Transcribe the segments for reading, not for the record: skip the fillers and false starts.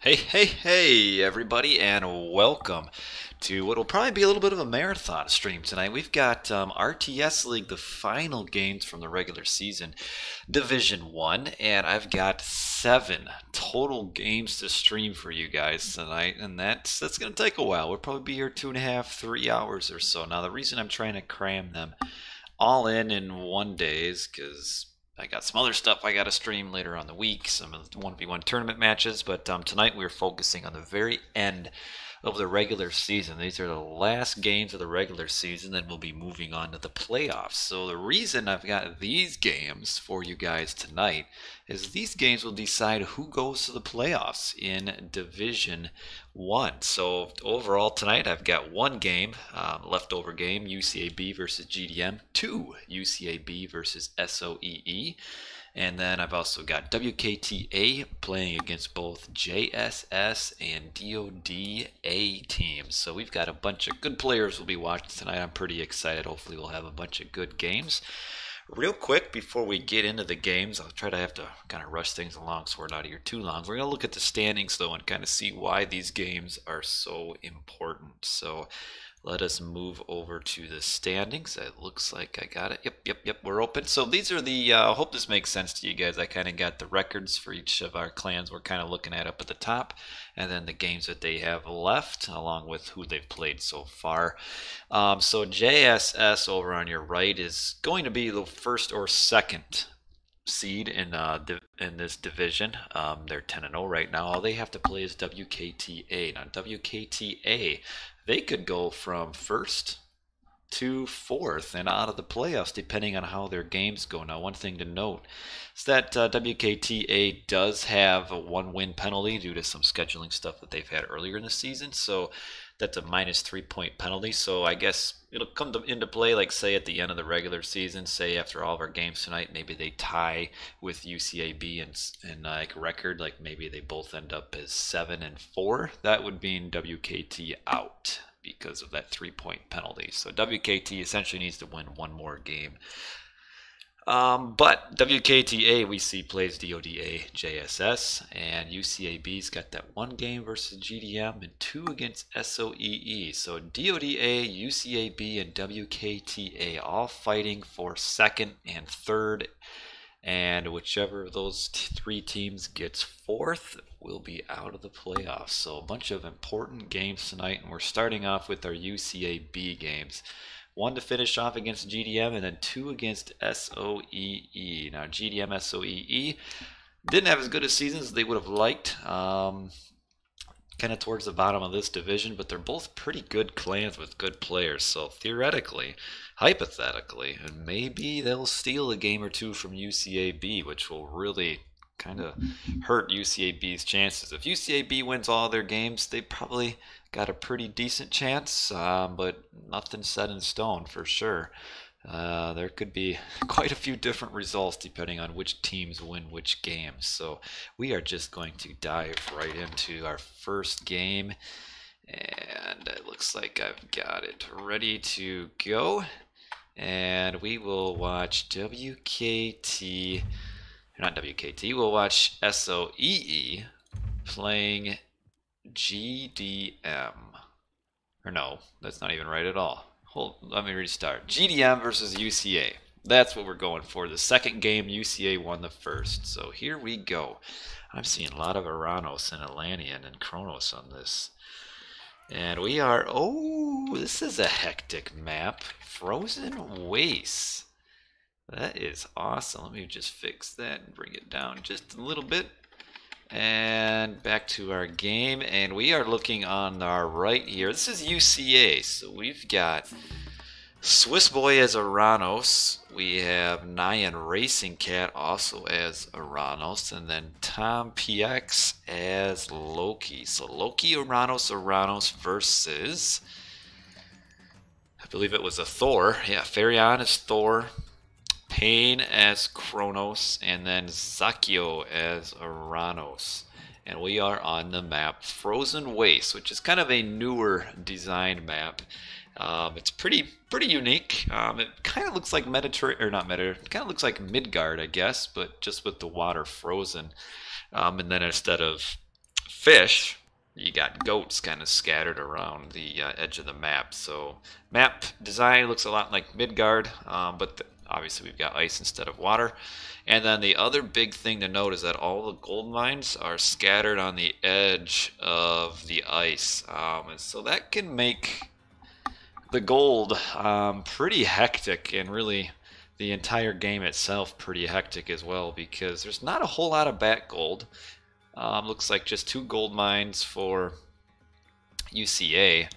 Hey, everybody, and welcome to what will probably be a little bit of a marathon stream tonight. We've got RTS League, the final games from the regular season, Division 1, and I've got 7 total games to stream for you guys tonight, and that's going to take a while. We'll probably be here 2.5, 3 hours or so. Now, the reason I'm trying to cram them all in one day is because I got some other stuff I got to stream later on the week, some of the 1v1 tournament matches, but tonight we're focusing on the very end of the regular season. These are the last games of the regular season, then we'll be moving on to the playoffs. So the reason I've got these games for you guys tonight is these games will decide who goes to the playoffs in Division 1. So overall tonight I've got one game, leftover game, UCAB versus GDM, 2 UCAB versus SOEE. And then I've also got WKTA playing against both JSS and DoD A teams. So we've got a bunch of good players we'll be watching tonight. I'm pretty excited. Hopefully we'll have a bunch of good games. Real quick, before we get into the games, I'll try to have to kind of rush things along so we're not here too long. We're going to look at the standings, though, and kind of see why these games are so important. So let us move over to the standings. It looks like I got it. Yep, we're open. So these are the, I hope this makes sense to you guys. I kind of got the records for each of our clans we're kind of looking at up at the top, and then the games that they have left, along with who they've played so far. So JSS over on your right is going to be the first or second seed in this division. They're 10-0 right now. All they have to play is WKTA. Now WKTA, they could go from first to fourth and out of the playoffs depending on how their games go. Now, one thing to note is that WKTA does have a 1-win penalty due to some scheduling stuff that they've had earlier in the season. So that's a minus 3-point penalty. So I guess it'll come into play, like say at the end of the regular season, say after all of our games tonight, maybe they tie with UCAB and like record, like maybe they both end up as 7-4. That would mean WKT out because of that 3-point penalty. So WKT essentially needs to win one more game. But WKTA we see plays DODA JSS, and UCAB's got that one game versus GDM and 2 against SOEE. So DODA, UCAB, and WKTA all fighting for second and third, and whichever of those 3 teams gets fourth will be out of the playoffs. So a bunch of important games tonight, and we're starting off with our UCAB games. 1 to finish off against GDM, and then 2 against SOEE. Now, GDM, SOEE didn't have as good a season as they would have liked. Kind of towards the bottom of this division, but they're both pretty good clans with good players. So theoretically, hypothetically, and maybe they'll steal a game or 2 from UCAB, which will really kind of hurt UCAB's chances. If UCAB wins all their games, they probably got a pretty decent chance, but nothing set in stone for sure. There could be quite a few different results depending on which teams win which games. So we are just going to dive right into our first game, and it looks like I've got it ready to go. And we will watch WKT, not WKT, we'll watch SOEE playing GDM. Or no, that's not even right at all. Let me restart. GDM versus UCA. That's what we're going for. The second game, UCA won the first. So here we go. I'm seeing a lot of Aranos and Atlantean and Kronos on this. And we are, oh, this is a hectic map. Frozen Wastes. That is awesome. Let me just fix that and bring it down just a little bit. And back to our game, and we are looking on our right here. This is UCA, so we've got Swiss Boy as Aranos. We have Nyan Racing Cat also as Aranos, and then Tom PX as Loki. So Loki, Aranos versus, I believe it was a Thor. Yeah, Farion is Thor. Pain as Kronos, and then Zakio as Aranos. And we are on the map Frozen Waste, which is kind of a newer design map. It's pretty unique. It kind of looks like Mediterranean, or not Mediterranean, it kind of looks like Midgard, I guess, but just with the water frozen. And then instead of fish, you got goats kind of scattered around the edge of the map. So map design looks a lot like Midgard, but obviously we've got ice instead of water. And then the other big thing to note is that all the gold mines are scattered on the edge of the ice. And so that can make the gold pretty hectic, and really the entire game itself pretty hectic as well, because there's not a whole lot of back gold. Looks like just 2 gold mines for UCA,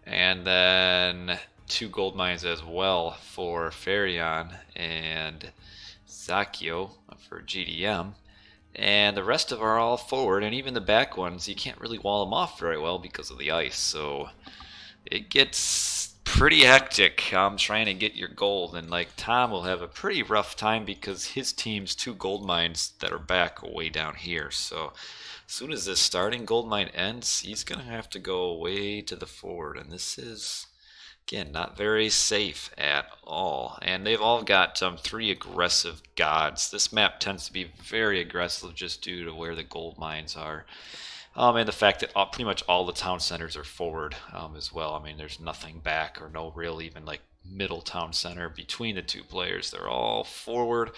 and then 2 gold mines as well for Farion and Zakio for GDM. And the rest of them are all forward, and even the back ones, you can't really wall them off very well because of the ice. So it gets pretty hectic trying to get your gold, and like Tom will have a pretty rough time because his team's 2 gold mines that are back way down here. So as soon as this starting gold mine ends, he's gonna have to go way to the forward, and this is, again, not very safe at all. And they've all got 3 aggressive gods. This map tends to be very aggressive just due to where the gold mines are. And the fact that pretty much all the town centers are forward as well. I mean, there's nothing back or no real even like middle town center between the 2 players. They're all forward.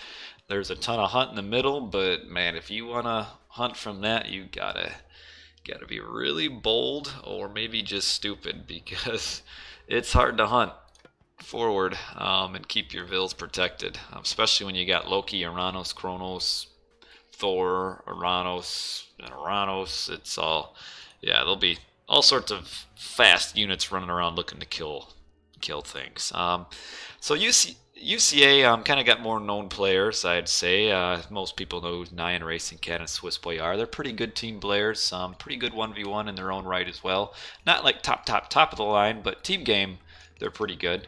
There's a ton of hunt in the middle, but man, if you want to hunt from that, you gotta be really bold or maybe just stupid, because it's hard to hunt forward and keep your vills protected, especially when you got Loki, Uranus, Kronos, Thor, Uranus, and Uranus. It's all, yeah, there'll be all sorts of fast units running around looking to kill things. So UCA kind of got more known players, I'd say. Most people know who Nyan, Racing Cat, and Swiss Boy are. They're pretty good team players, pretty good 1v1 in their own right as well. Not like top of the line, but team game, they're pretty good.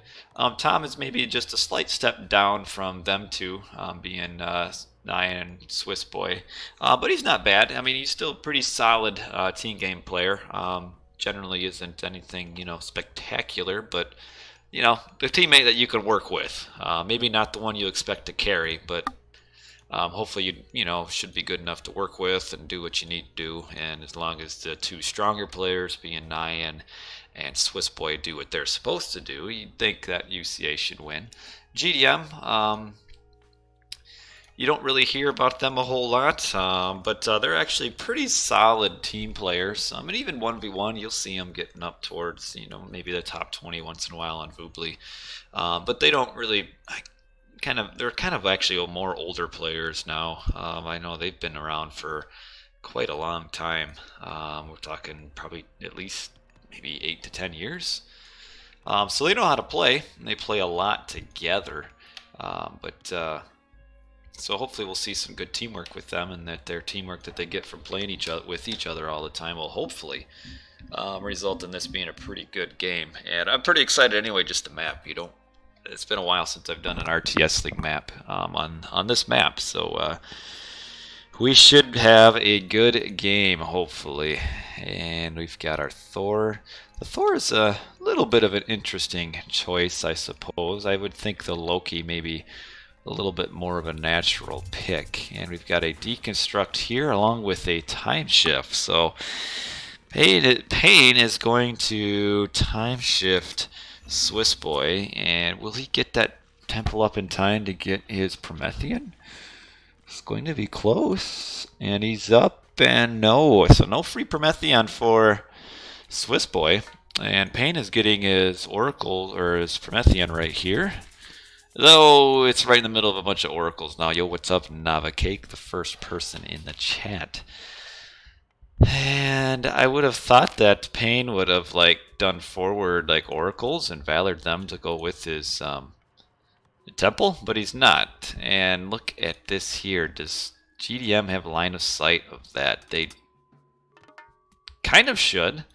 Tom is maybe just a slight step down from them two, being Nyan and Swiss Boy. But he's not bad. I mean, he's still a pretty solid team game player. Generally isn't anything, spectacular, but the teammate that you can work with. Maybe not the one you expect to carry, but hopefully you should be good enough to work with and do what you need to do. And as long as the 2 stronger players, being Nyan and Swiss Boy, do what they're supposed to do, you'd think that UCA should win. GDM, you don't really hear about them a whole lot, but they're actually pretty solid team players. And even 1v1, you'll see them getting up towards, maybe the top 20 once in a while on Voobly. But they don't really, they're kind of actually more older players now. I know they've been around for quite a long time. We're talking probably at least maybe 8 to 10 years. So they know how to play, and they play a lot together. So hopefully we'll see some good teamwork with them, and that their teamwork that they get from playing with each other all the time will hopefully result in this being a pretty good game. And I'm pretty excited anyway, just the map. It's been a while since I've done an RTS League map on this map, so we should have a good game, hopefully. And we've got our Thor. The Thor is a little bit of an interesting choice, I suppose. I would think the Loki maybe a little bit more of a natural pick. And we've got a deconstruct here along with a time shift. So Payne is going to time shift Swiss Boy, and will he get that temple up in time to get his Promethean? It's going to be close, and he's up, and no. So no free Promethean for Swiss Boy, and Payne is getting his Oracle or his Promethean right here. Though it's right in the middle of a bunch of oracles now. Yo, what's up, Nava Cake, the first person in the chat. And I would have thought that Payne would have done forward oracles and valored them to go with his temple, but he's not. And look at this here. Does GDM have line of sight of that? They kind of should.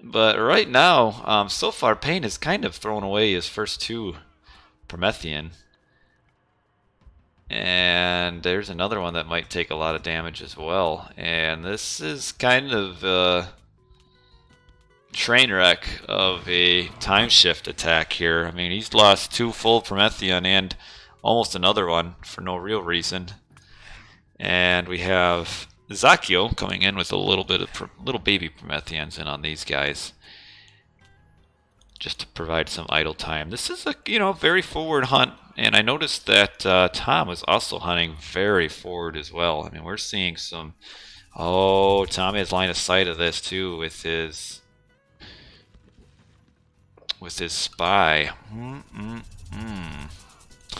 But right now, so far, Payne has kind of thrown away his first 2 Promethean, and there's another one that might take a lot of damage as well. And this is kind of a train wreck of a time shift attack here. I mean, he's lost 2 full Promethean and almost another one for no real reason. And we have Zakio coming in with a little bit of little baby Prometheans in on these guys, just to provide some idle time. This is a very forward hunt, and I noticed that Tom was also hunting very forward as well. I mean, we're seeing some. Oh, Tom has line of sight of this too with his spy.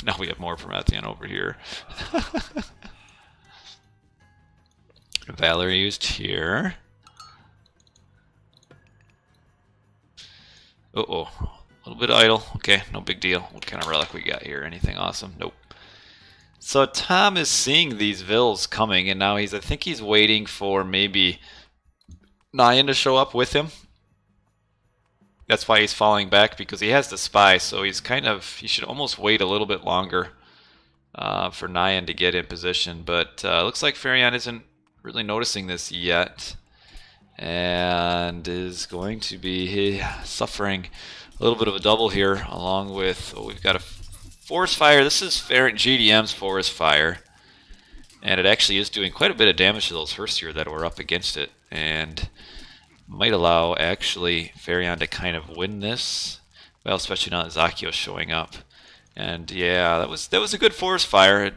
Now we have more Promethean over here. Valerie used here. Uh-oh. A little bit idle. Okay, no big deal. What kind of relic we got here? Anything awesome? Nope. So Tom is seeing these vills coming, and now I think he's waiting for maybe Nyan to show up with him. That's why he's falling back, because he has the spy, so he should almost wait a little bit longer for Nyan to get in position. But looks like Farion isn't really noticing this yet, and is going to be suffering a little bit of a double here, along with, we've got a forest fire. This is GDM's forest fire, and it actually is doing quite a bit of damage to those Hersier that were up against it, and might allow actually Farion to kind of win this. Well, especially now that Zakio's showing up. And yeah, that was a good forest fire.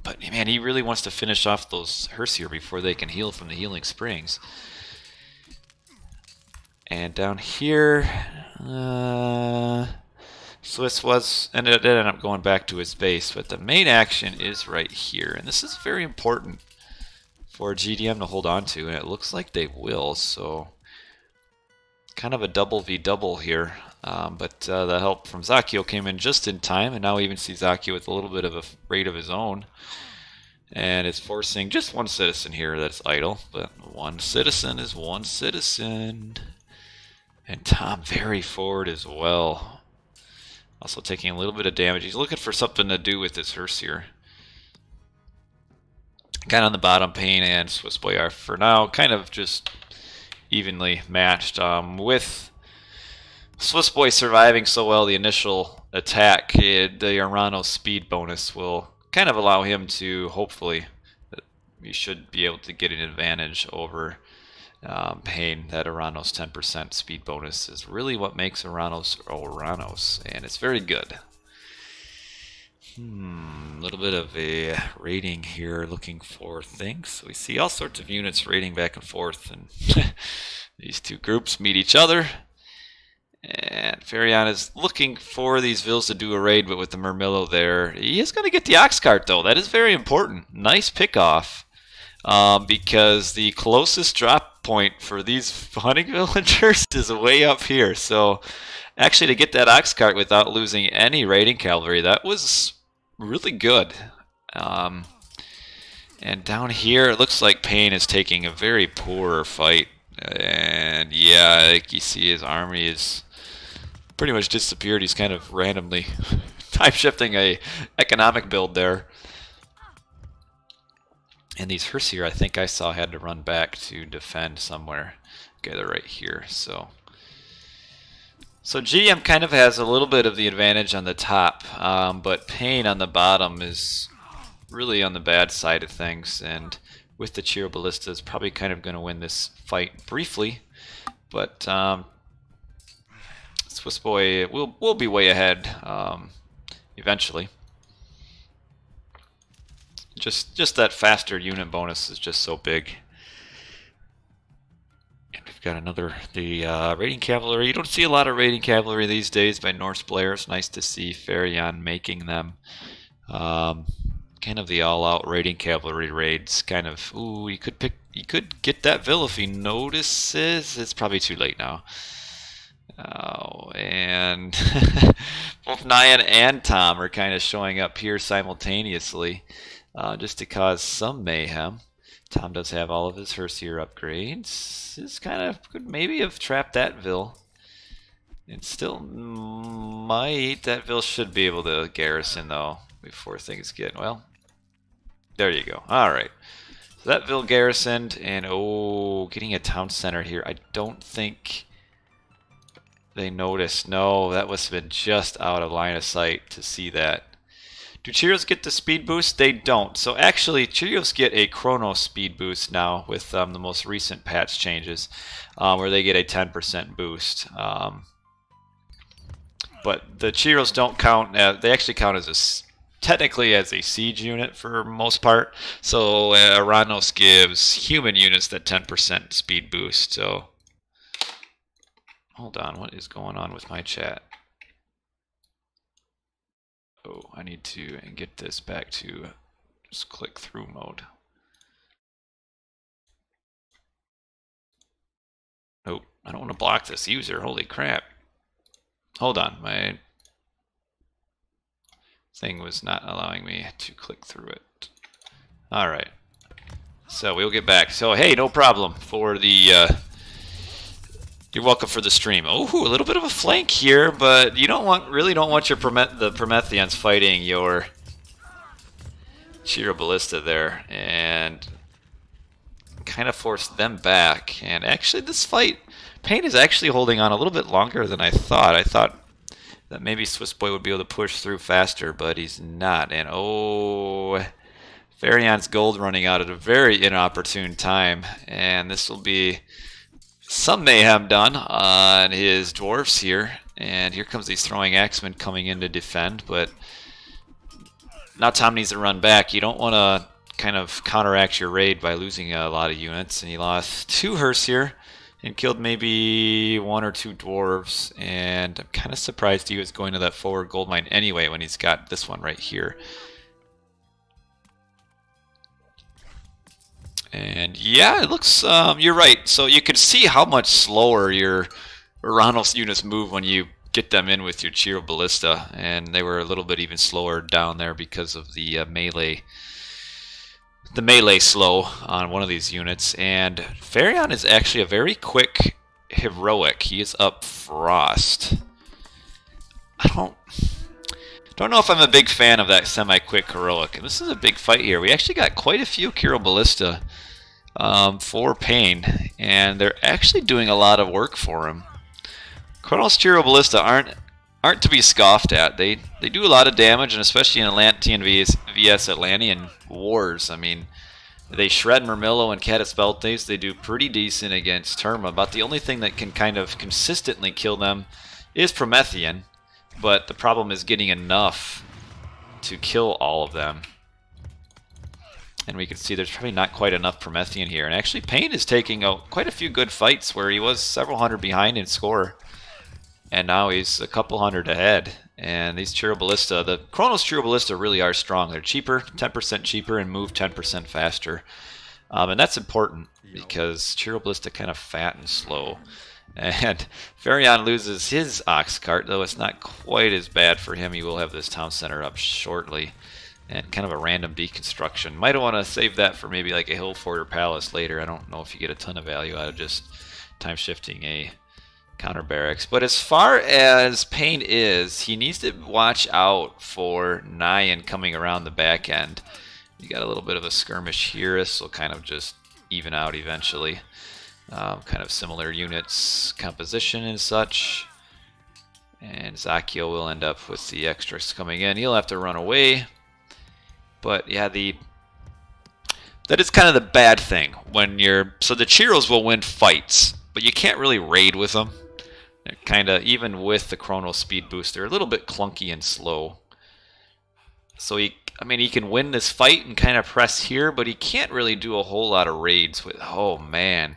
But man, he really wants to finish off those Hersier before they can heal from the healing springs. And down here, Swiss ended up going back to his base, but the main action is right here, and this is very important for GDM to hold on to, and it looks like they will. So kind of a double v double here, but the help from Zakio came in just in time, and now we even see Zakio with a little bit of a raid of his own, and it's forcing just one citizen here that's idle, but one citizen is one citizen. And Tom very forward as well, also taking a little bit of damage. He's looking for something to do with this Hersier. Kind of on the bottom, Payne and Swiss Boy are for now kind of just evenly matched, with Swiss Boy surviving so well the initial attack. The Urano's speed bonus will kind of allow him to, hopefully, he should be able to get an advantage over Payne. That Urano's 10% speed bonus is really what makes Uranos, and it's very good. A little bit of a rating here, looking for things. So we see all sorts of units raiding back and forth, and these two groups meet each other. And Farion is looking for these vills to do a raid, but with the Murmillo there, he is going to get the Ox Cart, though. That is very important. Nice pick-off, because the closest drop point for these hunting villagers is way up here. So actually to get that Ox Cart without losing any raiding cavalry, that was really good. And down here, it looks like Payne is taking a very poor fight. And yeah, like you see his army is pretty much disappeared. He's kind of randomly time-shifting a economic build there. And these Hersier, I think I saw, had to run back to defend somewhere. Okay, they're right here. So GDM kind of has a little bit of the advantage on the top, but Payne on the bottom is really on the bad side of things. And with the Chiro Ballista is probably kind of going to win this fight briefly, but Swiss Boy will be way ahead eventually. Just that faster unit bonus is just so big. And we've got the raiding cavalry. You don't see a lot of raiding cavalry these days by Norse players. Nice to see Farion making them. Kind of the all-out raiding cavalry raids. Kind of, ooh, you could get that Vil if he notices. It's probably too late now. Oh, and both Nyan and Tom are kind of showing up here simultaneously, just to cause some mayhem. Tom does have all of his Hersier upgrades. This kind of could maybe have trapped that Vil. It still might. That Vil should be able to garrison though before things get, well, there you go. Alright. So that Vil garrisoned, and oh, getting a town center here. I don't think they noticed. No, that must have been just out of line of sight to see that. Do Cheerios get the speed boost? They don't. So actually, Cheerios get a chrono speed boost now with the most recent patch changes, where they get a 10% boost. But the Cheerios don't count. They actually count as technically as a siege unit for most part. So Ranos gives human units that 10% speed boost. So hold on, what is going on with my chat? Oh, I need to get this back to just click through mode. Oh, I don't want to block this user. Holy crap. Hold on, my thing was not allowing me to click through it. Alright. So we'll get back. So hey, no problem for the you're welcome for the stream. Oh, a little bit of a flank here, but you really don't want your the Prometheans fighting your Cheero Ballista there, and kind of force them back. And actually, this fight, Pain is actually holding on a little bit longer than I thought. I thought that maybe Swiss Boy would be able to push through faster, but he's not. And oh, Farion's gold running out at a very inopportune time, and this will be some mayhem done on his dwarfs here. And here comes these throwing axemen coming in to defend, but now Tom needs to run back. You don't want to kind of counteract your raid by losing a lot of units, and he lost 2 hearse here and killed maybe 1 or 2 dwarves, and I'm kind of surprised he was going to that forward gold mine anyway when he's got this one right here. And yeah, it looks, you're right. So you can see how much slower your Ranos units move when you get them in with your Cheero Ballista, and they were a little bit even slower down there because of the melee slow on one of these units. And Farion is actually a very quick heroic. He is up Frost. I don't know if I'm a big fan of that semi-quick heroic. And this is a big fight here. We actually got quite a few Cheero Ballista for Pain, and they're actually doing a lot of work for him. Chronos Cheero Ballista aren't to be scoffed at. They do a lot of damage, and especially in Atlantean vs Atlantean wars. I mean, they shred Murmillo and Catus Beltes. They do pretty decent against Terma. About the only thing that can kind of consistently kill them is Promethean, but the problem is getting enough to kill all of them. And we can see there's probably not quite enough Promethean here. And actually, Pain is taking quite a few good fights where he was several hundred behind in score, and now he's a couple hundred ahead. And these Cheero Ballista, the Chronos Cheero Ballista really are strong. They're cheaper, 10% cheaper, and move 10% faster. And that's important because Cheero Ballista kind of fat and slow. And Farion loses his ox cart, though it's not quite as bad for him. He will have this town center up shortly. And kind of a random deconstruction. Might want to save that for maybe like a hill fort or palace later. I don't know if you get a ton of value out of just time shifting a counter barracks. But as far as Pain is, he needs to watch out for Nyan coming around the back end. You got a little bit of a skirmish here. This will kind of just even out eventually. Kind of similar units composition and such. And Zakio will end up with the extras coming in. He'll have to run away. But yeah, that is kind of the bad thing when so the Cheeros will win fights, but you can't really raid with them. They're kind of, even with the Chrono speed boost, they're a little bit clunky and slow. So he can win this fight and kind of press here, but he can't really do a whole lot of raids with. Oh man,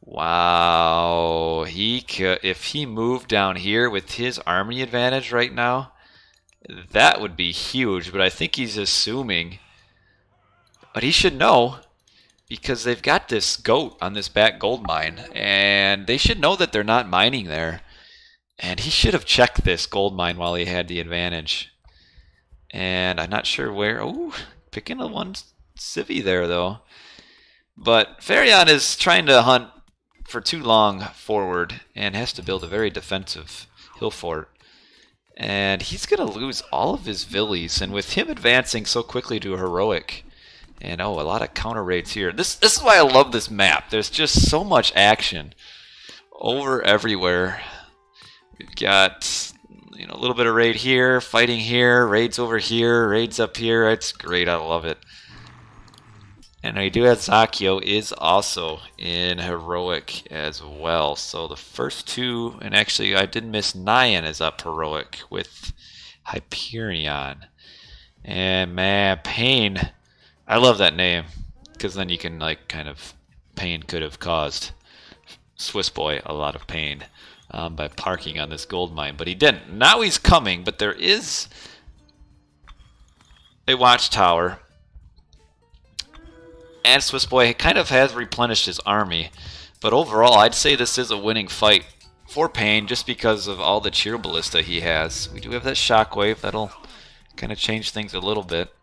wow! If he moved down here with his army advantage right now, that would be huge, but I think he's assuming. But he should know, because they've got this goat on this back gold mine, and they should know that they're not mining there. And he should have checked this gold mine while he had the advantage. And I'm not sure where. Oh, picking a one civvy there, though. But Farion is trying to hunt for too long forward and has to build a very defensive hill fort. And he's going to lose all of his villies. And with him advancing so quickly to a heroic, and oh, a lot of counter raids here. This is why I love this map. There's just so much action over everywhere. We've got you know, a little bit of raid here, fighting here, raids over here, raids up here. It's great. I love it. And we do have Zakio is also in heroic as well. So the first two, and actually I did miss Nyan is up heroic with Hyperion. And man, Pain. I love that name because then you can like kind of Pain could have caused Swiss Boy a lot of pain by parking on this gold mine, but he didn't. Now he's coming, but there is a watchtower, and Swiss Boy kind of has replenished his army, but overall I'd say this is a winning fight for Pain just because of all the cheer ballista he has. We do have that shockwave that'll kind of change things a little bit.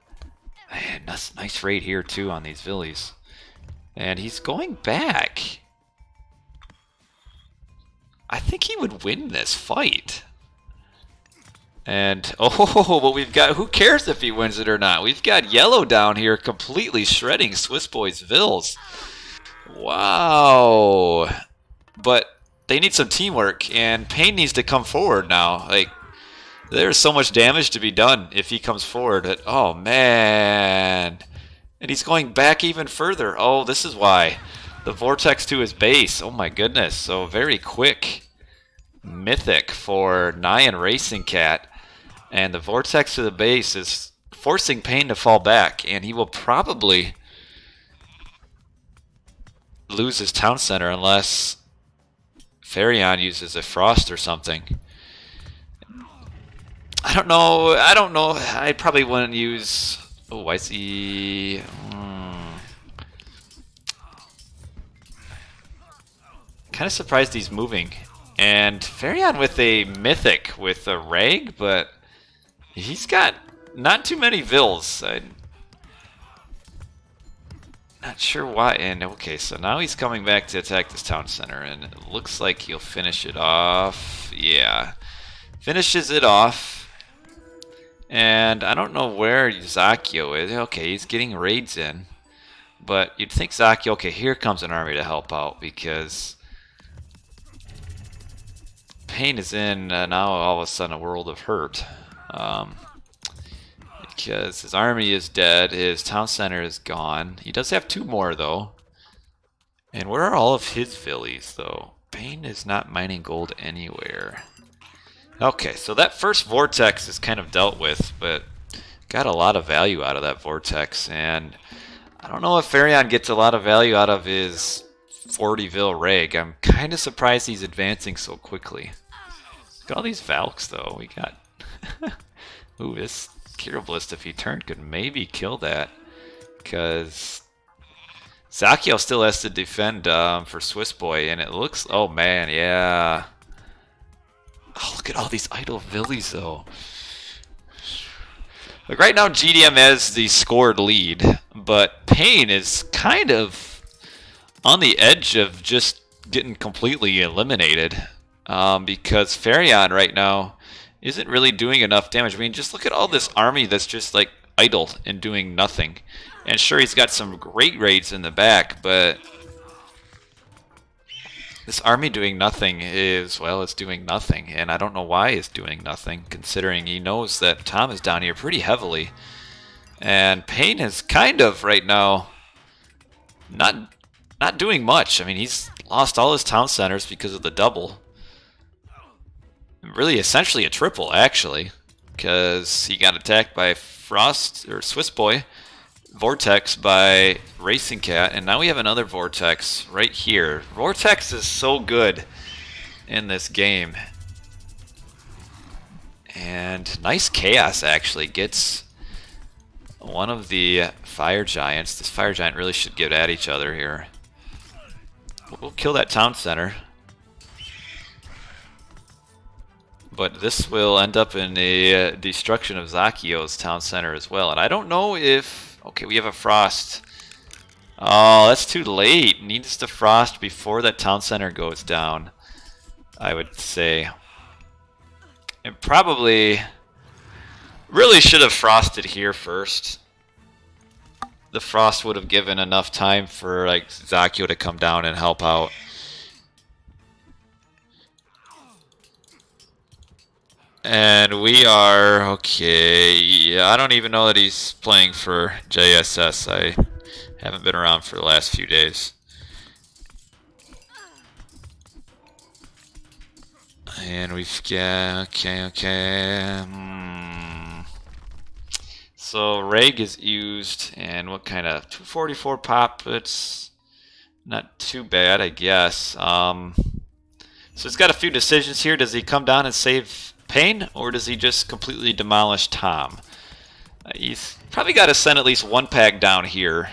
Man, nice raid here too on these Villies. And he's going back. I think he would win this fight. And, oh, but we've got, who cares if he wins it or not? We've got Yellow down here completely shredding Swiss Boy's Vills. Wow. But they need some teamwork, and Pain needs to come forward now. Like, there's so much damage to be done if he comes forward. Oh, man. And he's going back even further. Oh, this is why. The vortex to his base. Oh my goodness. So very quick mythic for Nyan Racing Cat. And the vortex to the base is forcing Pain to fall back. And he will probably lose his town center unless Farion uses a frost or something. I don't know. I probably wouldn't use... Oh, I see... Kind of surprised he's moving. And Farion with a mythic with a rag, but he's got not too many Vills. I'm not sure why. And okay, so now he's coming back to attack this town center, and it looks like he'll finish it off. Yeah, finishes it off. And I don't know where Zakio is. Okay, he's getting raids in. But you'd think Zakio, okay, here comes an army to help out because Pain is in now all of a sudden a world of hurt. Because his army is dead, his town center is gone. He does have two more though. And where are all of his Villies though? Pain is not mining gold anywhere. Okay, so that first vortex is kind of dealt with, but got a lot of value out of that vortex, and I don't know if Farion gets a lot of value out of his 40 Vil reg. I'm kind of surprised he's advancing so quickly. Look at all these Valks though. We got ooh, this Kirablist, if he turned, could maybe kill that, because Zakio still has to defend for Swiss Boy, and it looks, oh man, yeah. Oh, look at all these idle Villies, though. Like right now, GDM has the scored lead, but Pain is kind of on the edge of just getting completely eliminated because Farion right now isn't really doing enough damage. I mean, just look at all this army that's just like idle and doing nothing. And sure, he's got some great raids in the back, but this army doing nothing is, well, it's doing nothing, and I don't know why it's doing nothing, considering he knows that Tom is down here pretty heavily. And Pain is kind of, right now, not doing much. I mean, he's lost all his town centers because of the double. Really, essentially a triple, actually, because he got attacked by Frost, or Swiss Boy, Vortex by Racing Cat, and now we have another Vortex right here. Vortex is so good in this game. And nice Chaos actually gets one of the Fire Giants. This Fire Giant really should get at each other here. We'll kill that town center. But this will end up in the destruction of Zakio's town center as well. And I don't know if... Okay, we have a Frost. Oh, that's too late. Needs to Frost before that town center goes down, I would say. And probably really should have frosted here first. The Frost would have given enough time for like Zakio to come down and help out. And we are, okay, yeah, I don't even know that he's playing for JSS. I haven't been around for the last few days. And we've got, okay. So Reg is used, and what kind of 244 pop? It's not too bad, I guess. So he's got a few decisions here. Does he come down and save Payne, or does he just completely demolish Tom? He's probably got to send at least one pack down here,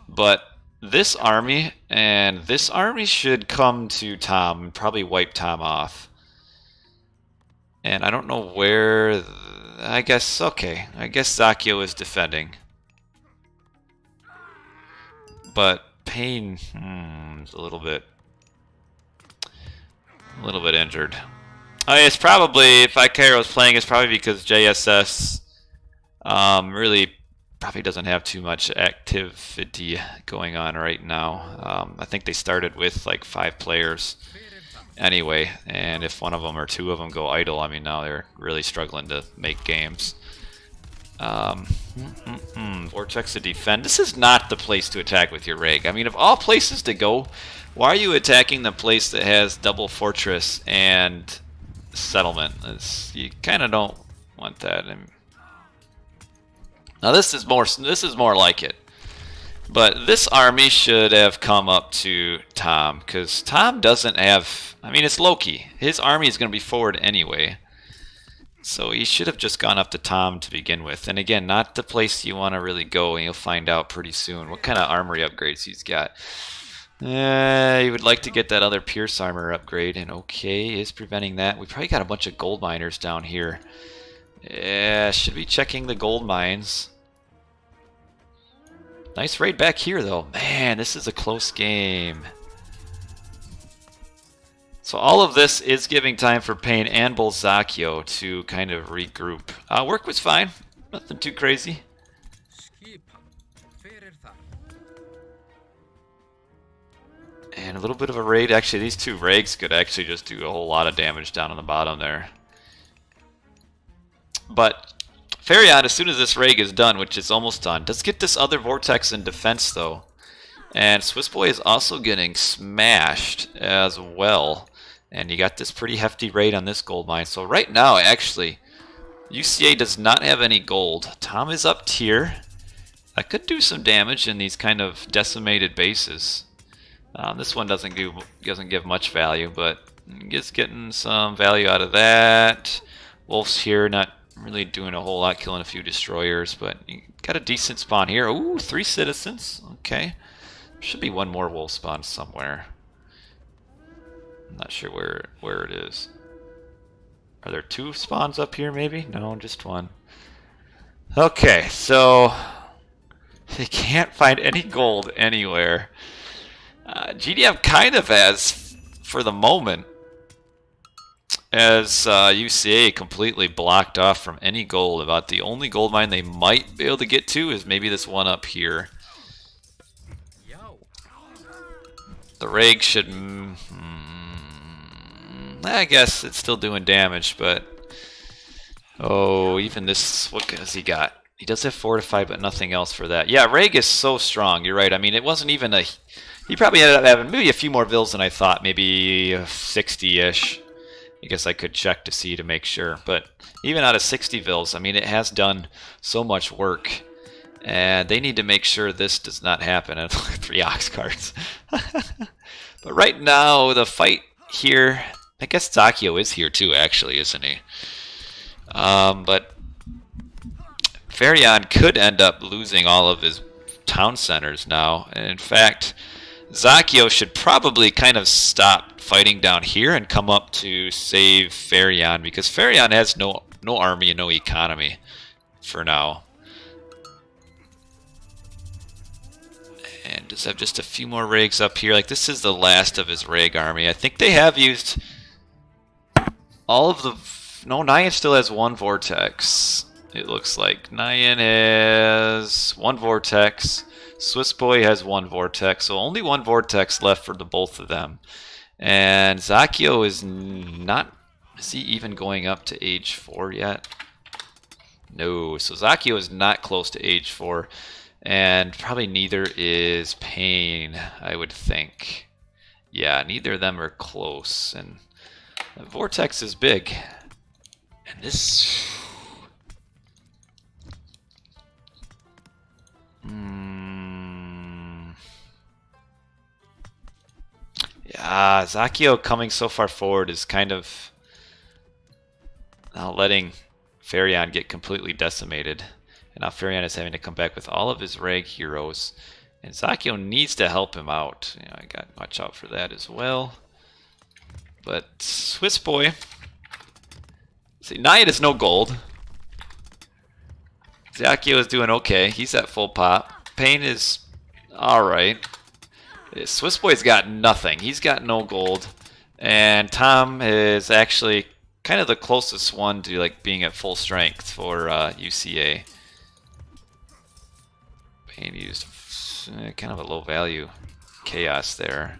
but this army and this army should come to Tom and probably wipe Tom off. And I don't know where, I guess, okay, I guess Zakio is defending. But Payne, is a little bit injured. I mean, it's probably, if Ikairo was playing, it's probably because JSS really probably doesn't have too much activity going on right now. I think they started with like 5 players anyway, and if one of them or 2 of them go idle, I mean, now they're really struggling to make games. Vortex to defend. This is not the place to attack with your Reg. I mean, of all places to go, why are you attacking the place that has double fortress and settlement? You kind of don't want that. Now this is more like it. But this army should have come up to Tom, because Tom doesn't have, I mean, it's Loki. His army is going to be forward anyway. So he should have just gone up to Tom to begin with. And again, not the place you want to really go, and you'll find out pretty soon what kind of armory upgrades he's got. You would like to get that other Pierce armor upgrade, and okay is preventing that. We probably got a bunch of gold miners down here. Yeah, should be checking the gold mines. Nice raid back here, though. Man, this is a close game. So all of this is giving time for Payne and Bolzacchio to kind of regroup. Work was fine. Nothing too crazy. And a little bit of a raid. Actually, these 2 Regs could actually just do a whole lot of damage down on the bottom there. But Farion, as soon as this Reg is done, which is almost done, does get this other Vortex in defense, though. And Swiss Boy is also getting smashed as well. And you got this pretty hefty raid on this gold mine. So right now, actually, UCA does not have any gold. Tom is up tier. That could do some damage in these kind of decimated bases. This one doesn't give much value, but it's getting some value out of that. Wolf's here, not really doing a whole lot, killing a few destroyers, but you got a decent spawn here. Ooh, 3 citizens. Okay. Should be one more wolf spawn somewhere. I'm not sure where it is. Are there 2 spawns up here maybe? No, just 1. Okay, so they can't find any gold anywhere. GDM kind of has, for the moment, as UCA completely blocked off from any gold. About the only gold mine they might be able to get to is maybe this one up here. The Reg should, I guess it's still doing damage, but oh, even this, what has he got? He does have fortified, but nothing else for that. Yeah, Reg is so strong. You're right. I mean, it wasn't even a. He probably ended up having maybe a few more vills than I thought, maybe 60-ish. I guess I could check to see to make sure. But even out of 60 vills, I mean, it has done so much work. And they need to make sure this does not happen. And 3 ox cards. But right now, the fight here, I guess Zakio is here too, actually, isn't he? But Farion could end up losing all of his town centers now. And in fact, Zakio should probably kind of stop fighting down here and come up to save Farion, because Farion has no army and no economy for now. And does have just a few more rigs up here. Like, this is the last of his rig army. I think they have used all of the... No, Nyan still has 1 vortex. It looks like Nyan has 1 vortex. Swiss Boy has 1 vortex. So only 1 vortex left for the both of them. And Zakio is not Is he even going up to age 4 yet? No. So Zakio is not close to age 4. And probably neither is Payne, I would think. Yeah, neither of them are close. And the Vortex is big. And this... Yeah, Zakio coming so far forward is kind of letting Farion get completely decimated. And now Farion is having to come back with all of his rag heroes. And Zakio needs to help him out. You know, I got to watch out for that as well. But Swiss Boy... See, Nyan is no gold. Zakio is doing okay. He's at full pop. Payne is alright. Swiss Boy's got nothing. He's got no gold. And Tom is actually kind of the closest one to like being at full strength for UCA. Payne used kind of a low value chaos there.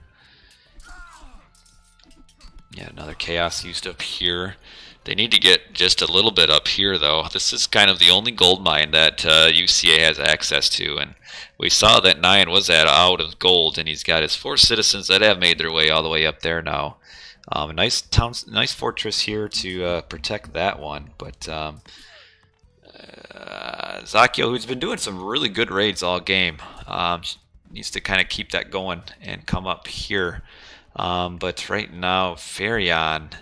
Yeah, another chaos used up here. They need to get just a little bit up here, though. This is kind of the only gold mine that UCA has access to, and we saw that Nyan was out of gold, and he's got his 4 citizens that have made their way all the way up there now. A nice town, nice fortress here to protect that one, but Zakio, who's been doing some really good raids all game, needs to kind of keep that going and come up here. But right now, Farion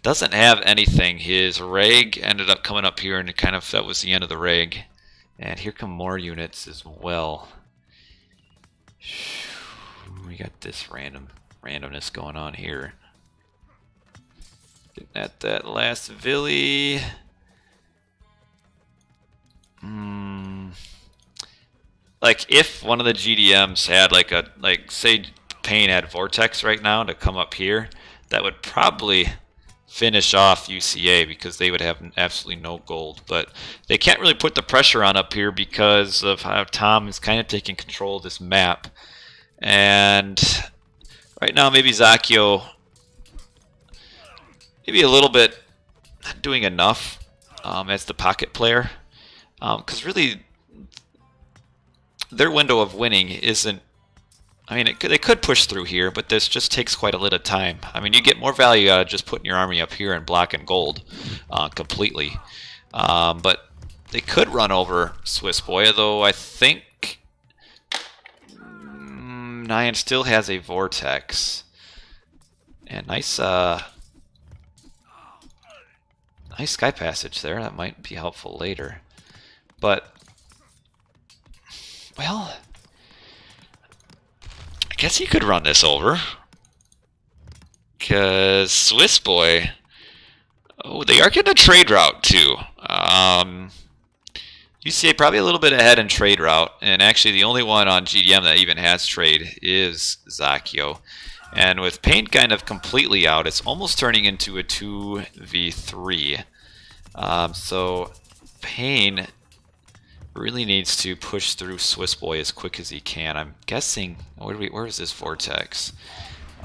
doesn't have anything. His rag ended up coming up here, and it kind of that was the end of the rag. And here come more units as well. We got this randomness going on here. Getting at that last Villy. Like if one of the GDMs had like say Payne had Vortex right now to come up here, that would probably finish off UCA because they would have absolutely no gold. But they can't really put the pressure on up here because of how Tom is kind of taking control of this map. And right now maybe Zakio maybe a little bit not doing enough as the pocket player, because really their window of winning isn't, I mean, they could push through here, but this just takes quite a little time. I mean, you get more value out of just putting your army up here and blocking gold completely. But they could run over Swiss Boy, although I think Nyan still has a Vortex. And nice Sky Passage there. That might be helpful later. But, well, I guess you could run this over. Because Swiss Boy... Oh, they are getting a trade route, too. UCA probably a little bit ahead in trade route. And actually, the only one on GDM that even has trade is Zakio. And with Payne kind of completely out, it's almost turning into a 2v3. So Payne really needs to push through Swiss Boy as quick as he can. I'm guessing, where is this Vortex?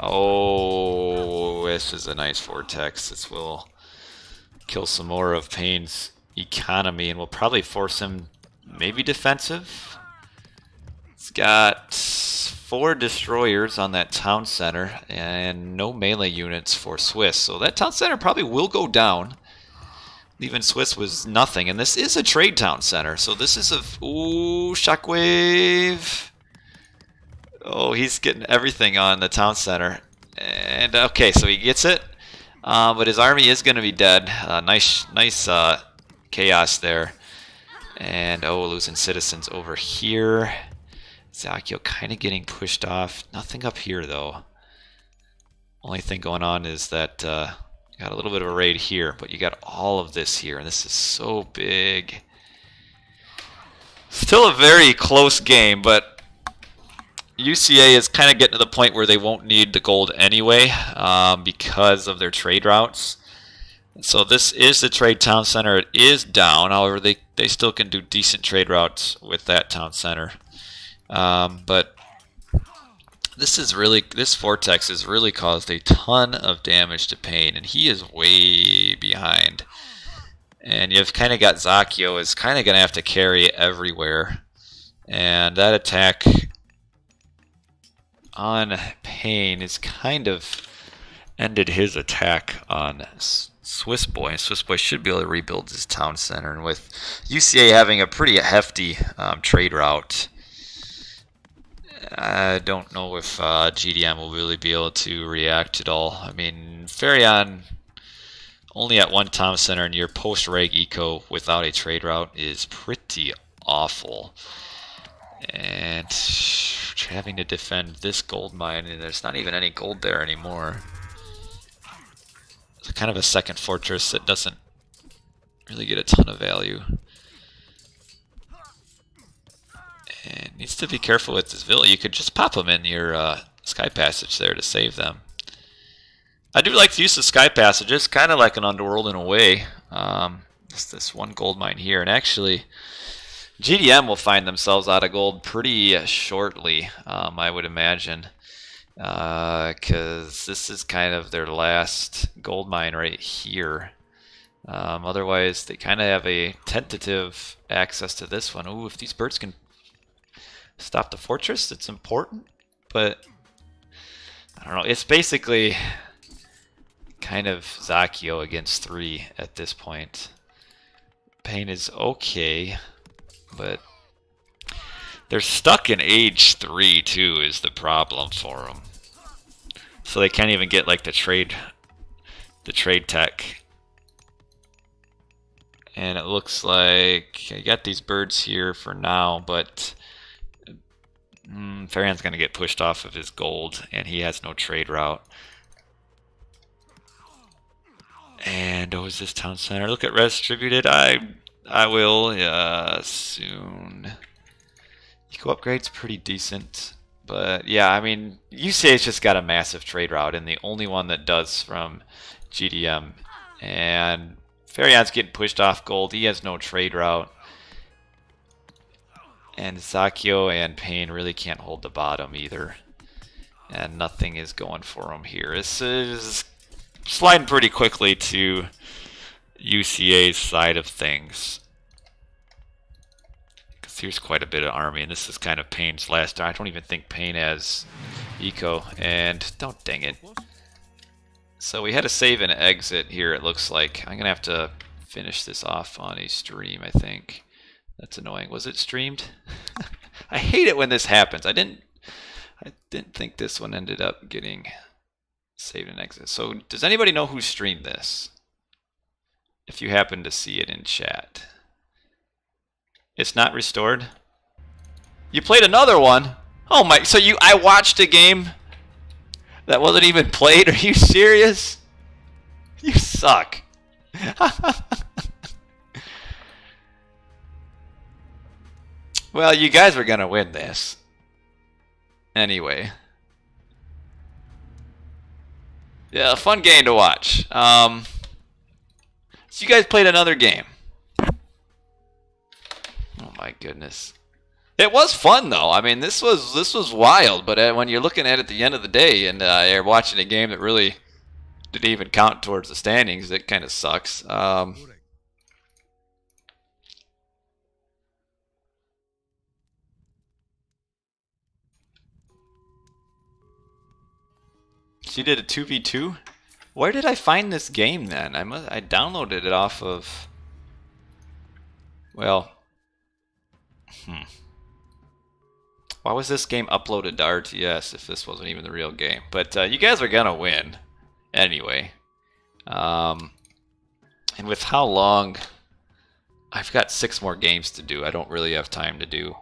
Oh, this is a nice Vortex. This will kill some more of Payne's economy and will probably force him maybe defensive. It's got 4 destroyers on that town center and no melee units for Swiss. So that town center probably will go down. Even Swiss was nothing. And this is a trade town center. So this is a... Ooh, Shockwave. Oh, he's getting everything on the town center. And okay, so he gets it. But his army is going to be dead. Nice chaos there. And oh, losing citizens over here. Zakio kind of getting pushed off. Nothing up here, though. Only thing going on is that you got a little bit of a raid here, but you got all of this here, and this is so big. Still a very close game, but UCA is kind of getting to the point where they won't need the gold anyway because of their trade routes. So this is the trade town center. It is down. However, they still can do decent trade routes with that town center. But This Vortex has really caused a ton of damage to Pain, and he is way behind. And you've kind of got Zakio is kind of going to have to carry everywhere. And that attack on Pain is kind of ended his attack on Swiss Boy. Swiss Boy should be able to rebuild his town center. And with UCA having a pretty hefty trade route, I don't know if GDM will really be able to react at all. I mean, Farion only at one town center and your post-reg eco without a trade route is pretty awful. And having to defend this gold mine, and there's not even any gold there anymore. It's kind of a second fortress that doesn't really get a ton of value. And needs to be careful with this villa. You could just pop them in your sky passage there to save them. I do like the use of sky passages, kind of like an underworld in a way. Just this one gold mine here, and actually GDM will find themselves out of gold pretty shortly, I would imagine, because this is kind of their last gold mine right here. Otherwise, they kind of have a tentative access to this one. Ooh, if these birds can stop the fortress, it's important, but I don't know. It's basically kind of Zakio against 3 at this point. Pain is okay, but they're stuck in age 3 too is the problem for them. So they can't even get like the trade tech. And it looks like I got these birds here for now, but Farion's going to get pushed off of his gold, and he has no trade route. And is this town center? Look at res distributed. I will soon. Eco upgrade's pretty decent, but yeah, I mean, UCA's just got a massive trade route, and the only one that does from GDM. And Farion's getting pushed off gold. He has no trade route. And Zakio and Pain really can't hold the bottom either. And nothing is going for him here. This is sliding pretty quickly to UCA's side of things. Because here's quite a bit of army, and this is kind of Pain's last. I don't even think Pain has eco. And don't dang it. So we had a save and exit here, it looks like. I'm going to have to finish this off on a stream, I think. That's annoying. Was it streamed? I hate it when this happens. I didn't think this one ended up getting saved and exit. So does anybody know who streamed this? If you happen to see it in chat. It's not restored? You played another one? Oh my, so I watched a game that wasn't even played? Are you serious? You suck. Well, you guys were gonna win this. Anyway. Yeah, fun game to watch. So you guys played another game. Oh my goodness. It was fun though. I mean, this was wild, but when you're looking at it at the end of the day and you're watching a game that really didn't even count towards the standings, it kind of sucks. She did a 2v2? Where did I find this game then? I downloaded it off of... Well... Why was this game uploaded to RTS if this wasn't even the real game? But you guys are gonna win. Anyway. And with how long... I've got 6 more games to do. I don't really have time to do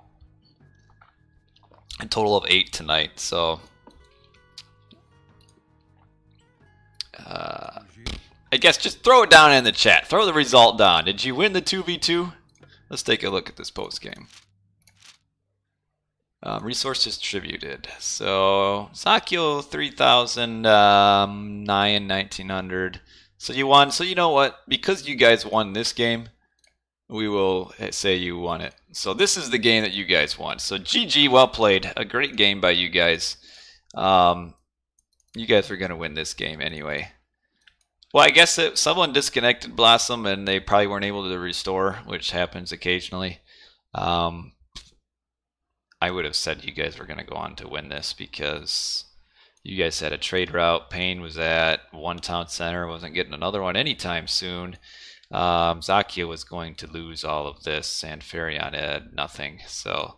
a total of 8 tonight, so... I guess just throw it down in the chat. Throw the result down. Did you win the 2v2? Let's take a look at this post game. Resources distributed. So Zakio 3,000, 1900. So you won. So you know what? Because you guys won this game, we will say you won it. So this is the game that you guys won. So GG, well played. A great game by you guys. You guys were going to win this game anyway. Well, I guess someone disconnected Blossom and they probably weren't able to restore, which happens occasionally. I would have said you guys were going to go on to win this because you guys had a trade route. Payne was at one town center, wasn't getting another one anytime soon. Zakia was going to lose all of this, and Farion had nothing. So,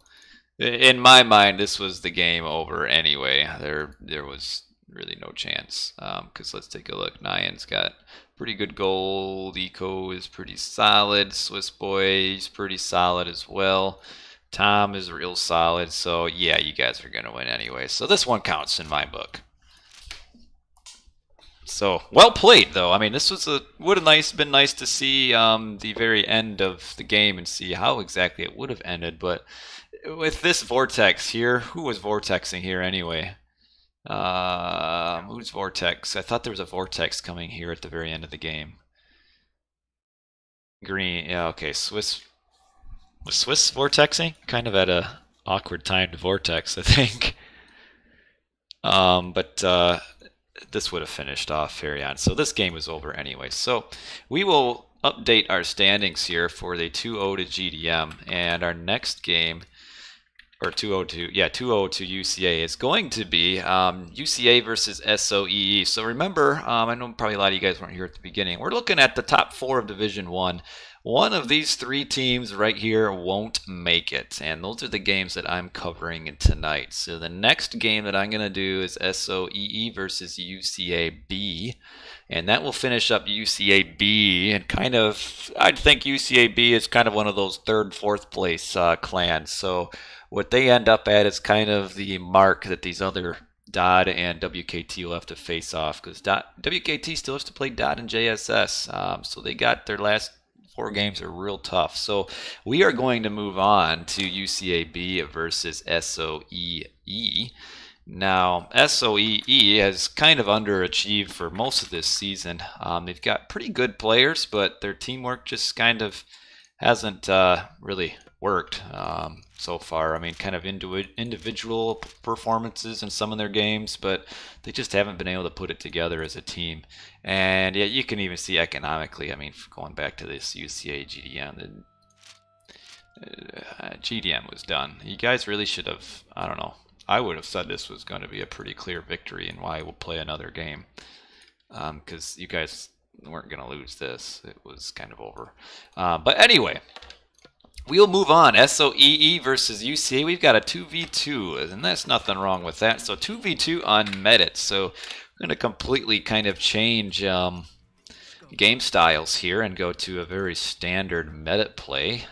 in my mind, this was the game over anyway. There was really no chance. Because let's take a look. Nyan's got pretty good gold. Eco is pretty solid. Swiss Boy is pretty solid as well. Tom is real solid. So yeah, you guys are gonna win anyway. So this one counts in my book. So well played, though. I mean, this would have been nice to see the very end of the game and see how exactly it would have ended. But with this vortex here, who was vortexing here anyway? Who's vortex? I thought there was a vortex coming here at the very end of the game. Green, yeah, okay. Was Swiss vortexing? Kind of at a awkward time to vortex, I think. But this would have finished off Farion. So this game was over anyway. So we will update our standings here for the 2-0 to GDM, and our next game, or 2-0 to UCA, is going to be UCA versus SOEE. So remember, I know probably a lot of you guys weren't here at the beginning. We're looking at the top 4 of Division 1. One of these 3 teams right here won't make it, and those are the games that I'm covering tonight. So the next game that I'm going to do is SOEE versus UCAB, and that will finish up UCAB, and kind of, I'd think UCAB is kind of one of those 3rd, 4th place clans. So what they end up at is kind of the mark that these other DoD and WKT will have to face off, because WKT still has to play DoD and JSS, so they got their last 4 games are real tough. So we are going to move on to UCAB versus SOEE. Now, SOEE has kind of underachieved for most of this season. They've got pretty good players, but their teamwork just kind of hasn't really worked so far. I mean, kind of individual performances in some of their games, but they just haven't been able to put it together as a team. And yeah, you can even see economically, I mean, going back to this UCA GDM, GDM was done. You guys really should have, I don't know, I would have said this was going to be a pretty clear victory, and why we'll play another game. Because you guys weren't going to lose this. It was kind of over. But anyway, we'll move on. SOEE versus UCA. We've got a 2v2, and that's nothing wrong with that. So 2v2 on Medit. So we're going to completely kind of change game styles here and go to a very standard Medit play.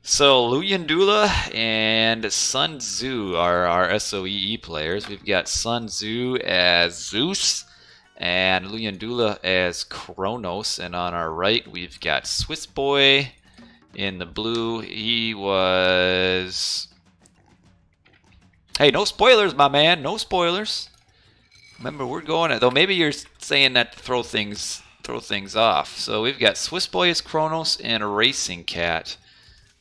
So Luyendula and Sun Tzu are our SOEE players. We've got Sun Tzu as Zeus and Luyendula as Kronos. And on our right, we've got Swiss Boy in the blue. He was... Hey, no spoilers, my man. No spoilers. Remember, we're going at... Though maybe you're saying that to throw things off. So we've got Swiss Boy as Kronos and a Racing Cat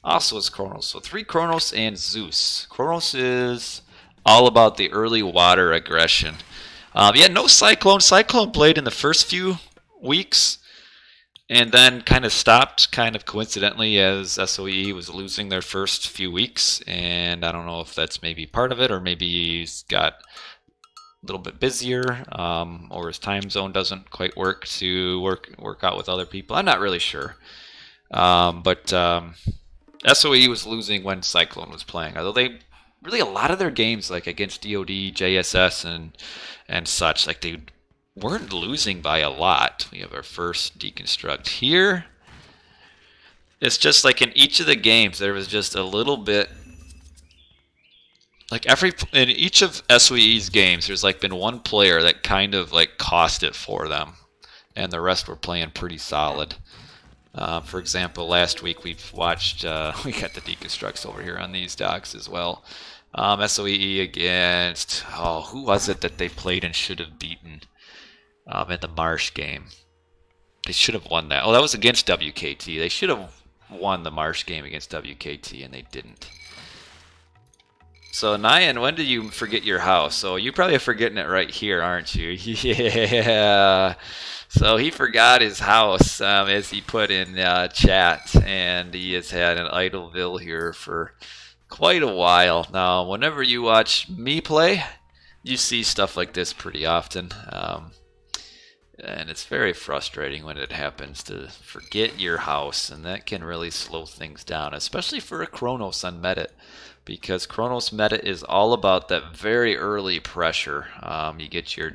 also as Kronos. So 3 Kronos and Zeus. Kronos is all about the early water aggression. Yeah, no Cyclone. Cyclone played in the first few weeks and then kind of stopped, kind of coincidentally, as SOEE was losing their first few weeks. And I don't know if that's maybe part of it, or maybe he's got a little bit busier, or his time zone doesn't quite work to work out with other people. I'm not really sure. But SOE was losing when Cyclone was playing, although they really, a lot of their games, like against DoD, JSS, and such, like they weren't losing by a lot. We have our first deconstruct here. It's just like in each of the games, there was just a little bit, like in each of SOE's games, there's like been one player that kind of like cost it for them, and the rest were playing pretty solid. For example, last week we've watched, we got the deconstructs over here on these docs as well. SOEE against, who was it that they played and should have beaten in the Marsh game? They should have won that. Oh, that was against WKT. They should have won the Marsh game against WKT, and they didn't. So Nyan, when did you forget your house? So you probably are forgetting it right here, aren't you? Yeah. So he forgot his house, as he put in chat, and he has had an Idleville here for quite a while now. Whenever you watch me play, you see stuff like this pretty often, and it's very frustrating when it happens to forget your house, and that can really slow things down, especially for a Chronos on Medit, because Chronos Medit is all about that very early pressure. You get your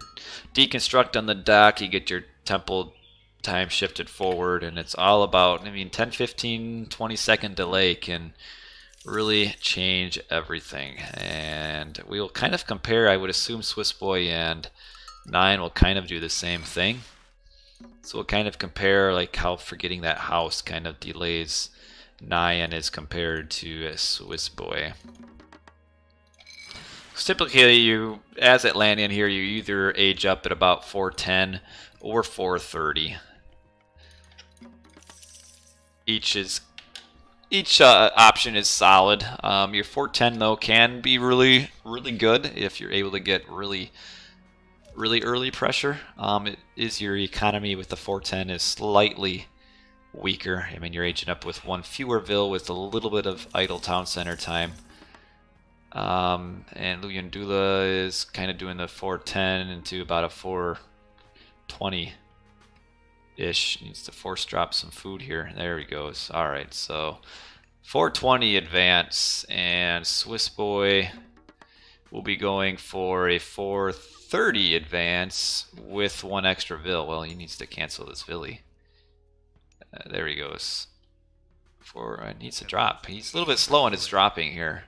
deconstruct on the dock, you get your temple time shifted forward, and it's all about, I mean, 10, 15, 20-second delay can really change everything. And we'll kind of compare, I would assume Swiss Boy and 9 will kind of do the same thing. So we'll kind of compare like how forgetting that house kind of delays Nyan as compared to a Swiss Boy. So typically, you, as Atlantean here, you either age up at about 410 or 430. Each option is solid. Your 410 though can be really good if you're able to get really early pressure. It is your economy with the 410 is slightly weaker. I mean, you're aging up with one fewer Ville with a little bit of idle town center time. And Luyandula is kind of doing the 410 into about a 420-ish. Needs to force drop some food here. There he goes. All right, so 420 advance, and Swiss Boy will be going for a 430 advance with one extra Ville. Well, he needs to cancel this Villy. There he goes. Needs to drop. He's a little bit slow on his dropping here.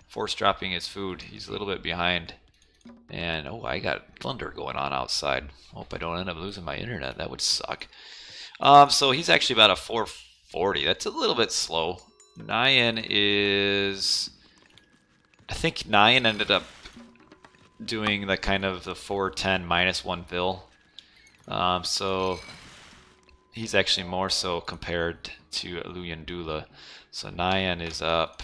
Force dropping his food. He's a little bit behind. And, oh, I got thunder going on outside. Hope I don't end up losing my internet. That would suck. So he's actually about a 440. That's a little bit slow. Nyan is... I think Nyan ended up doing the kind of the 410 minus one Ville. So he's actually more so compared to Luyandula. So Nyan is up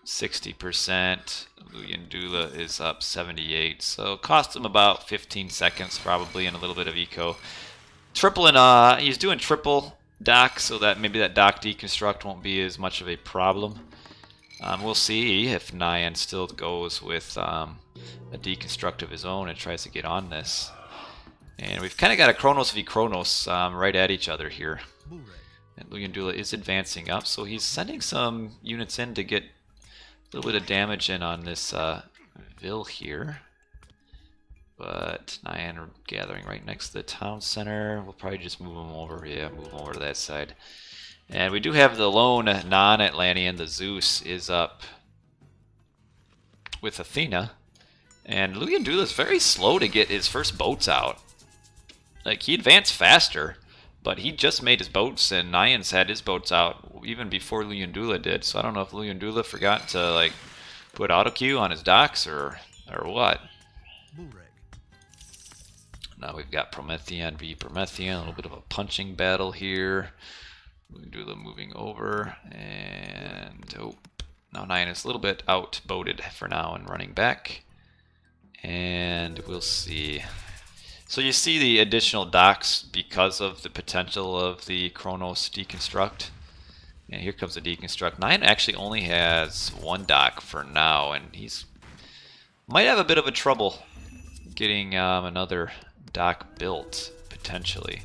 60%. Luyandula is up 78. So it cost him about 15 seconds probably and a little bit of eco. He's doing triple dock so that maybe that dock deconstruct won't be as much of a problem. We'll see if Nyan still goes with a deconstruct of his own and tries to get on this. And we've kind of got a Chronos v Chronos right at each other here. And Luyandula is advancing up, so he's sending some units in to get a little bit of damage in on this Ville here. But Nyan are gathering right next to the town center. We'll probably just move them over. Yeah, move them over to that side. And we do have the lone non-Atlantean, the Zeus, is up with Athena. And Luyandula is very slow to get his first boats out. Like, he advanced faster, but he just made his boats, and Nyan's had his boats out even before Luyandula did. So I don't know if Luyandula forgot to, like, put auto queue on his docks or what. Now we've got Promethean v Promethean, a little bit of a punching battle here. Luyandula moving over, and oh, now Nyan is a little bit outboated for now and running back. And we'll see. So you see the additional docks because of the potential of the Chronos deconstruct. And here comes the deconstruct. Nyan actually only has one dock for now, and he's might have a bit of a trouble getting another dock built potentially.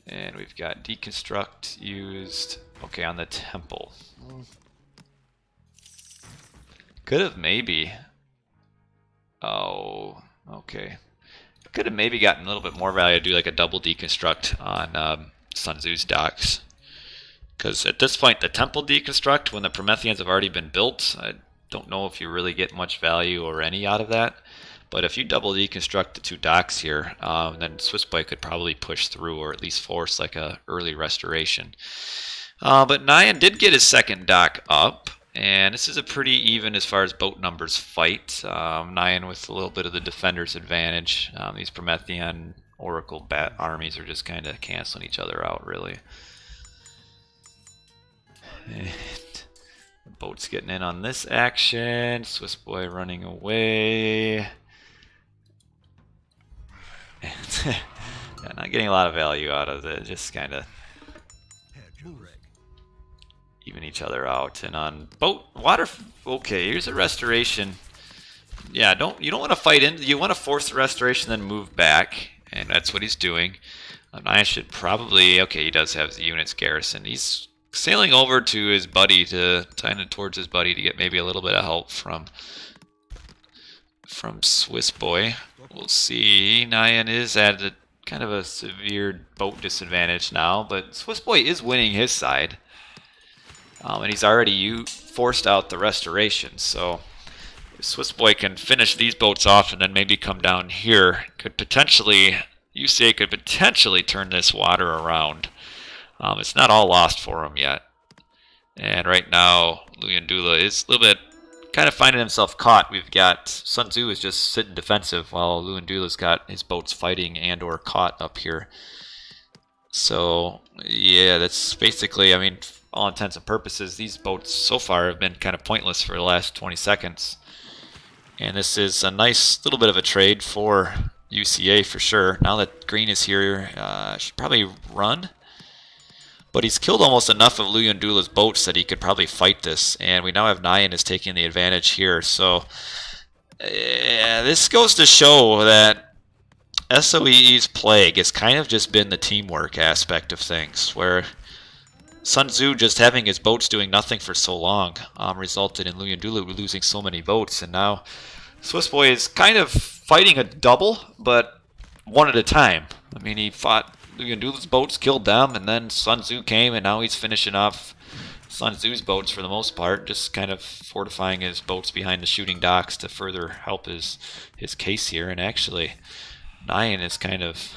And we've got deconstruct used, okay, on the temple. Could have maybe, oh, okay. Could have maybe gotten a little bit more value to do like a double deconstruct on Sun Tzu's docks. Because at this point, the temple deconstruct, when the Prometheans have already been built, I don't know if you really get much value or any out of that. But if you double deconstruct the two docks here, then Swiss Boy could probably push through or at least force like a early restoration. But Nyan did get his second dock up, and this is a pretty even as far as boat numbers fight. Nyan with a little bit of the defender's advantage. These Promethean Oracle bat armies are just kind of canceling each other out, really. And Boat's getting in on this action. Swiss boy running away. Yeah, not getting a lot of value out of it. Just kind of even each other out. And on boat, water. Okay, here's a restoration. Yeah, you don't want to fight in. You want to force the restoration, then move back, and that's what he's doing. I should probably. Okay, he does have the units garrison. He's sailing over to his buddy towards his buddy to get maybe a little bit of help from Swiss boy. We'll see. Nyan is at kind of a severe boat disadvantage now, but Swiss boy is winning his side, and he's already forced out the restoration. So if Swiss boy can finish these boats off and then maybe come down here, UCA could potentially turn this water around. It's not all lost for him yet. And right now, Luyendula is a little bit kind of finding himself caught. We've got Sun Tzu is just sitting defensive while Luyendula's got his boats fighting and or caught up here. So, yeah, that's basically, I mean, for all intents and purposes, these boats so far have been kind of pointless for the last 20 seconds. And this is a nice little bit of a trade for UCA for sure. Now that green is here, should probably run. But he's killed almost enough of Luyendula's boats that he could probably fight this. And we now have Nyan is taking the advantage here. So this goes to show that SOEE's plague has kind of just been the teamwork aspect of things, where Sun Tzu just having his boats doing nothing for so long resulted in Luyendula losing so many boats. And now Swiss boy is kind of fighting a double, but one at a time. I mean, he fought Luyendula's boats, killed them, and then Sun Tzu came, and now he's finishing off Sun Tzu's boats for the most part, just kind of fortifying his boats behind the shooting docks to further help his case here. And actually, Nyan is kind of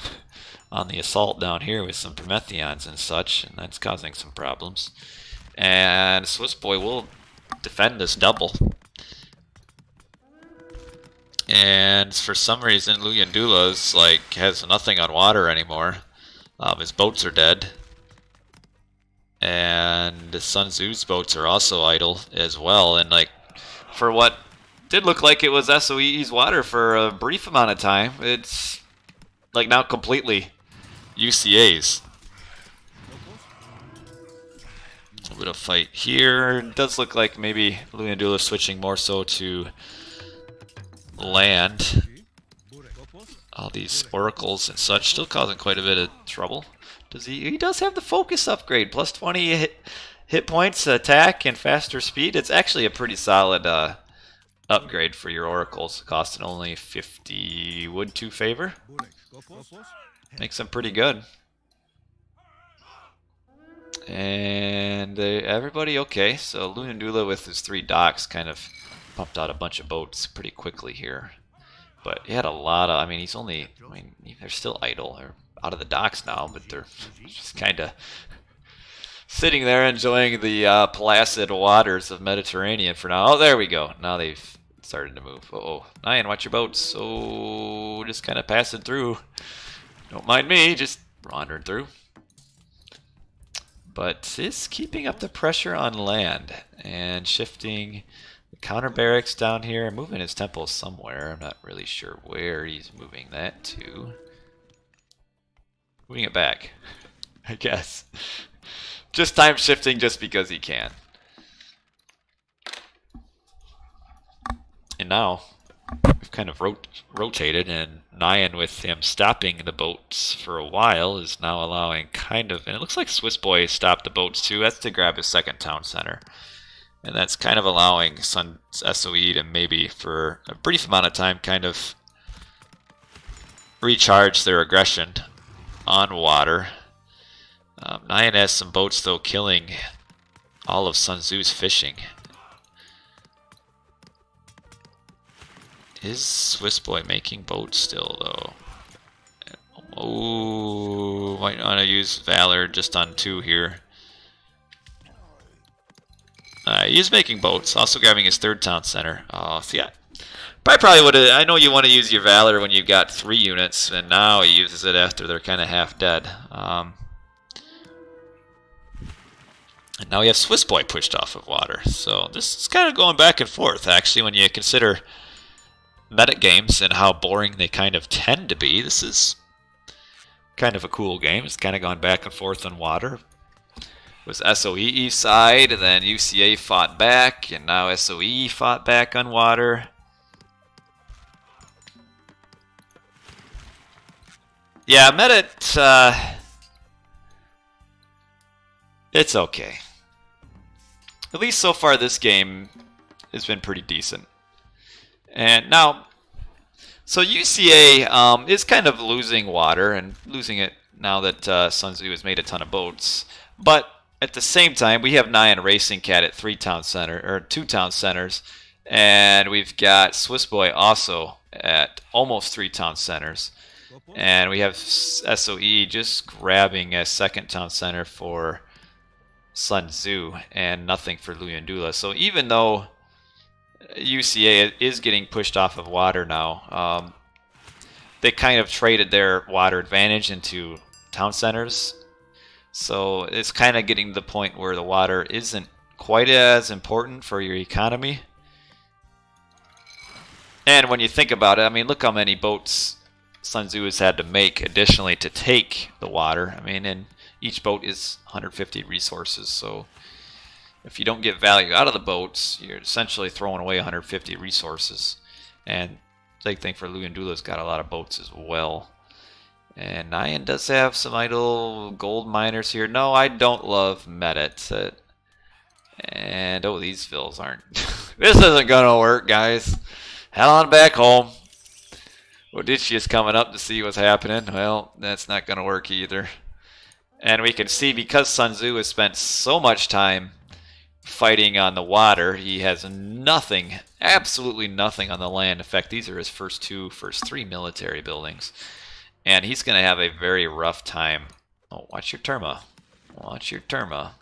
on the assault down here with some Prometheans and such, and that's causing some problems. And Swiss boy will defend this double. And for some reason, Luyendula's has nothing on water anymore. His boats are dead. And Sun Tzu's boats are also idle as well. And for what did look like it was SOEE's water for a brief amount of time, it's now completely UCA's. A little bit of fight here. It does look like maybe Luyendula switching more so to land. All these oracles and such still causing quite a bit of trouble. He does have the focus upgrade, plus 20 hit points, attack, and faster speed. It's actually a pretty solid upgrade for your oracles, costing only 50 wood to favor. Makes them pretty good. And everybody okay. So Luyendula with his 3 docks kind of pumped out a bunch of boats pretty quickly here. But he had a lot of, they're still idle. They're out of the docks now, but they're just kind of sitting there enjoying the placid waters of Mediterranean for now. Oh, there we go. Now they've started to move. Uh-oh. Nyan, watch your boats. So just kind of passing through. Don't mind me, just wandering through. But is keeping up the pressure on land and shifting the counter barracks down here, moving his temples somewhere. I'm not really sure where he's moving that to. Moving it back, I guess. Just time shifting just because he can. And now we've kind of rotated, and Nyan, with him stopping the boats for a while, is now allowing and it looks like Swiss boy stopped the boats too. That's to grab his second town center. And that's kind of allowing SOE to maybe, for a brief amount of time, kind of recharge their aggression on water. Nyan has some boats, though, killing all of Sun Tzu's fishing. Is Swiss boy making boats still, though? Oh, might want to use Valor just on 2 here. He is making boats, also grabbing his 3rd town center. Oh, so yeah. Probably would have. I know you want to use your Valor when you've got 3 units, and now he uses it after they're kind of half dead. And now we have Swiss Boy pushed off of water. So this is kind of going back and forth, actually, when you consider Medit games and how boring they kind of tend to be. This is kind of a cool game. It's kind of gone back and forth on water. It was SOEE side, and then UCA fought back, and now SOEE fought back on water. Yeah, Medit, it's okay. At least so far this game has been pretty decent. And now, so UCA is kind of losing water and losing it now that Sun Tzu has made a ton of boats. But at the same time, we have Nyan Racing Cat at 2 town centers, and we've got Swiss Boy also at almost 3 town centers. And we have SOE just grabbing a 2nd town center for Sun Tzu and nothing for Luyandula. So even though UCA is getting pushed off of water now, they kind of traded their water advantage into town centers. So it's kind of getting to the point where the water isn't quite as important for your economy. And when you think about it, I mean, look how many boats Sun Tzu has had to make additionally to take the water. I mean, and each boat is 150 resources, so if you don't get value out of the boats, you're essentially throwing away 150 resources. And same thing for Luyandula's got a lot of boats as well. And Nyan does have some idle gold miners here. No, I don't love Medit. And oh, these fills aren't. This isn't gonna work, guys. Head on back home. Odysseus coming up to see what's happening. Well, that's not gonna work either. And we can see because Sun Tzu has spent so much time fighting on the water, he has nothing, absolutely nothing on the land. In fact, these are his first 3 military buildings. And he's going to have a very rough time. Oh, watch your Terma. Watch your Terma.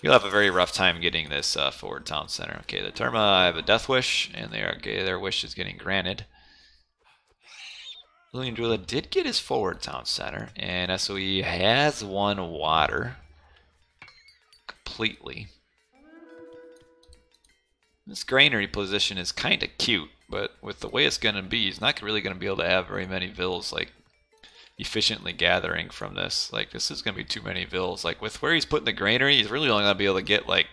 You'll have a very rough time getting this forward town center. Okay, the Terma, I have a death wish, and their wish is getting granted. Luyandula did get his forward town center, and SOE has won water completely. This granary position is kind of cute, but with the way it's going to be, he's not really going to be able to have very many vills like efficiently gathering from this. Like, this is going to be too many vills. Like, with where he's putting the granary, he's really only going to be able to get, like,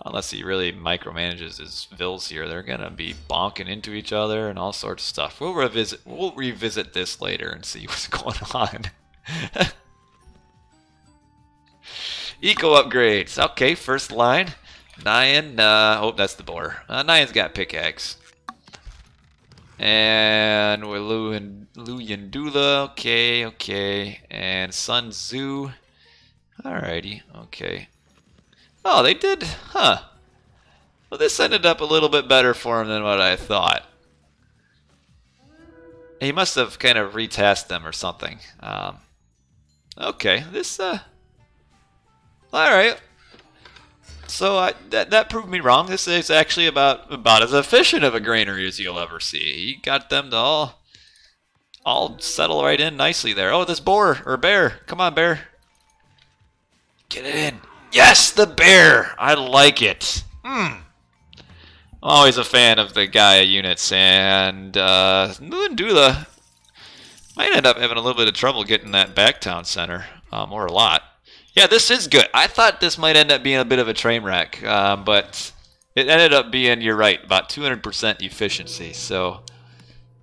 unless he really micromanages his vills here, they're going to be bonking into each other and all sorts of stuff. We'll revisit this later and see what's going on. Eco upgrades. Okay, first line. Nyan, oh, that's the boar. Nyan's got pickaxe. And with Luyandula, okay. And Sun Tzu. Alrighty, okay. Oh, they did, huh. Well, this ended up a little bit better for him than what I thought. He must have kind of retasked them or something. Okay, this, alright. So that proved me wrong. This is actually about as efficient of a granary as you'll ever see. He got them to all settle right in nicely there. Oh, this boar, or bear. Come on, bear. Get it in. Yes, the bear! I like it. I'm always a fan of the Gaia units, and Luyandula might end up having a little bit of trouble getting that back town center, or a lot. Yeah, this is good. I thought this might end up being a bit of a train wreck, but it ended up being, you're right, about 200% efficiency, so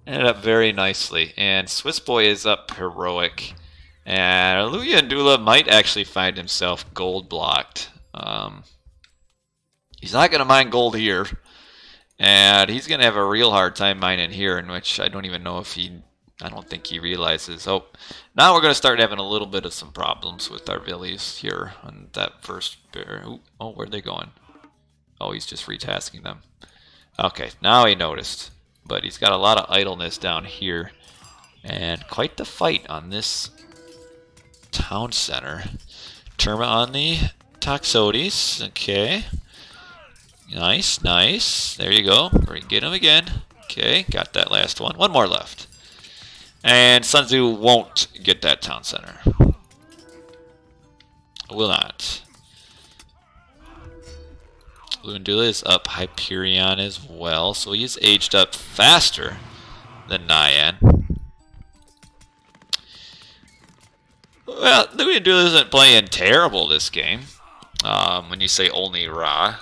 ended up very nicely. And Swiss Boy is up heroic. And Luyandula might actually find himself gold blocked. He's not going to mine gold here. And he's going to have a real hard time mining here, in which I don't even know if I don't think he realizes. Oh, now we're going to start having a little bit of some problems with our villies here on that first bear. Ooh, oh, where'd they going? Oh, he's just retasking them. Okay, now he noticed. But he's got a lot of idleness down here. And quite the fight on this town center. Terma on the Toxotes. Okay. Nice, nice. There you go. Get him again. Okay, got that last one. One more left. And Sun Tzu won't get that town center. Will not. Luyendula is up Hyperion as well, so he is aged up faster than Nyan. Well, Luyendula isn't playing terrible this game. When you say only Ra.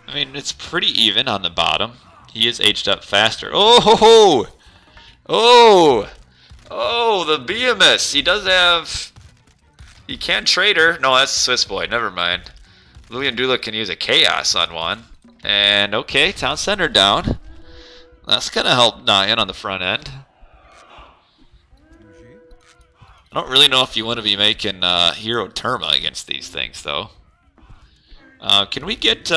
I mean, it's pretty even on the bottom. He is aged up faster. Oh, ho, ho! Oh! Oh, the BMS. He does have... He can trade her. No, that's Swiss Boy. Never mind. Luyendula can use a Chaos on one. And, okay, Town Center down. That's going to help Nyan on the front end. I don't really know if you want to be making Hero Terma against these things, though. Can we get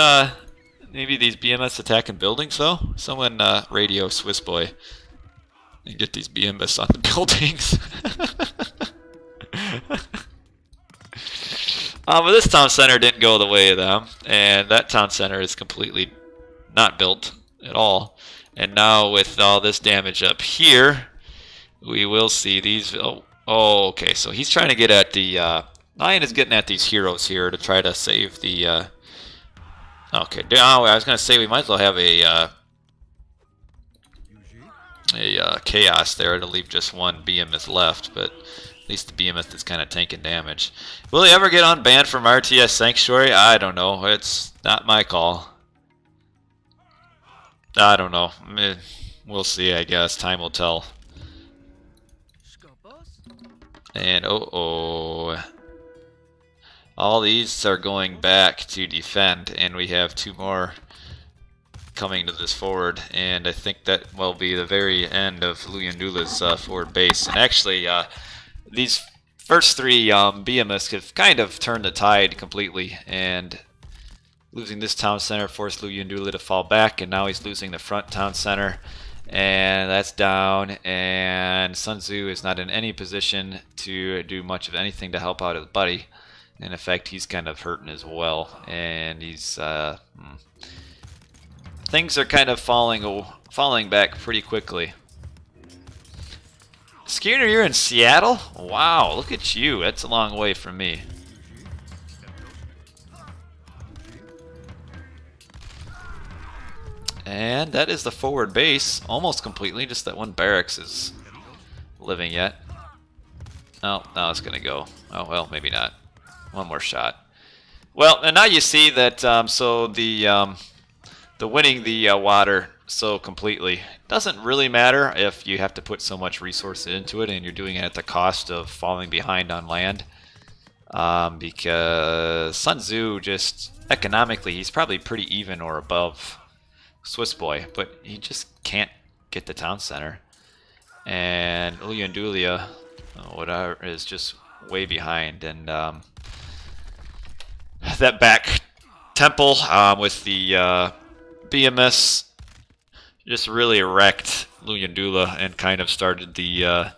maybe these BMS attacking buildings, though? Someone radio Swiss Boy and get these BMS on the buildings. But this town center didn't go the way of them, and that town center is completely not built at all. And now with all this damage up here, we will see these... Oh, okay, so he's trying to get at the... Nyan is getting at these heroes here to try to save the... Okay, I was going to say we might as well have a Chaos there to leave just one BMS left, but at least the BMS is kind of tanking damage. Will he ever get unbanned from RTS Sanctuary? I don't know. It's not my call. I don't know. We'll see, I guess. Time will tell. And oh, all these are going back to defend, and we have two more coming to this forward, and I think that will be the very end of Luyendula's forward base. And actually, these first three BMS have kind of turned the tide completely, and losing this town center forced Luyendula to fall back, and now he's losing the front town center. And that's down, and Sun Tzu is not in any position to do much of anything to help out his buddy. And in fact, he's kind of hurting as well, and he's things are kind of falling back pretty quickly. Skinner, you're in Seattle? Wow, look at you. That's a long way from me. And that is the forward base, almost completely. Just that one barracks is living yet. Oh, now it's going to go. Oh, well, maybe not. One more shot. Well, and now you see that, so the winning the water so completely doesn't really matter if you have to put so much resources into it and you're doing it at the cost of falling behind on land. Because Sun Tzu just, economically, he's probably pretty even or above Swiss Boy, but he just can't get the town center. And Luyendula, whatever, is just way behind. And that back temple with the BMS just really wrecked Luyendula and kind of started the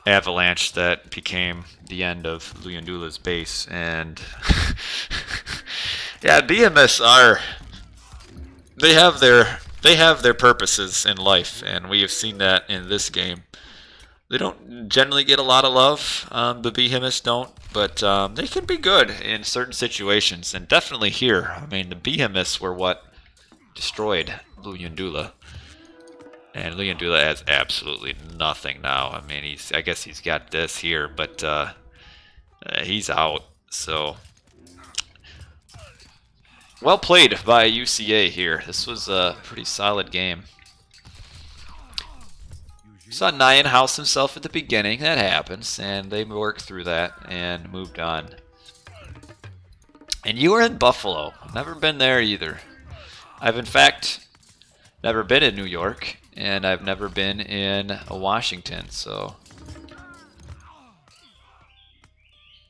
avalanche that became the end of Luyendula's base. And yeah, BMS are... They have their purposes in life, and we have seen that in this game. They don't generally get a lot of love, the Behemoths don't, but they can be good in certain situations, and definitely here. I mean, the Behemoths were what destroyed Luyendula, and Luyendula has absolutely nothing now. I mean, I guess he's got this here, but he's out, so... Well played by UCA here. This was a pretty solid game. Saw Nyan house himself at the beginning. That happens, and they worked through that and moved on. And you were in Buffalo. Never been there either. I've in fact never been in New York, and I've never been in Washington. So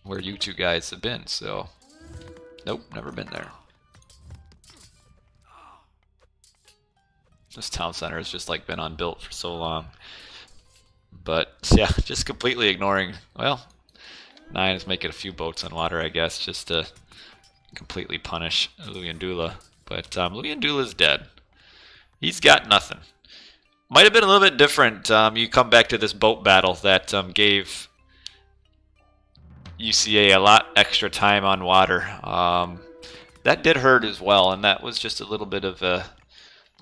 where you two guys have been. So nope, never been there. This town center has just like been unbuilt for so long. But yeah, just completely ignoring, well, Nyan is making a few boats on water, I guess, just to completely punish Luyendula. But Luyendula's dead. He's got nothing. Might have been a little bit different. You come back to this boat battle that gave UCA a lot extra time on water. That did hurt as well, and that was just a little bit of a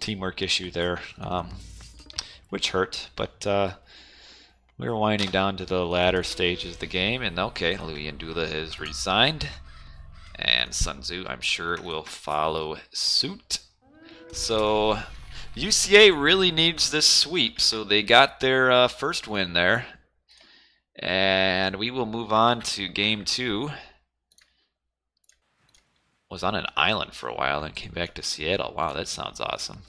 teamwork issue there, which hurt. But we were winding down to the latter stages of the game, and okay, Luyendula has resigned, and Sun Tzu, I'm sure, will follow suit. So UCA really needs this sweep, so they got their first win there. And we will move on to game 2. Was on an island for a while, then came back to Seattle. Wow, that sounds awesome.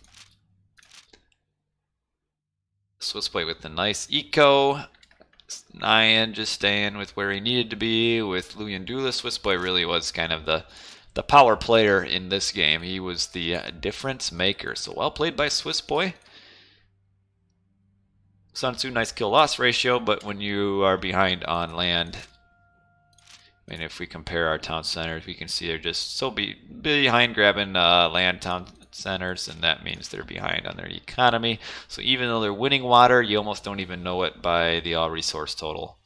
Swiss Boy with the nice eco. Nyan just staying with where he needed to be with Luyendula. Swiss Boy really was kind of the power player in this game. He was the difference maker. So well played by Swiss Boy. Sun Tzu, nice kill-loss ratio, but when you are behind on land, I mean, if we compare our town centers, we can see they're just so behind grabbing land town centers, and that means they're behind on their economy. So even though they're winning water, you almost don't even know it by the all resource total.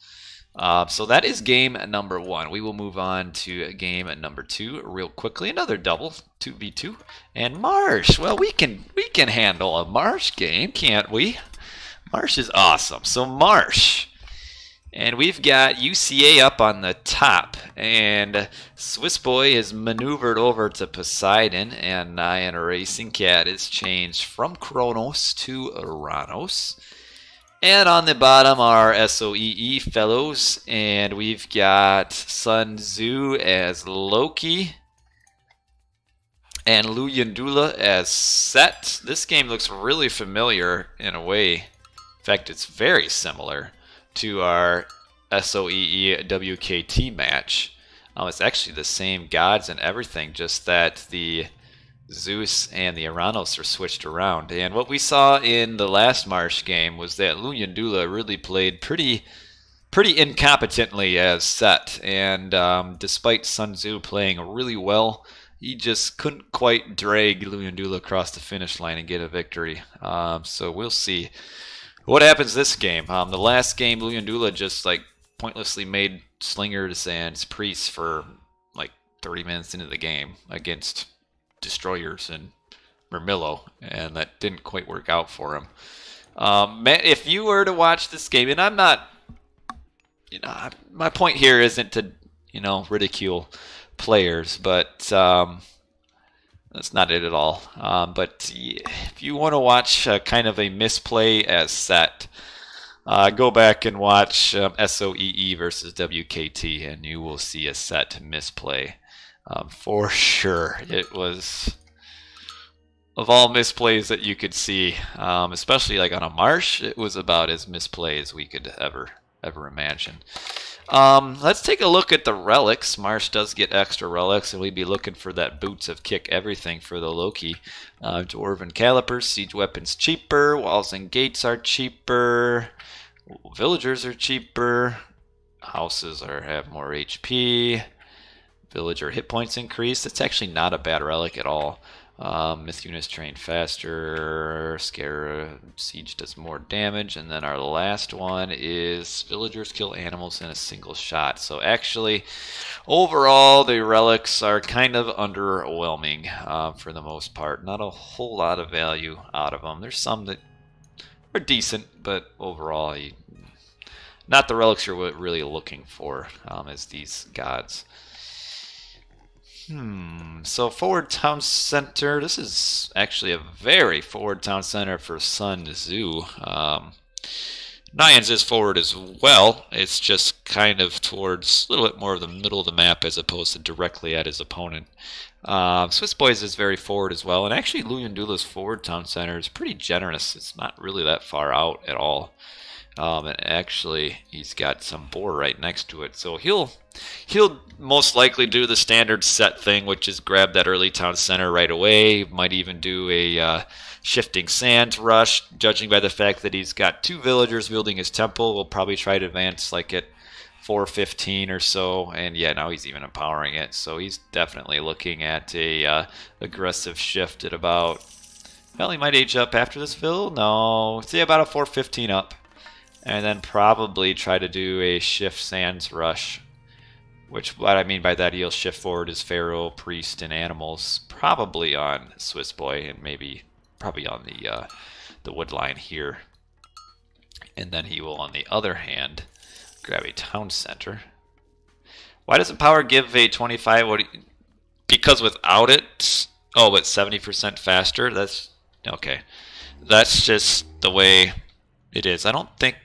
So that is game number 1. We will move on to game number 2 real quickly. Another double, 2v2. And Marsh, well, we can handle a Marsh game, can't we? Marsh is awesome. So Marsh. And we've got UCA up on the top, and Swiss Boy is maneuvered over to Poseidon, and Nyan Racing Cat is changed from Kronos to Uranos. And on the bottom are SOEE fellows, and we've got Sun Tzu as Loki, and Luyendula as Set. This game looks really familiar in a way. In fact, it's very similar to our SOEE WKT match. It's actually the same gods and everything, just that the Zeus and the Uranos are switched around. And what we saw in the last Marsh game was that Luyendula really played pretty incompetently as Set. And despite Sun Tzu playing really well, he just couldn't quite drag Luyendula across the finish line and get a victory. So we'll see what happens this game. The last game, Luyendula just like pointlessly made slingers and priests for like 30 minutes into the game against destroyers and Mermillo, and that didn't quite work out for him. If you were to watch this game, and I'm not, my point here isn't to, ridicule players, but that's not it at all. But if you want to watch kind of a misplay as Set, go back and watch SOEE versus WKT, and you will see a Set misplay for sure. It was, of all misplays that you could see, especially like on a Marsh, it was about as misplay as we could ever imagine. Let's take a look at the relics. Marsh does get extra relics, and we'd be looking for that Boots of Kick Everything for the Loki. Dwarven Calipers, Siege Weapons cheaper, Walls and Gates are cheaper, Villagers are cheaper, Houses have more HP, Villager hit points increase. That's actually not a bad relic at all. Myth units train faster, Scare Siege does more damage, and then our last one is Villagers kill animals in a single shot. So actually, overall, the relics are kind of underwhelming for the most part. Not a whole lot of value out of them. There's some that are decent, but overall, not the relics you're really looking for as these gods. So forward town center. This is actually a very forward town center for Sun Tzu. Nyan's is forward as well. It's just kind of towards a little bit more of the middle of the map as opposed to directly at his opponent. Swiss Boys is very forward as well, and actually Luyendula's forward town center is pretty generous. It's not really that far out at all. And actually, he's got some boar right next to it, so he'll most likely do the standard Set thing, which is grab that early town center right away. Might even do a shifting sands rush, judging by the fact that he's got 2 villagers wielding his temple. We'll probably try to advance like at 4:15 or so, and yeah, now he's even empowering it, so he's definitely looking at a aggressive shift at about, well, he might age up after this fill. No, say about a 4:15 up. And then probably try to do a shift sands rush Which, what I mean by that, he'll shift forward his Pharaoh, Priest, and Animals, probably on Swiss Boy, and maybe probably on the wood line here. And then he will, on the other hand, grab a Town Center. Why doesn't Power give a 25? Because without it, oh, but 70% faster? That's, okay. That's just the way it is. I don't think,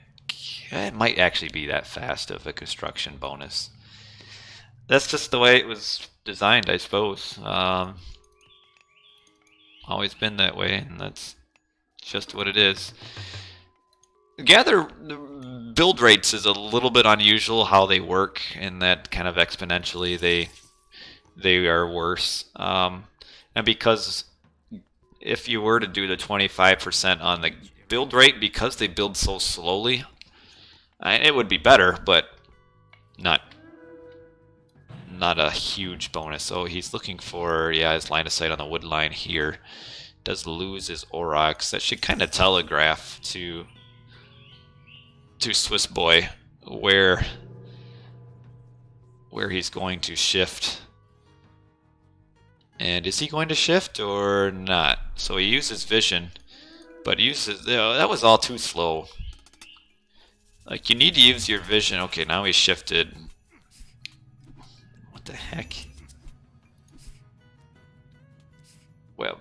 it might actually be that fast of a construction bonus. That's just the way it was designed, I suppose. Always been that way, and that's just what it is. Gather build rates is a little bit unusual how they work, in that kind of exponentially they are worse. And because if you were to do the 25% on the build rate, because they build so slowly, it would be better, but not a huge bonus. So he's looking for, yeah, his line of sight on the wood line here. Does lose his Aurochs. That should kind of telegraph to Swiss Boy where he's going to shift. And is he going to shift or not? So he uses vision, but uses, that was all too slow. Like, you need to use your vision. Okay, now he shifted. What the heck? Well,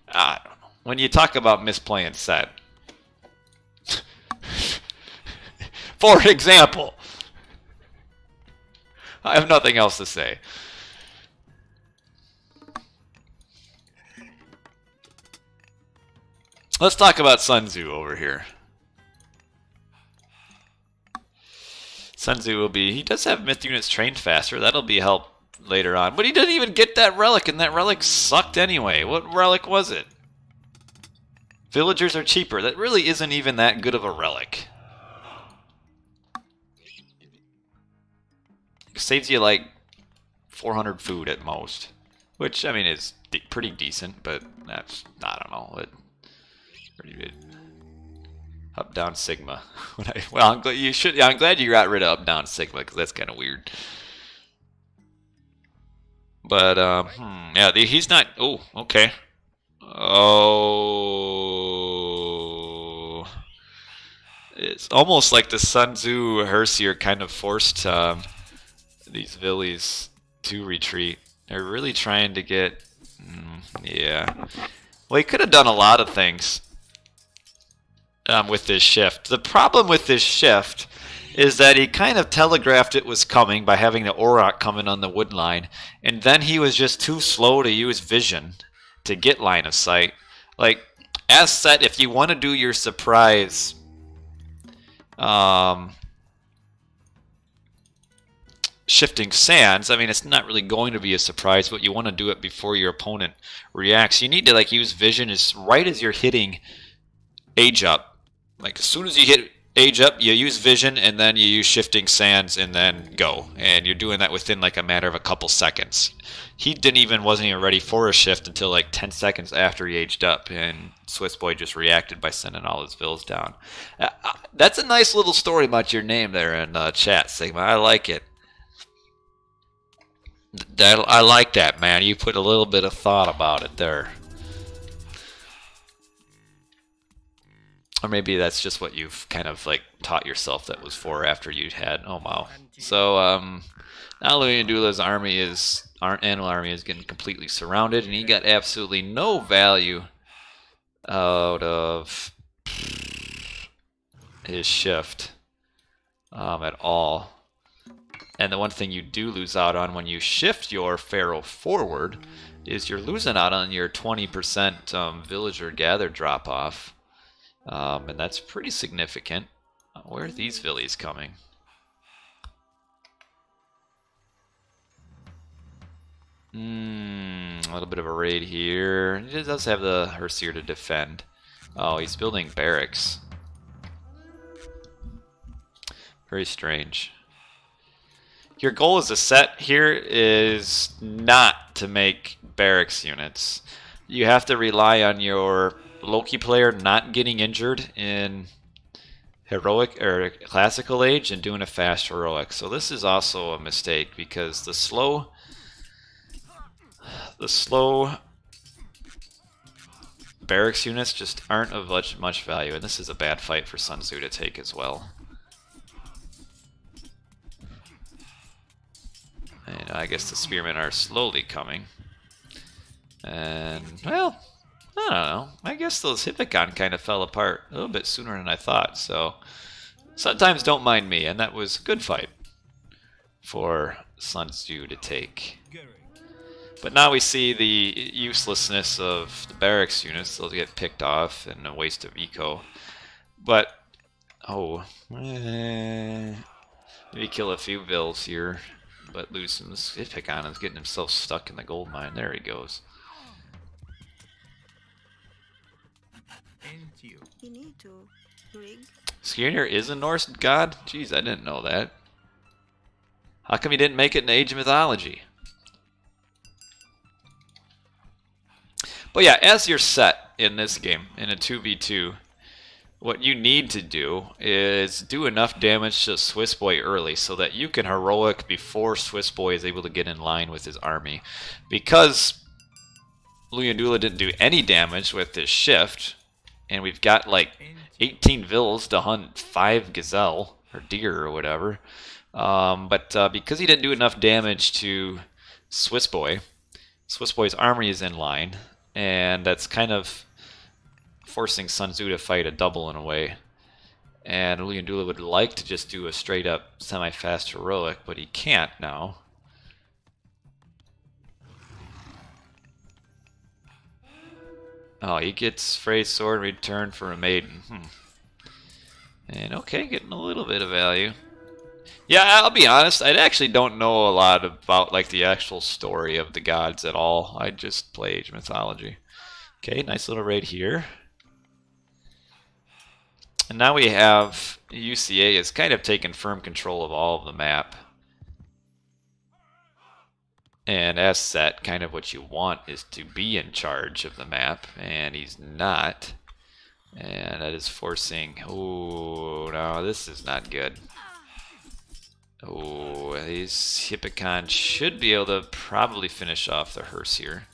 I don't know. When you talk about misplaying set, for example, I have nothing else to say. Let's talk about Sun Tzu over here. Sun Tzu will be, he does have myth units trained faster. That'll be help later on. But he didn't even get that relic, and that relic sucked anyway. What relic was it? Villagers are cheaper. That really isn't even that good of a relic. It saves you like 400 food at most. Which, I mean, is pretty decent, but that's, I don't know. Pretty good. Up down Sigma. Well, I'm glad you got rid of up down Sigma, because that's kind of weird. But yeah, he's not. Oh, okay. Oh, it's almost like the Sun Tzu Hersier kind of forced these Villies to retreat. They're really trying to get. Yeah. Well, he could have done a lot of things. With this shift. The problem with this shift is that he kind of telegraphed it was coming by having the Auroch come in on the wood line, and then he was just too slow to use vision to get line of sight. Like, as set, if you want to do your surprise shifting sands, I mean, it's not really going to be a surprise, but you want to do it before your opponent reacts. You need to like use vision as right as you're hitting age up. Like, as soon as you hit age up, you use vision, and then you use shifting sands, and then go. And you're doing that within like a matter of a couple seconds. He wasn't even ready for a shift until like 10 seconds after he aged up, and Swiss Boy just reacted by sending all his vills down. That's a nice little story about your name there in chat, Sigma. I like it. I like that, man. You put a little bit of thought about it there. Or maybe that's just what you've kind of like taught yourself that was for after you had. Oh wow. So now Luyandula's animal army is getting completely surrounded, and he got absolutely no value out of his shift at all. And the one thing you do lose out on when you shift your Pharaoh forward is you're losing out on your 20% villager gather drop off. And that's pretty significant. Where are these Villies coming? A little bit of a raid here. He does have the Hersier to defend. Oh, he's building barracks. Very strange. Your goal as a set here is not to make barracks units. You have to rely on your Loki player not getting injured in heroic or classical age and doing a fast heroic. So this is also a mistake because the slow barracks units just aren't of much value, and this is a bad fight for Sun Tzu to take as well. And I guess the spearmen are slowly coming. And, well, I don't know. I guess those Hippicon kind of fell apart a little bit sooner than I thought, so sometimes don't mind me, and that was a good fight for Sun Tzu to take. But now we see the uselessness of the barracks units. They'll get picked off and a waste of eco. But, oh, maybe kill a few vills here, but lose some. Hippicon is getting himself stuck in the gold mine. There he goes. Skirnir is a Norse god? Jeez, I didn't know that. How come he didn't make it in Age of Mythology? But yeah, as you're set in this game, in a 2v2, what you need to do is do enough damage to Swiss Boy early so that you can heroic before Swiss Boy is able to get in line with his army. Because Luyendula didn't do any damage with his shift, and we've got like 18 vills to hunt 5 gazelle, or deer or whatever. But because he didn't do enough damage to Swiss Boy's army is in line, and that's kind of forcing Sun Tzu to fight a double in a way. And Luyendula would like to just do a straight up semi-fast heroic, but he can't now. Oh, he gets Frey's sword in return for a maiden. And okay, getting a little bit of value. Yeah, I'll be honest, I actually don't know a lot about like the actual story of the gods at all. I just play Age of Mythology. Okay, nice little raid here. And now we have UCA has kind of taken firm control of all of the map. And as set, kind of what you want is to be in charge of the map, and he's not. And that is forcing... Oh, no, this is not good. Oh, these Hippicon should be able to probably finish off the hearse here.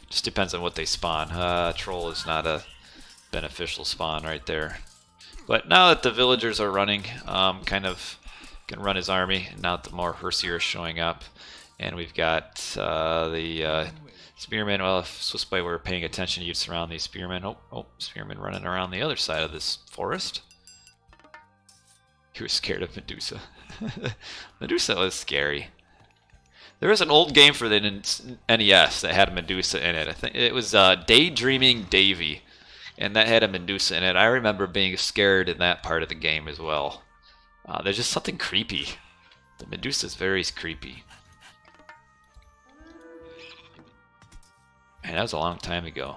Just depends on what they spawn. Troll is not a beneficial spawn right there. But now that the villagers are running, kind of can run his army. Now that the more Hersier is showing up. And we've got the spearmen. Well, if Swiss Boy were paying attention, you'd surround these spearmen. Oh, spearmen running around the other side of this forest. He was scared of Medusa. Medusa was scary. There was an old game for the NES that had a Medusa in it. I think it was Daydreaming Davy, and that had a Medusa in it. I remember being scared in that part of the game as well. There's just something creepy. The Medusa's very creepy. Man, that was a long time ago.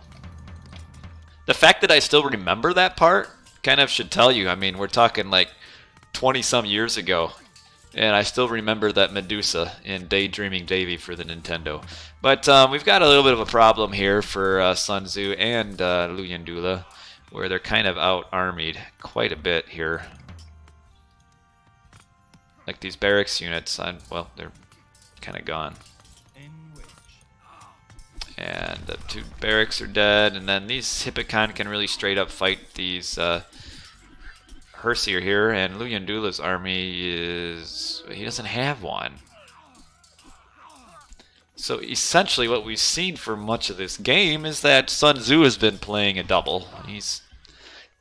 The fact that I still remember that part kind of should tell you. I mean, we're talking like 20-some years ago, and I still remember that Medusa in Daydreaming Davy for the Nintendo. But we've got a little bit of a problem here for Sun Tzu and Luyendula, where they're kind of out-armied quite a bit here. Like these barracks units, well, they're kind of gone. And the 2 barracks are dead, and then these Hippicon can really straight up fight these Hersier here, and Luyendula's army is... he doesn't have one. So essentially what we've seen for much of this game is that Sun Tzu has been playing a double. He's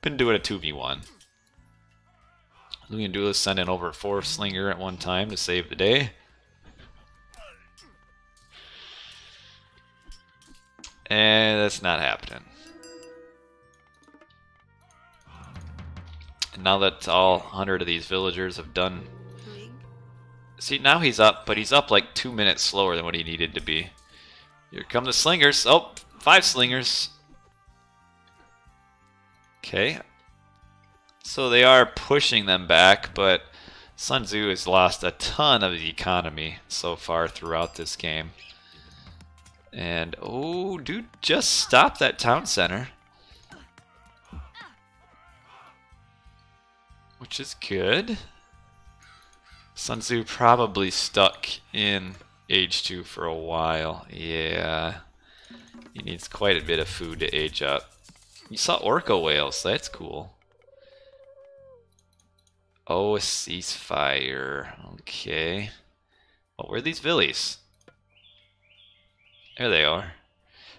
been doing a 2v1. Luyendula's sending over 4 Slinger at one time to save the day. And that's not happening. And now that all 100 of these villagers have done... See, now he's up, but he's up like 2 minutes slower than what he needed to be. Here come the Slingers. Oh, 5 Slingers. Okay. So they are pushing them back, but Sun Tzu has lost a ton of the economy so far throughout this game. And, oh, dude, just stop that town center. which is good. Sun Tzu probably stuck in age 2 for a while. Yeah, he needs quite a bit of food to age up. You saw orca whales, that's cool. Oh, a ceasefire. Okay. Oh, where are these villies? There they are.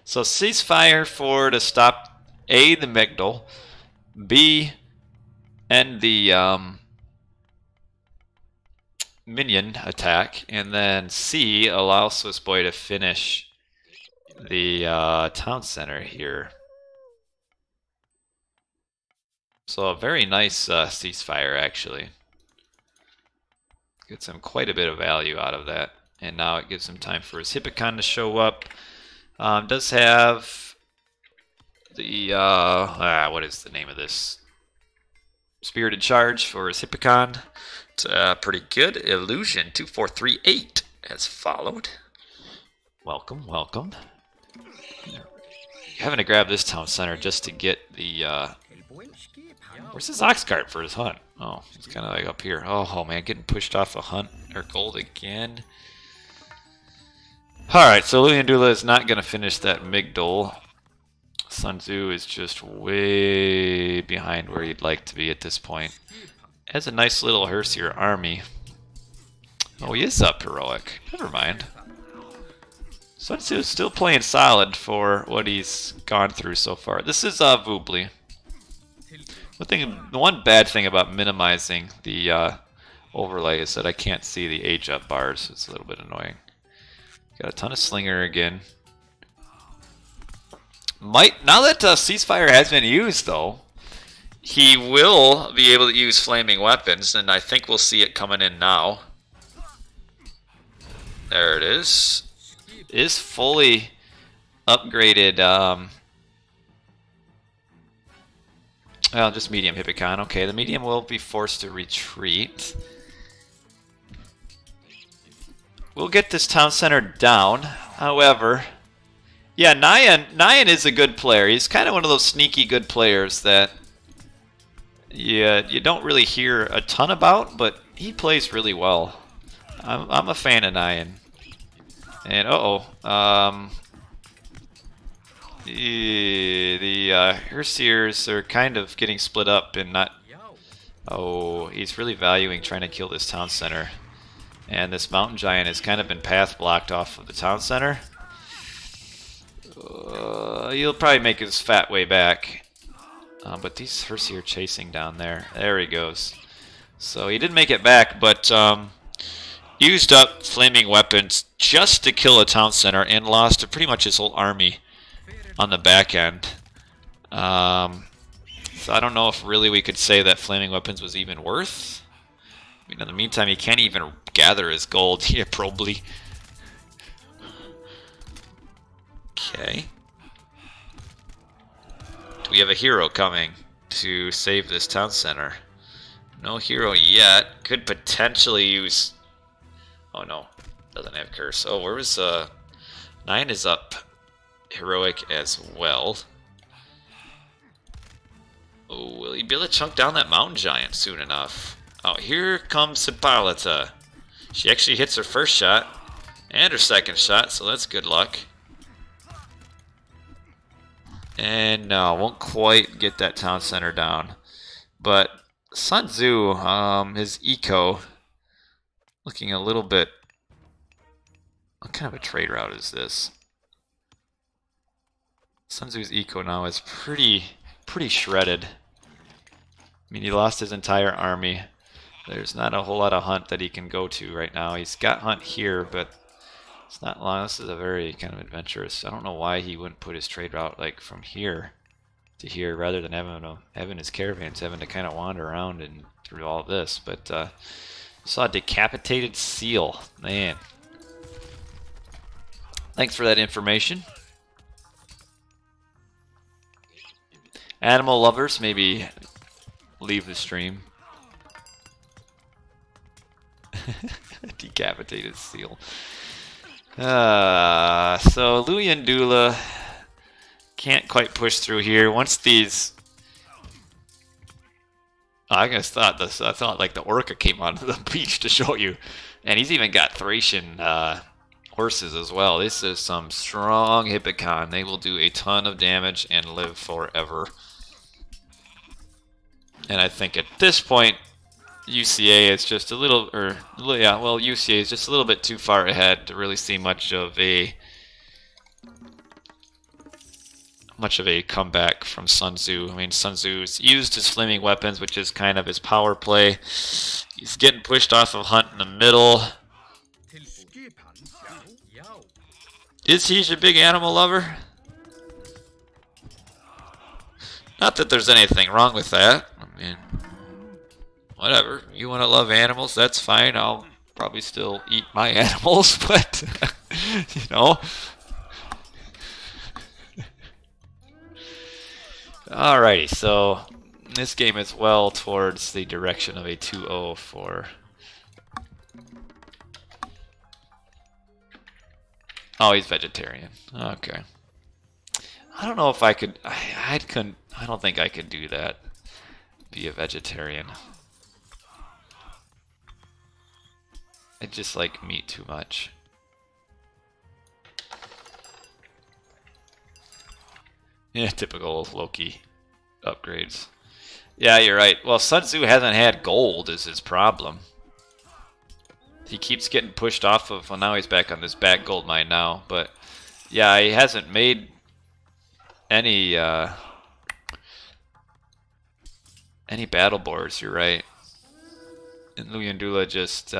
So ceasefire for to stop A, the Migdal, B, end the minion attack, and then C, allow Swiss Boy to finish the town center here. So a very nice ceasefire, actually. Gets him quite a bit of value out of that. And now it gives him time for his Hippocon to show up. Does have the, what is the name of this? Spirited Charge for his Hippocon. It's pretty good. Illusion 2438 has followed. Welcome, welcome. Having to grab this town center just to get the, where's his ox cart for his hunt? Oh, it's kind of like up here. Oh man, getting pushed off a hunt or gold again. Alright, so Luyendula is not going to finish that Migdal. Sun Tzu is just way behind where he'd like to be at this point. Has a nice little Hersier army. Oh, he is up heroic. Never mind. Sun Tzu is still playing solid for what he's gone through so far. This is Vubli. The one bad thing about minimizing the overlay is that I can't see the age up bars. It's a little bit annoying. Got a ton of Slinger again. Now that ceasefire has been used, though, he will be able to use flaming weapons, and I think we'll see it coming in now. There it is. It is fully upgraded. Well, just medium Hippocon. Okay, the medium will be forced to retreat. We'll get this town center down. However, yeah, Nyan is a good player. He's kind of one of those sneaky good players that you don't really hear a ton about, but he plays really well. I'm a fan of Nyan. And the Hersiers are kind of getting split up and not. Oh, he's really valuing trying to kill this town center. And this mountain giant has kind of been path blocked off of the town center. He'll probably make his fat way back. But these Hersier are chasing down there. There he goes. So he didn't make it back, but used up flaming weapons just to kill a town center and lost pretty much his whole army on the back end. So I don't know if really we could say that flaming weapons was even worth. I mean, in the meantime, he can't even gather his gold. Yeah, probably. Okay. Do we have a hero coming to save this town center? No hero yet. Could potentially use... Oh no, doesn't have curse. Oh, where was... 9 is up heroic as well. Oh, will he be able to chunk down that mountain giant soon enough? Oh, here comes Hippolyta. She actually hits her first shot and her second shot, so that's good luck. And no, won't quite get that town center down. But Sun Tzu, his eco, looking a little bit... What kind of a trade route is this? Sun Tzu's eco now is pretty shredded. I mean, he lost his entire army. There's not a whole lot of hunt that he can go to right now. He's got hunt here, but it's not long. This is a very kind of adventurous. I don't know why he wouldn't put his trade route like from here to here rather than having his caravans having to kind of wander around and through all this. But saw a decapitated seal. Man. Thanks for that information. Animal lovers, maybe leave the stream. Decapitated seal. So Luyendula can't quite push through here. Once these I just thought this. I thought like the orca came onto the beach to show you, and he's even got Thracian horses as well. This is some strong Hippicon. They will do a ton of damage and live forever. And I think at this point, UCA is just a little, yeah, well, UCA is just a little bit too far ahead to really see much of a comeback from Sun Tzu. I mean, Sun Tzu's used his flaming weapons, which is kind of his power play. He's getting pushed off of Hunt in the middle. Is he a big animal lover? Not that there's anything wrong with that. I mean, whatever. You want to love animals, that's fine. I'll probably still eat my animals, but, you know. Alrighty, so this game is well towards the direction of a 2-0 for... Oh, he's vegetarian. Okay. I don't know if I could... I don't think I could do that. Be a vegetarian. I just like meat too much. Yeah, typical Loki upgrades. Yeah, you're right. Well, Sun Tzu hasn't had gold is his problem. He keeps getting pushed off of... Well, now he's back on this back gold mine now. But, yeah, he hasn't made any battle boards, you're right. And Luyendula just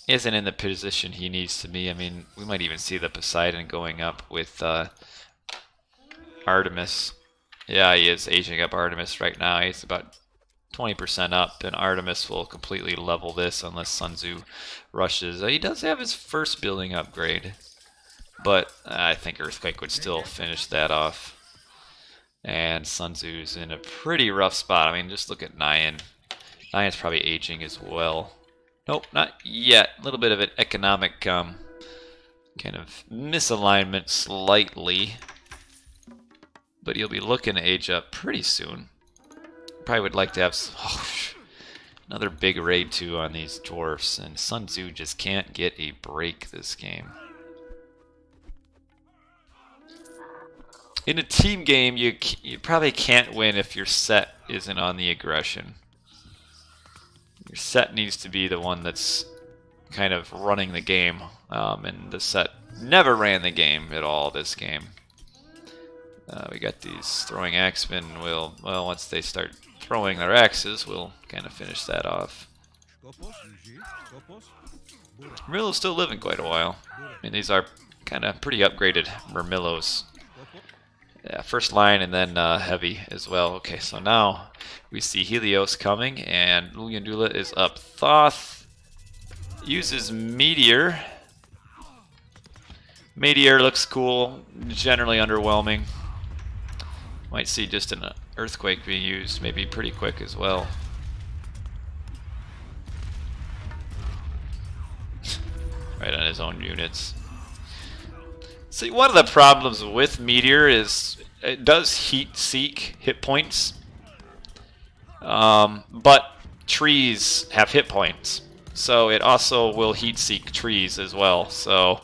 isn't in the position he needs to be. I mean, we might even see the Poseidon going up with... Artemis. Yeah, he is aging up Artemis right now. He's about 20% up, and Artemis will completely level this unless Sun Tzu rushes. He does have his first building upgrade, but I think Earthquake would still finish that off. And Sun Tzu's in a pretty rough spot. I mean, just look at Nyan. Nyan's probably aging as well. Nope, not yet. A little bit of an economic kind of misalignment slightly. But he'll be looking to age up pretty soon. Probably would like to have another big raid too on these dwarfs, and Sun Tzu just can't get a break this game. In a team game, you probably can't win if your set isn't on the aggression. Your set needs to be the one that's kind of running the game, and the set never ran the game at all this game. We got these throwing axemen. Well, once they start throwing their axes, we'll kind of finish that off. Mermillo's still living quite a while. I mean, these are kind of pretty upgraded Mermillos. Yeah, first line and then heavy as well. Okay, so now we see Helios coming, and Luyendula is up. Thoth uses Meteor. Meteor looks cool, generally underwhelming. Might see just an Earthquake being used, maybe pretty quick as well. Right on his own units. See, one of the problems with Meteor is it does heat seek hit points, but trees have hit points, so it also will heat seek trees as well. So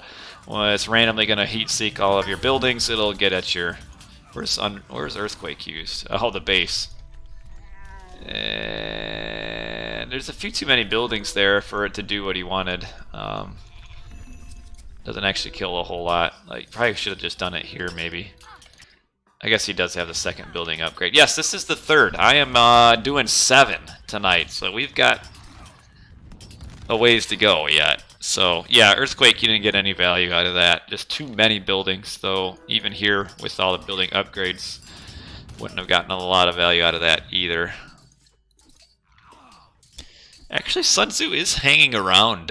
when it's randomly going to heat seek all of your buildings, it'll get at your... Where's Earthquake used? Oh, the base. And there's a few too many buildings there for it to do what he wanted. Doesn't actually kill a whole lot. Like, probably should have just done it here, maybe. I guess he does have the second building upgrade. Yes, this is the third. I am doing 7 tonight, so we've got a ways to go yet. So, yeah, Earthquake, you didn't get any value out of that. Just too many buildings, though. Even here, with all the building upgrades, wouldn't have gotten a lot of value out of that either. Actually, Sun Tzu is hanging around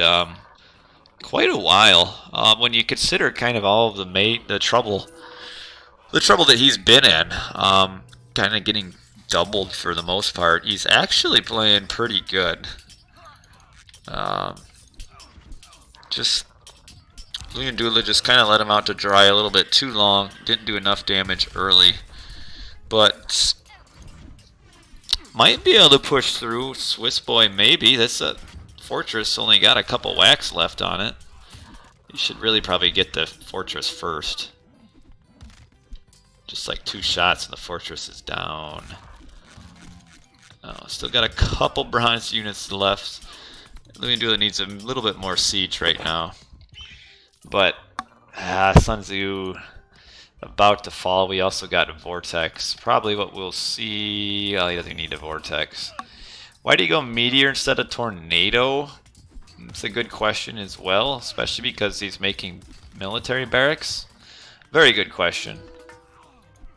quite a while. When you consider kind of all of the trouble that he's been in, kind of getting doubled for the most part, he's actually playing pretty good. Just Luyendula just kind of let him out to dry a little bit too long. Didn't do enough damage early, but Might be able to push through. Swiss boy, maybe. This fortress only got a couple whacks left on it. You should really probably get the fortress first. Just like 2 shots and the fortress is down. Oh, still got a couple bronze units left. Luandula needs a little bit more siege right now. But Sun Tzu about to fall. We also got a vortex. Probably what we'll see. Oh, he doesn't need a vortex. Why do you go meteor instead of tornado? It's a good question as well, especially because he's making military barracks. Very good question.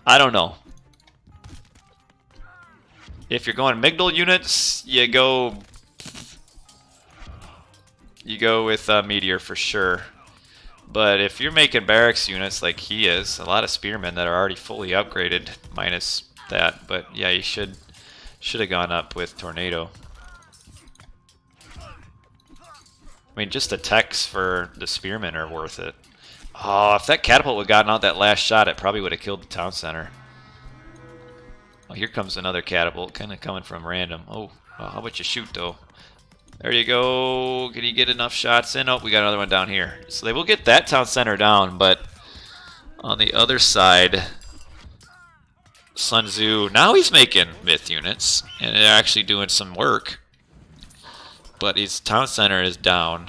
I don't know. If you're going Migdal units, you go with meteor for sure. But if you're making barracks units like he is, a lot of spearmen that are already fully upgraded, minus that. But yeah, you should have gone up with tornado. I mean, just the techs for the spearmen are worth it. Oh, if that catapult would have gotten out that last shot, it probably would have killed the town center. Oh, here comes another catapult, kind of coming from random. Oh, well, how about you shoot, though? There you go. Can you get enough shots in? Oh, we got another one down here. So they will get that town center down, but on the other side, Sun Tzu, now he's making myth units, and they're actually doing some work. But his town center is down.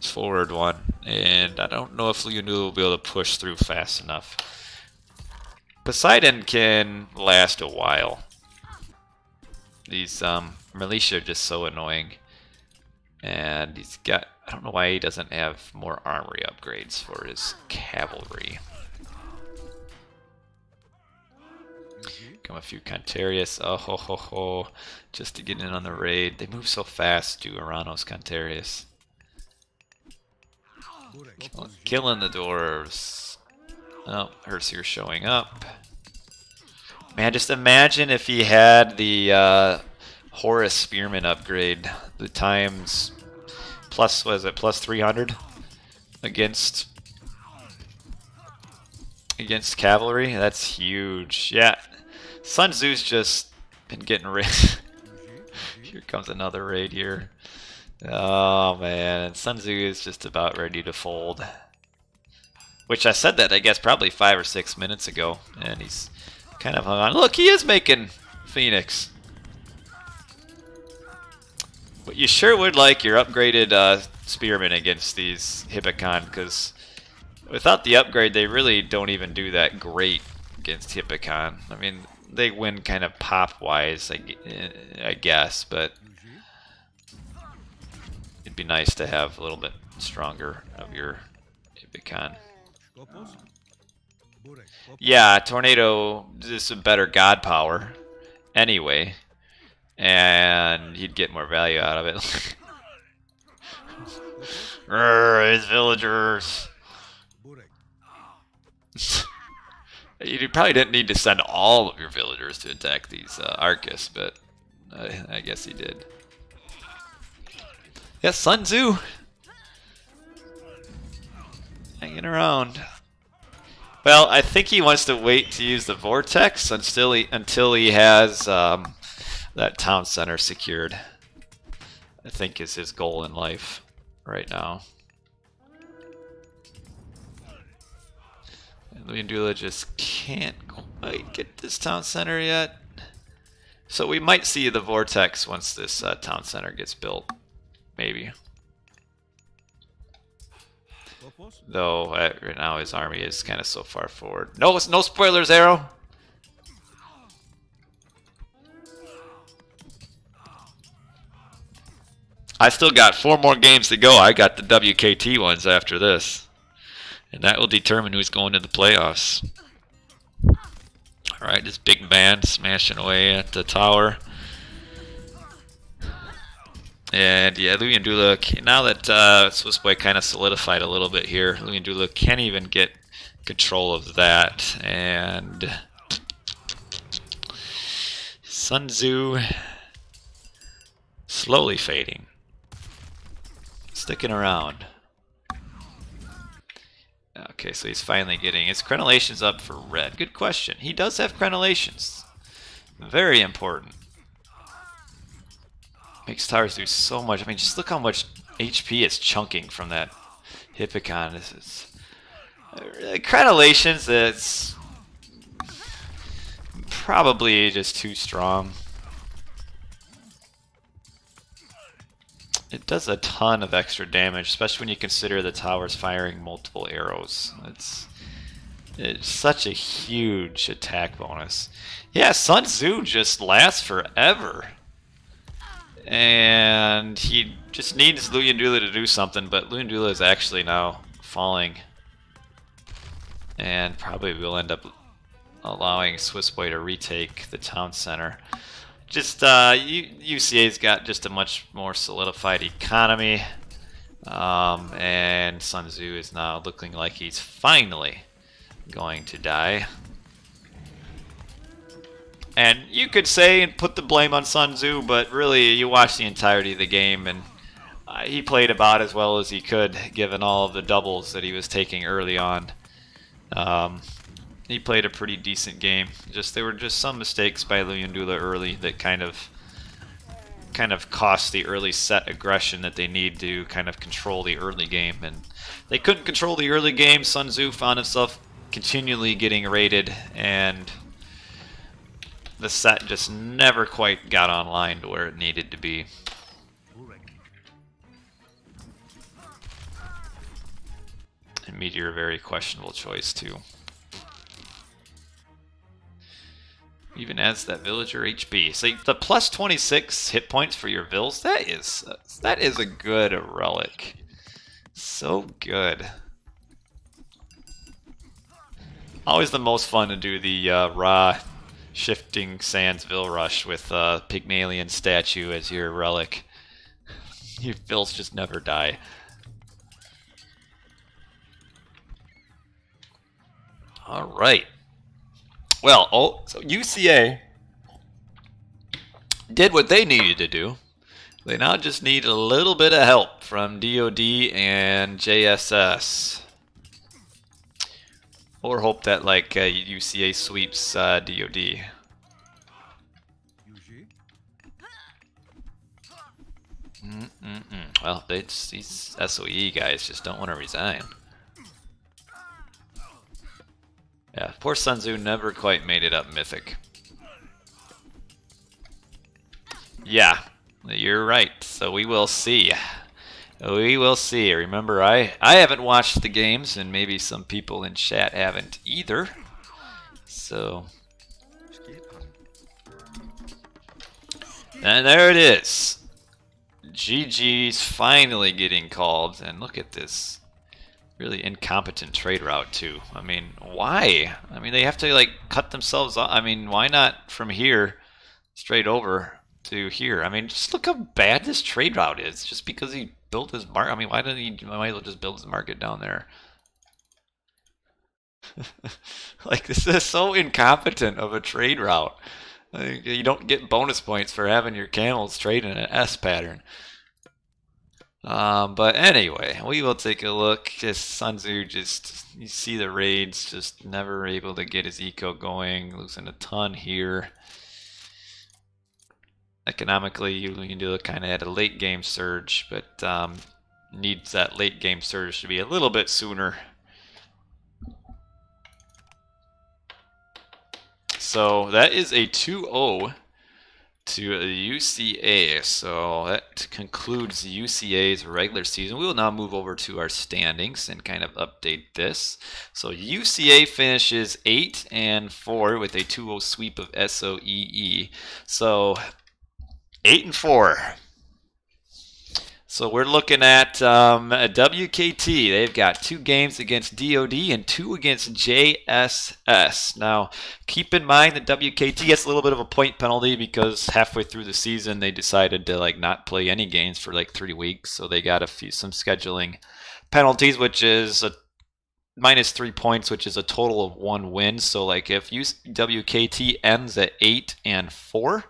His forward one. And I don't know if Liunu will be able to push through fast enough. Poseidon can last a while. These militia are just so annoying. And he's got, I don't know why he doesn't have more armory upgrades for his cavalry. Come a few Cantarius. Oh ho ho ho. Just to get in on the raid. They move so fast, do Aranos Cantarius. Killing the dwarves. Oh, Herseer showing up. Man, just imagine if he had the Horus Spearman upgrade. The times plus, what is it, plus 300 against cavalry. That's huge. Yeah, Sun Tzu's just been getting rid. Here comes another raid here. Oh man, Sun Tzu is just about ready to fold. Which I said that, I guess, probably 5 or 6 minutes ago, and he's kind of hung on. Look, he is making Phoenix. But you sure would like your upgraded spearmen against these Hippocon, because without the upgrade, they really don't even do that great against Hippocon. I mean, they win kind of pop-wise, I guess, but it'd be nice to have a little bit stronger of your Hippocon. Yeah, Tornado is some better god power anyway, and he'd get more value out of it. His villagers. You probably didn't need to send all of your villagers to attack these Arcus, but I guess he did. Yes, Sun Tzu hanging around. Well, I think he wants to wait to use the vortex until he has that town center secured. I think is his goal in life right now. And Luandula just can't quite get this town center yet. So we might see the vortex once this town center gets built. Maybe. Though right now his army is kind of so far forward. No spoilers, Arrow. I still got 4 more games to go. I got the WKT ones after this, and that will determine who's going to the playoffs. All right, this big band smashing away at the tower. And yeah, Luandula, now that Swiss Boy kind of solidified a little bit here, Luandula can't even get control of that. And Sun Tzu slowly fading. Sticking around. Okay, so he's finally getting his crenellations up for red. Good question. He does have crenellations. Very important. Makes towers do so much. I mean, just look how much HP it's chunking from that Hippicon. This is crenellations. That's probably just too strong. It does a ton of extra damage, especially when you consider the tower's firing multiple arrows. It's such a huge attack bonus. Yeah, Sun Tzu just lasts forever. And he just needs Luyendula to do something, but Luyendula is actually now falling. And probably will end up allowing Swiss Boy to retake the town center. Just UCA's got just a much more solidified economy, and Sun Tzu is now looking like he's finally going to die. And you could say and put the blame on Sun Tzu, but really you watch the entirety of the game, and he played about as well as he could given all of the doubles that he was taking early on. He played a pretty decent game. There were just some mistakes by Luyendula early that kind of cost the early set aggression that they need to kind of control the early game. And they couldn't control the early game. Sun Tzu found himself continually getting raided, and the set just never quite got online to where it needed to be. And Meteor, a very questionable choice too. Even as that villager HP. So the plus 26 hit points for your vills, that is a good relic. So good. Always the most fun to do the raw shifting sands vill rush with Pygmalion statue as your relic. Your vills just never die. Alright. Well, so UCA did what they needed to do. They now just need a little bit of help from DoD and JSS. Or hope that like UCA sweeps DoD. Well, these SOE guys just don't want to resign. Yeah, poor Sun Tzu never quite made it up Mythic. Yeah, you're right. So we will see. We will see. Remember, I haven't watched the games, and maybe some people in chat haven't either. So, and there it is. GG's finally getting called, and look at this. Really incompetent trade route too. I mean, why? I mean, they have to like cut themselves off. I mean, why not from here straight over to here? I mean, just look how bad this trade route is. Just because he built his market. I mean, why didn't he? Might as well just build his market down there. Like, this is so incompetent of a trade route. Like, you don't get bonus points for having your camels trade in an S pattern. But anyway, we will take a look. Just Sun Tzu, just you see the raids, just never able to get his eco going, losing a ton here. Economically, you can do kind of at a late game surge, but needs that late game surge to be a little bit sooner. So that is a 2-0 to UCA. So that concludes UCA's regular season. We will now move over to our standings and kind of update this. So UCA finishes 8-4 with a 2-0 sweep of SOEE. So 8-4. So we're looking at WKT. They've got 2 games against DoD and 2 against JSS. Now, keep in mind that WKT gets a little bit of a point penalty because halfway through the season they decided to like not play any games for like 3 weeks. So they got some scheduling penalties, which is a -3 points, which is a total of 1 win. So like if WKT ends at 8-4,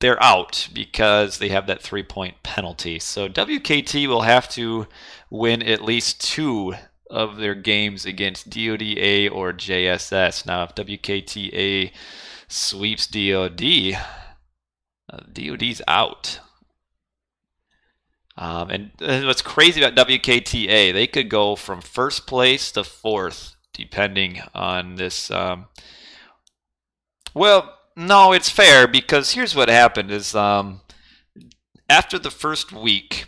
they're out because they have that 3-point penalty. So WKT will have to win at least 2 of their games against DoDA or JSS. Now, if WKTA sweeps DoD, DoD's out. And what's crazy about WKTA, they could go from first place to fourth, depending on this. Well, no, it's fair, because here's what happened is after the first week,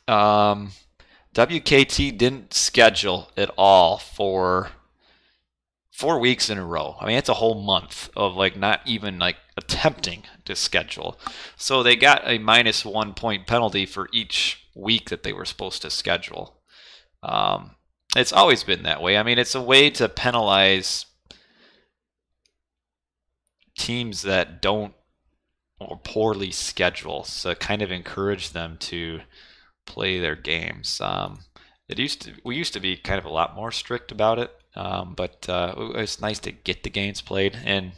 WKT didn't schedule at all for 4 weeks in a row. I mean, it's a whole month of like not even like attempting to schedule. So they got a -1 point penalty for each week that they were supposed to schedule. It's always been that way. I mean, it's a way to penalize teams that don't or poorly schedule, so kind of encourage them to play their games. We used to be kind of a lot more strict about it, but it's nice to get the games played, and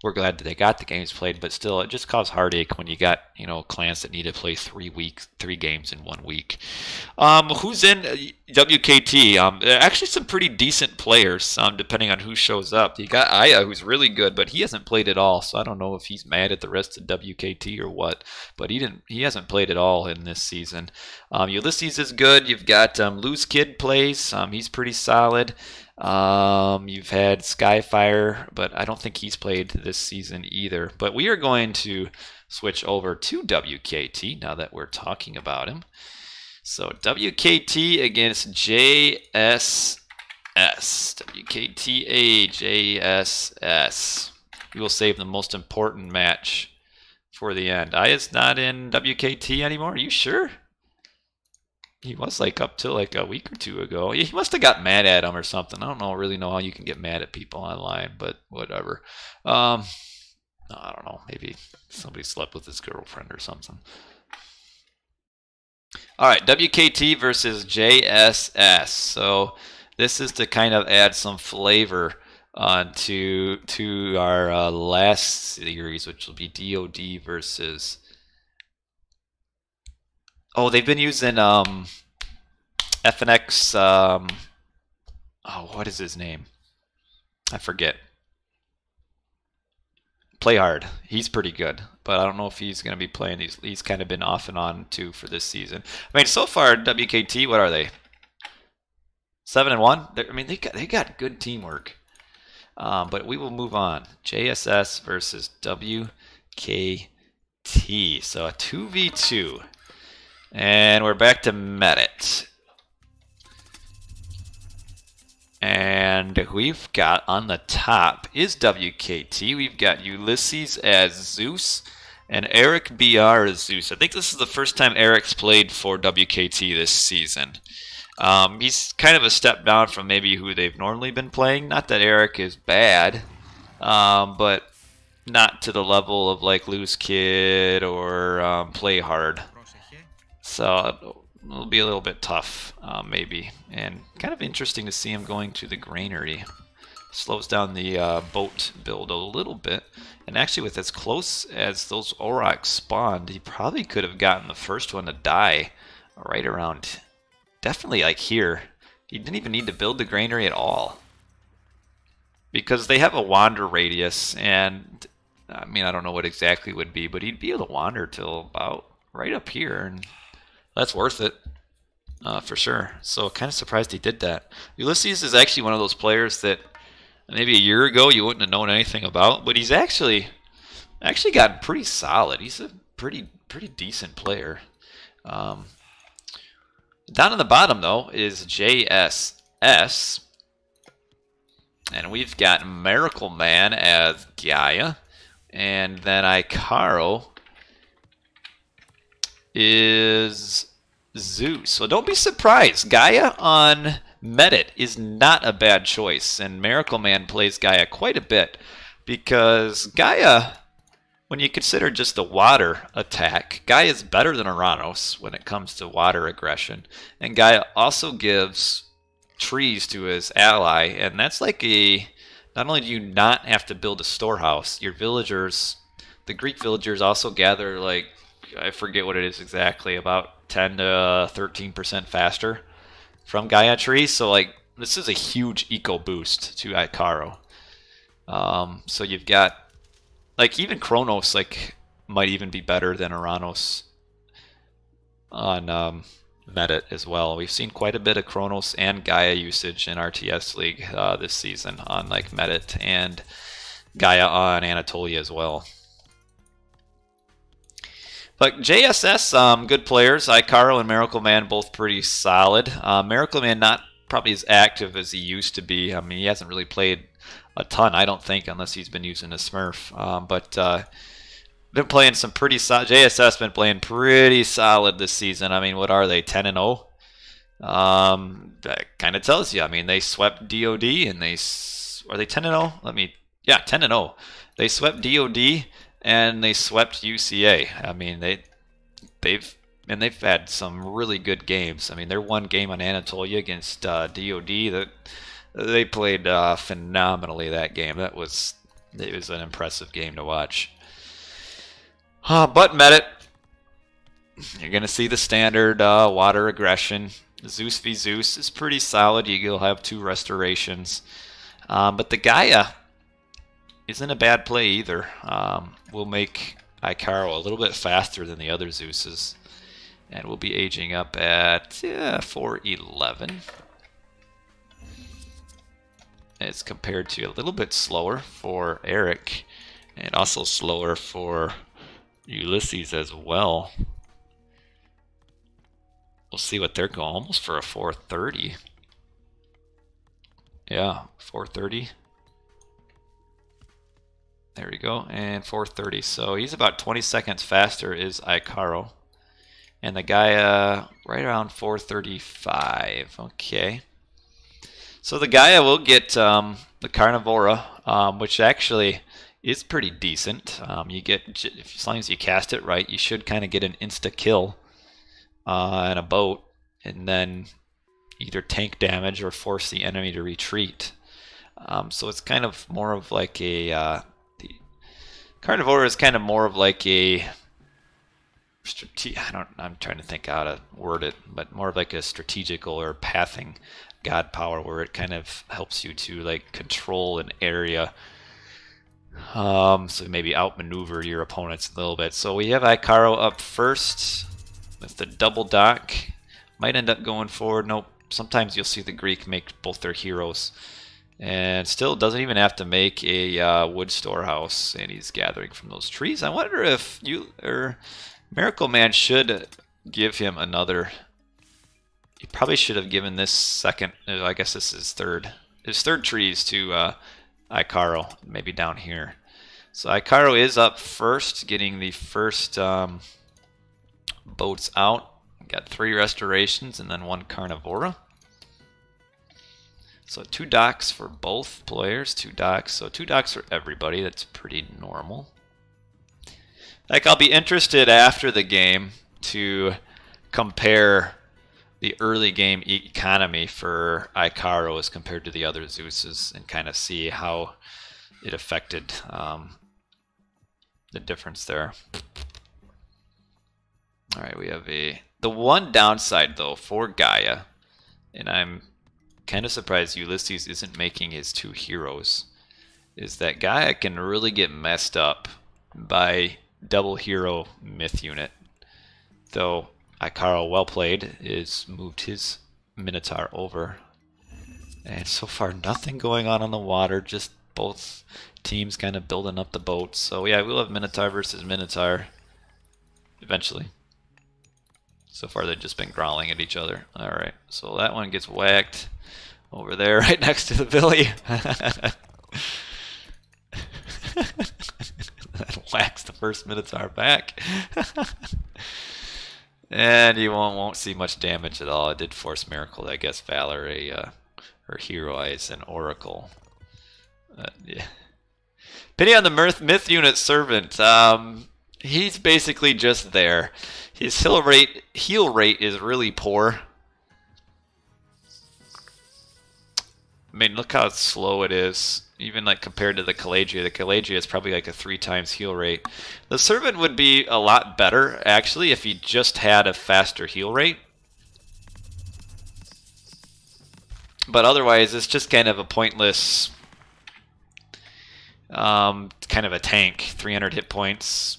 we're glad that they got the games played. But still, it just caused heartache when you got clans that need to play 3 games in 1 week. Who's in WKT? Actually, some pretty decent players, depending on who shows up. You got Aya, who's really good, but he hasn't played at all, so I don't know if he's mad at the rest of WKT or what. But he hasn't played at all in this season. Ulysses is good. You've got Loose Kid plays. He's pretty solid. You've had Skyfire, but I don't think he's played this season either. But we are going to switch over to WKT now that we're talking about him. So WKT against JSS. WKTA JSS. We will save the most important match for the end. Aya's not in WKT anymore. Are you sure? He was like up till like a week or two ago. He must have got mad at him or something. I don't really know how you can get mad at people online, but whatever. I don't know. Maybe somebody slept with his girlfriend or something. All right, WKT versus JSS. So this is to kind of add some flavor to our last series, which will be DoD versus. Oh, they've been using FNX. What is his name? I forget. Play Hard. He's pretty good, but I don't know if he's going to be playing. He's kind of been off and on too for this season. I mean, so far WKT, what are they? 7-1. I mean, they got good teamwork. But we will move on. JSS versus WKT. So a 2v2. And we're back to Medit. And we've got on the top is WKT. We've got Ulysses as Zeus and Eric BR as Zeus. I think this is the first time Eric's played for WKT this season. He's kind of a step down from maybe who they've normally been playing. Not that Eric is bad, but not to the level of like Loose Kid or Play Hard. So it'll be a little bit tough, maybe. And kind of interesting to see him going to the granary. Slows down the boat build a little bit. And actually, with as close as those Aurochs spawned, he probably could have gotten the first one to die right around, definitely like here. He didn't even need to build the granary at all. Because they have a wander radius, and I mean, I don't know what exactly would be, but he'd be able to wander till about right up here, and that's worth it, for sure. So kind of surprised he did that. Ulysses is actually one of those players that maybe a year ago you wouldn't have known anything about, but he's actually gotten pretty solid. He's a pretty decent player. Down on the bottom though is JSS, and we've got Miracle Man as Gaia, and then Icaro is Zeus. So don't be surprised. Gaia on Medit is not a bad choice, and Miracle Man plays Gaia quite a bit because Gaia, when you consider just the water attack, Gaia is better than Uranus when it comes to water aggression, and Gaia also gives trees to his ally, and that's like not only do you not have to build a storehouse, your villagers, the Greek villagers also gather like, I forget what it is exactly, about 10 to 13% faster from Gaia trees. So like this is a huge eco boost to Icaro. So you've got like even Kronos, like might even be better than Oranos on Medit as well. We've seen quite a bit of Chronos and Gaia usage in RTS League this season on like Medit and Gaia on Anatolia as well. But JSS, good players. Icaro and Miracle Man both pretty solid. Miracle Man not probably as active as he used to be. I mean, he hasn't really played a ton, I don't think, unless he's been using a Smurf. But been playing some pretty solid. JSS been playing pretty solid this season. I mean, what are they, 10-0? That kind of tells you. I mean, they swept DoD and are they 10-0? Yeah, 10-0. They swept DoD and they swept UCA. I mean, they've had some really good games. I mean, their one game on Anatolia against DoD, that they played phenomenally that game. It was an impressive game to watch. But Medit, you're going to see the standard water aggression. Zeus v Zeus is pretty solid. You'll have 2 restorations. But the Gaia isn't a bad play either. We'll make Icaro a little bit faster than the other Zeuses. And we'll be aging up at 411. It's compared to a little bit slower for Eric. And also slower for Ulysses as well. We'll see what they're going. Almost for a 430. Yeah, 430. There we go. And 430. So he's about 20 seconds faster is Icaro. And the guy right around 435. Okay. So the Gaia will get the Carnivora, which actually is pretty decent. You get, as long as you cast it right, you should kind of get an insta kill on a boat, and then either tank damage or force the enemy to retreat. So it's kind of more of like a the Carnivora is kind of more of like a I'm trying to think how to word it, but more of like a strategical or pathing god power, where it kind of helps you to like control an area. So maybe outmaneuver your opponents a little bit. So we have Icaro up first with the double dock. Might end up going forward. Nope. Sometimes you'll see the Greek make both their heroes. And still doesn't even have to make a wood storehouse. And he's gathering from those trees. I wonder if Miracle Man should give him another. He probably should have given this second. I guess this is third. His third trees to Icaro, maybe down here. So Icaro is up first, getting the first boats out. Got 3 restorations and then 1 Carnivora. So 2 docks for both players, 2 docks. So 2 docks for everybody. That's pretty normal. Like, I'll be interested after the game to compare the early game economy for Icaro as compared to the other Zeuses and kind of see how it affected the difference there. All right, we have the one downside though for Gaia, and I'm kind of surprised Ulysses isn't making his 2 heroes, is that Gaia can really get messed up by double hero myth unit. Though Icaro, well played, is moved his Minotaur over. And so far nothing going on the water, just both teams kind of building up the boats. So yeah, we'll have Minotaur versus Minotaur eventually. So far they've just been growling at each other. Alright, so that one gets whacked over there right next to the Billy. That whacks the first Minotaur back. And you won't see much damage at all. It did force Miracle, I guess, Valor, her hero is an Oracle. Yeah. Pity on the myth unit Servant. He's basically just there. His heal rate is really poor. I mean, look how slow it is. Even like compared to the Caladria. The Caladria is probably like a 3 times heal rate. The Servant would be a lot better, actually, if he just had a faster heal rate. But otherwise, it's just kind of a pointless kind of a tank. 300 hit points.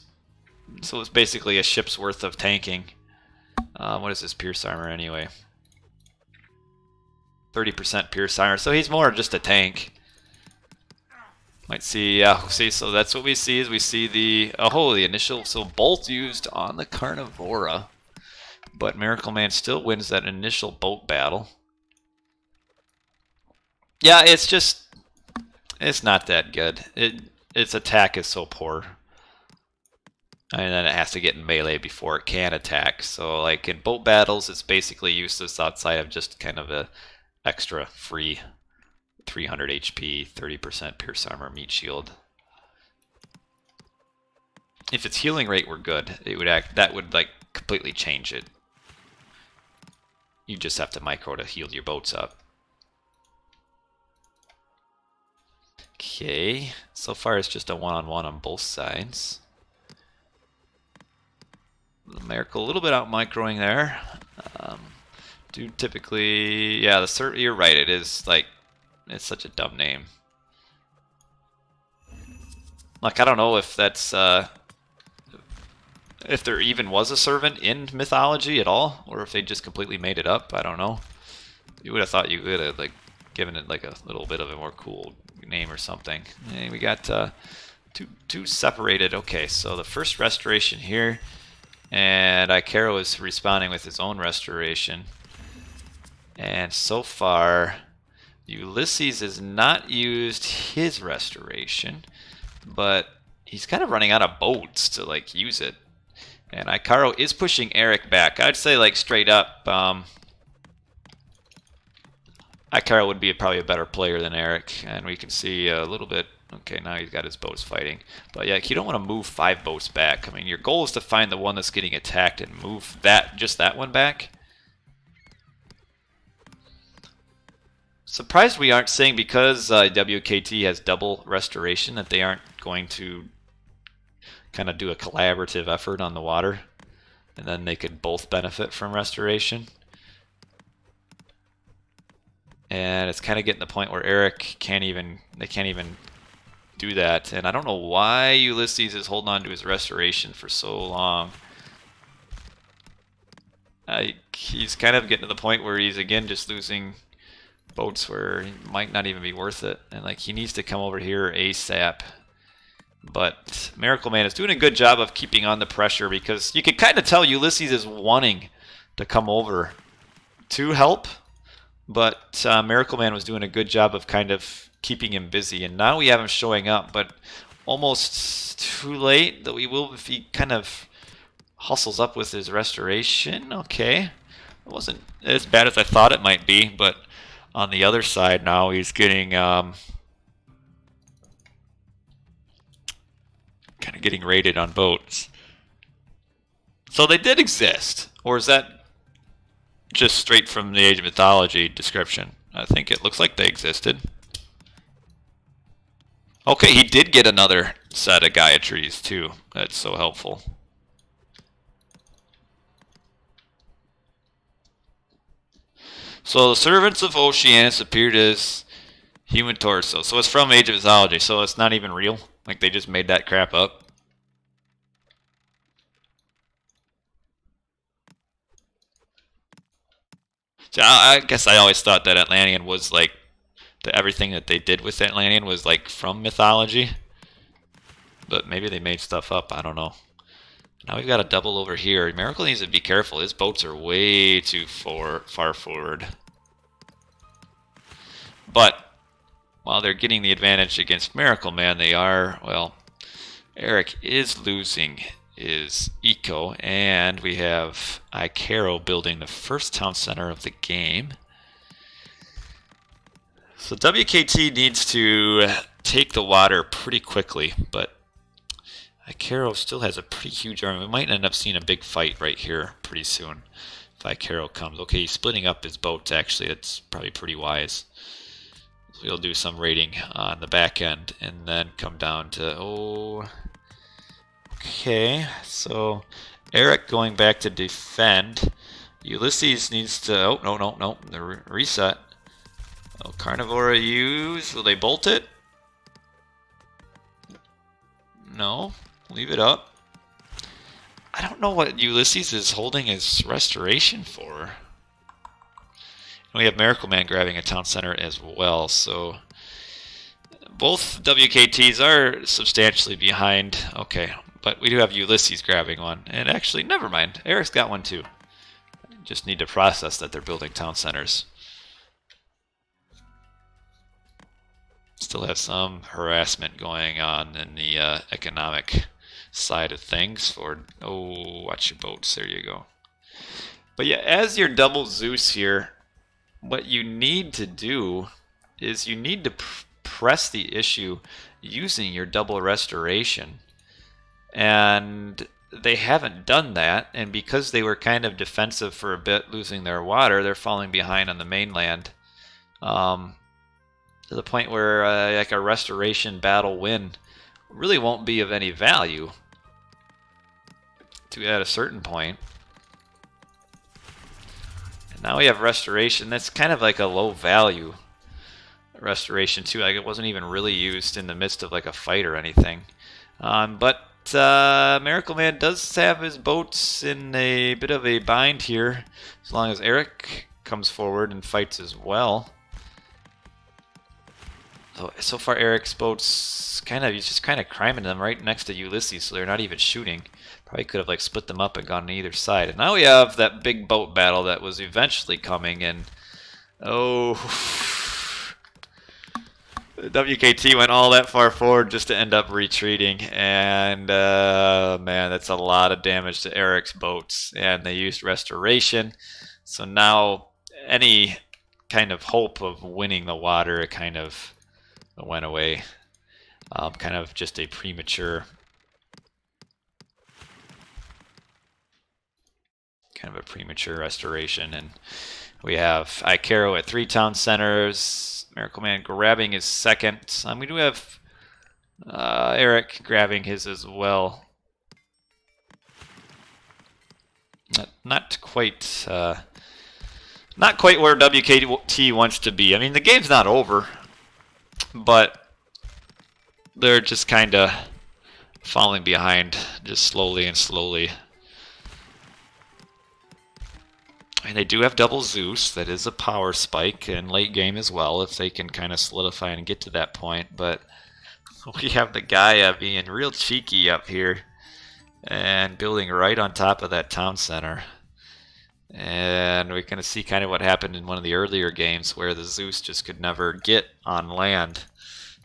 So it's basically a ship's worth of tanking. What is this Pierce armor anyway? 30% Pierce armor. So he's more just a tank. Might see, yeah, see, so that's what we see is we see the, the initial, so bolt used on the Carnivora. But Miracle Man still wins that initial boat battle. Yeah, it's just, it's not that good. Its attack is so poor. And then it has to get in melee before it can attack. So like in boat battles, it's basically useless outside of just kind of a extra free 300 HP, 30% Pierce Armor, Meat Shield. If its healing rate were good, it would that would like completely change it. You just have to micro to heal your boats up. Okay, so far it's just a one-on-one on both sides. The Miracle a little bit out microing there. Dude, typically, yeah, you're right. It is like, it's such a dumb name. Like, I don't know if that's if there even was a servant in mythology at all, or if they just completely made it up. I don't know. You would have thought you could have like given it like a little bit of a more cool name or something. Hey, we got two separated. Okay, so the first restoration here, and Icaro is responding with his own restoration. And so far, Ulysses has not used his restoration, but he's kind of running out of boats to like use it. And Icaro is pushing Eric back. I'd say like straight up, Icaro would be probably a better player than Eric, and we can see a little bit. Okay, now he's got his boats fighting. But yeah, you don't want to move 5 boats back. I mean, your goal is to find the one that's getting attacked and move just that one back. Surprised we aren't saying, because WKT has double restoration, that they aren't going to kind of do a collaborative effort on the water, and then they could both benefit from restoration. And it's kind of getting to the point where Eric can't even do that. And I don't know why Ulysses is holding on to his restoration for so long. He's kind of getting to the point where he's again just losing boats where it might not even be worth it, and like he needs to come over here ASAP. But Miracle Man is doing a good job of keeping on the pressure, because you can kind of tell Ulysses is wanting to come over to help, but Miracle Man was doing a good job of kind of keeping him busy, and now we have him showing up, but almost too late. That we will, if he kind of hustles up with his restoration. Okay, it wasn't as bad as I thought it might be, but on the other side now he's getting kind of getting raided on boats. So they did exist, or is that just straight from the Age of Mythology description? I think it looks like they existed. Okay, he did get another set of Gaia trees too. That's so helpful. So the servants of Oceanus appeared as human torso. So it's from Age of Mythology, so it's not even real. Like they just made that crap up. So I guess I always thought that Atlantean was like, everything that they did with Atlantean was like from mythology. But maybe they made stuff up, I don't know. Now we've got a double over here. Miracle needs to be careful. His boats are way too far forward. But while they're getting the advantage against Miracle Man, they are, well, Eric is losing his eco, and we have Icaro building the first town center of the game. So WKT needs to take the water pretty quickly, but Icaro still has a pretty huge army. We might end up seeing a big fight right here pretty soon if Icaro comes. Okay, he's splitting up his boats, actually. It's probably pretty wise. So he'll do some raiding on the back end and then come down to, okay, so Eric going back to defend. Ulysses needs to, no, the reset. Oh, Carnivora use, will they bolt it? No, leave it up. I don't know what Ulysses is holding his restoration for. We have Miracle Man grabbing a town center as well, so both WKTs are substantially behind. Okay, but we do have Ulysses grabbing one. And actually, never mind. Eric's got one too. Just need to process that they're building town centers. Still have some harassment going on in the economic side of things for, oh, watch your boats, there you go. But yeah, as your double Zeus here, what you need to do is you need to press the issue using your double restoration. And they haven't done that, and because they were kind of defensive for a bit, losing their water, they're falling behind on the mainland. To the point where like a restoration battle win really won't be of any value at a certain point. And now we have restoration. That's kind of like a low value restoration too. Like it wasn't even really used in the midst of like a fight or anything. But Miracle Man does have his boats in a bit of a bind here, as long as Eric comes forward and fights as well. So far Eric's boats he's just kind of criming them right next to Ulysses, so they're not even shooting. Probably could have like split them up and gone on either side. And now we have that big boat battle that was eventually coming, and oh, WKT went all that far forward just to end up retreating, and man, that's a lot of damage to Eric's boats, and they used restoration, so now any kind of hope of winning the water kind of went away. Kind of just a premature restoration. And we have Icaro at 3 town centers, Miracle Man grabbing his second. We do have Eric grabbing his as well. Not quite where WKT wants to be. I mean, the game's not over, but they're just kind of falling behind, just slowly and slowly. And they do have double Zeus. That is a power spike in late game as well, if they can kind of solidify and get to that point. But we have the Gaia being real cheeky up here and building right on top of that town center. And we're going to see kind of what happened in one of the earlier games where the Zeus just could never get on land.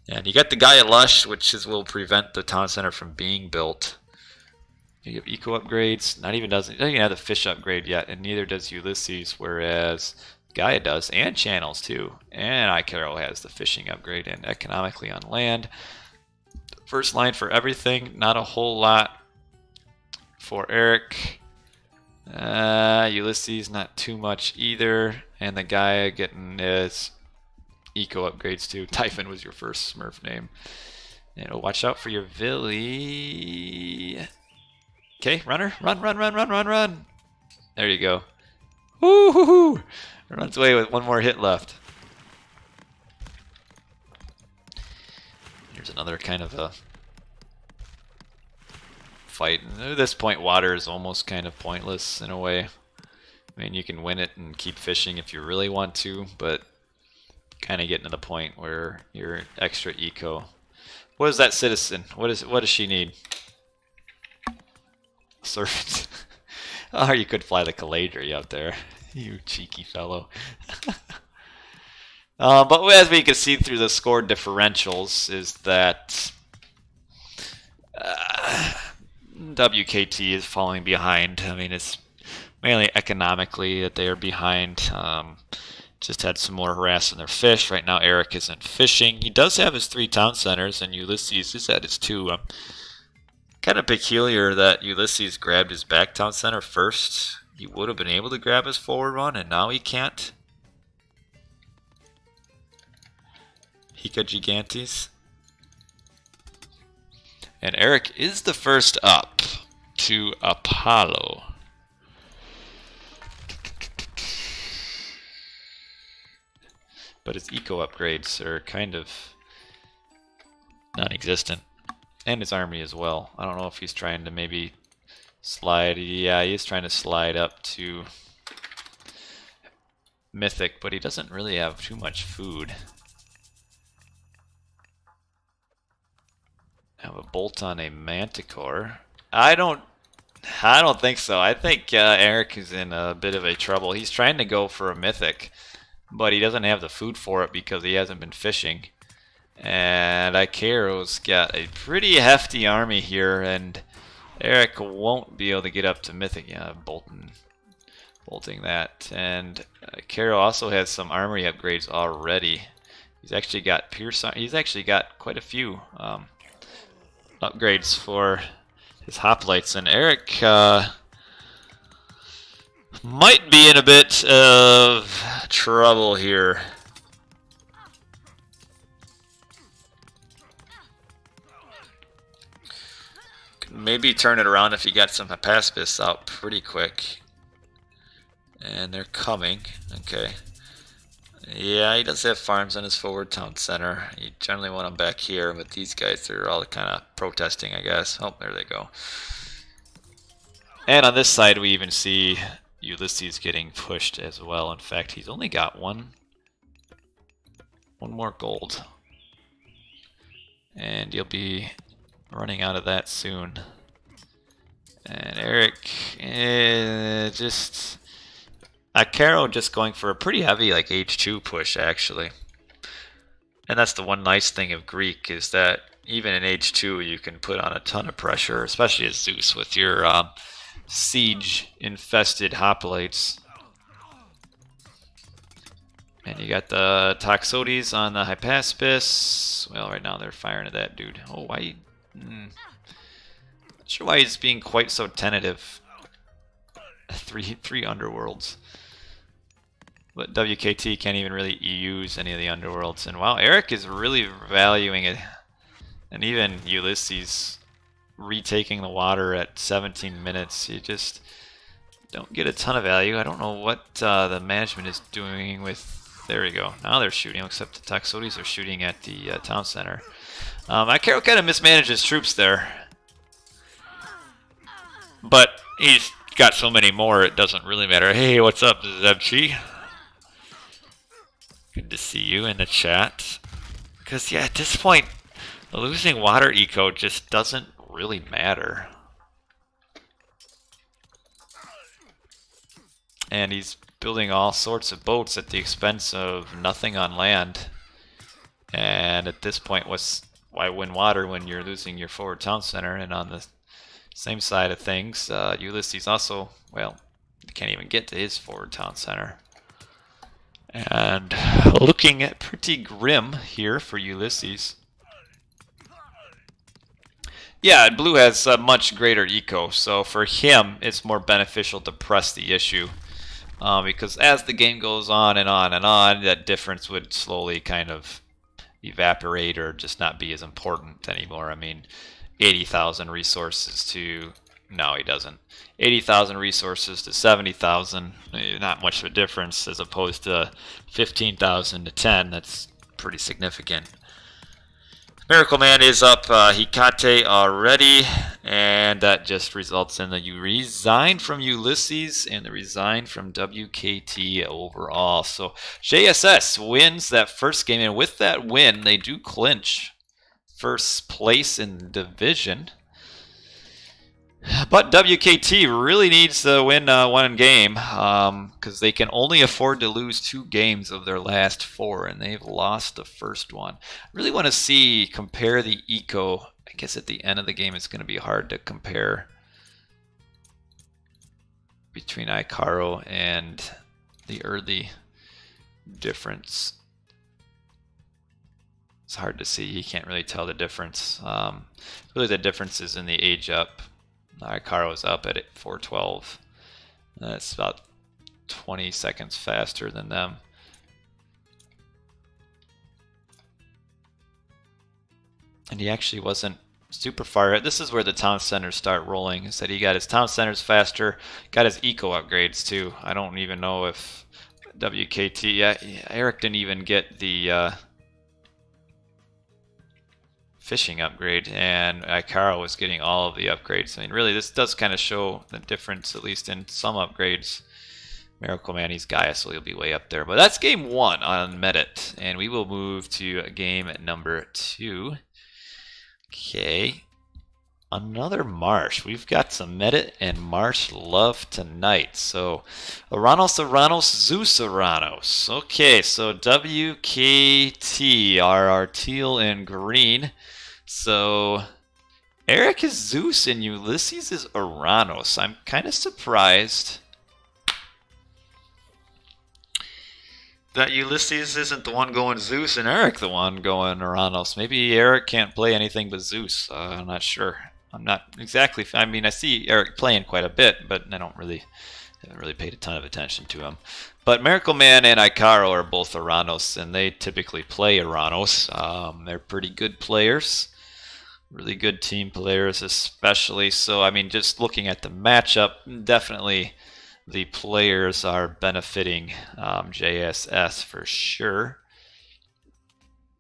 And you got the Gaia Lush, which will prevent the town center from being built. You have eco upgrades. Doesn't even have the fish upgrade yet, and neither does Ulysses, whereas Gaia does, and channels too. And Icaro has the fishing upgrade and economically on land. First line for everything, not a whole lot for Eric. Ulysses, not too much either. And the Gaia getting his eco upgrades too. Typhon was your first Smurf name. And watch out for your Villy. Okay, runner, run. There you go. Woo-hoo-hoo! Runs away with one more hit left. Here's another kind of a fight. And at this point, water is almost kind of pointless in a way. I mean, you can win it and keep fishing if you really want to, but kind of getting to the point where you're extra eco. What is that citizen? What does she need? Servant. Oh, you could fly the Caladri up there. You cheeky fellow. But as we can see through the score differentials is that WKT is falling behind. I mean, it's mainly economically that they are behind. Just had some more harass in their fish. Right now Eric isn't fishing. He does have his 3 town centers, and Ulysses is at his 2. Kind of peculiar that Ulysses grabbed his back town center first. He would have been able to grab his forward one, and now he can't. Hika Gigantes. And Eric is the first up to Apollo. But his eco upgrades are kind of non-existent. And his army as well. I don't know if he's trying to maybe slide. Yeah, he's trying to slide up to Mythic, but he doesn't really have too much food. Have a bolt on a Manticore. I don't think so. I think Eric is in a bit of a trouble. He's trying to go for a Mythic, but he doesn't have the food for it because he hasn't been fishing. And Ikero's got a pretty hefty army here, and Eric won't be able to get up to Mythic. Yeah, bolting that. And Ikero also has some armory upgrades already. He's actually got he's actually got quite a few upgrades for his hoplites, and Eric might be in a bit of trouble here. Maybe turn it around if you got some Hypaspis out pretty quick. And they're coming. Okay. Yeah, he does have farms on his forward town center. You generally want them back here, but these guys are all kind of protesting, I guess. Oh, there they go. And on this side, we even see Ulysses getting pushed as well. In fact, he's only got one more gold. And you'll be running out of that soon. And Eric Ikero just going for a pretty heavy like H2 push actually. And that's the one nice thing of Greek is that even in H2 you can put on a ton of pressure, especially as Zeus with your siege infested hoplites. And you got the Toxotes on the Hypaspis. Well, right now they're firing at that dude. Oh, why? Not sure why he's being quite so tentative. Three underworlds. But WKT can't even really use any of the underworlds. And wow, Eric is really valuing it. And even Ulysses retaking the water at 17 minutes. You just don't get a ton of value. I don't know what the management is doing with... There we go. Now they're shooting, except the Toxotes are shooting at the town center. Ikero kind of mismanages troops there. But he's got so many more, it doesn't really matter. Hey, what's up, Zebchi? Good to see you in the chat. Because, yeah, at this point, the losing water eco just doesn't really matter. And he's building all sorts of boats at the expense of nothing on land. And at this point, why win water when you're losing your forward town center? And on the same side of things, Ulysses also, well, can't even get to his forward town center. And looking at pretty grim here for Ulysses. Yeah, blue has a much greater eco, so for him it's more beneficial to press the issue. Because as the game goes on and on and on, that difference would slowly kind of evaporate or just not be as important anymore. I mean, 80,000 resources to... No, he doesn't. 80,000 resources to 70,000, not much of a difference as opposed to 15,000 to 10. That's pretty significant. Miracle Man is up Hikate already, and that just results in the resign from Ulysses and the resign from WKT overall. So JSS wins that first game, and with that win, they do clinch first place in the division. But WKT really needs to win one game because they can only afford to lose 2 games of their last 4, and they've lost the first one. I really want to compare the eco. I guess at the end of the game it's going to be hard to compare between Ikero and the early difference. It's hard to see. You can't really tell the difference. Really the difference is in the age up. Ikero's up at 412. That's about 20 seconds faster than them. And he actually wasn't super far. This is where the town centers start rolling. He said he got his town centers faster, got his eco upgrades too. I don't even know if WKT, yeah, Eric didn't even get the fishing upgrade, and Ikara was getting all of the upgrades. I mean, really, this does kind of show the difference, at least in some upgrades. Miracle Man, he's Gaia, so he'll be way up there. But that's game 1 on Medit, and we will move to game number 2. Okay, another Marsh. We've got some Medit and Marsh love tonight. So, Aranos, Zeus Aranos. Okay, so WKT are our teal and green. So, Eric is Zeus and Ulysses is Aranos. I'm kind of surprised that Ulysses isn't the one going Zeus and Eric the one going Aranos. Maybe Eric can't play anything but Zeus. I'm not sure. I'm not exactly. I mean, I see Eric playing quite a bit, but I haven't really paid a ton of attention to him. But Miracle Man and Ikaro are both Aranos, and they typically play Aranos. They're pretty good players, really good team players, especially. So, I mean, just looking at the matchup, definitely the players are benefiting JSS for sure.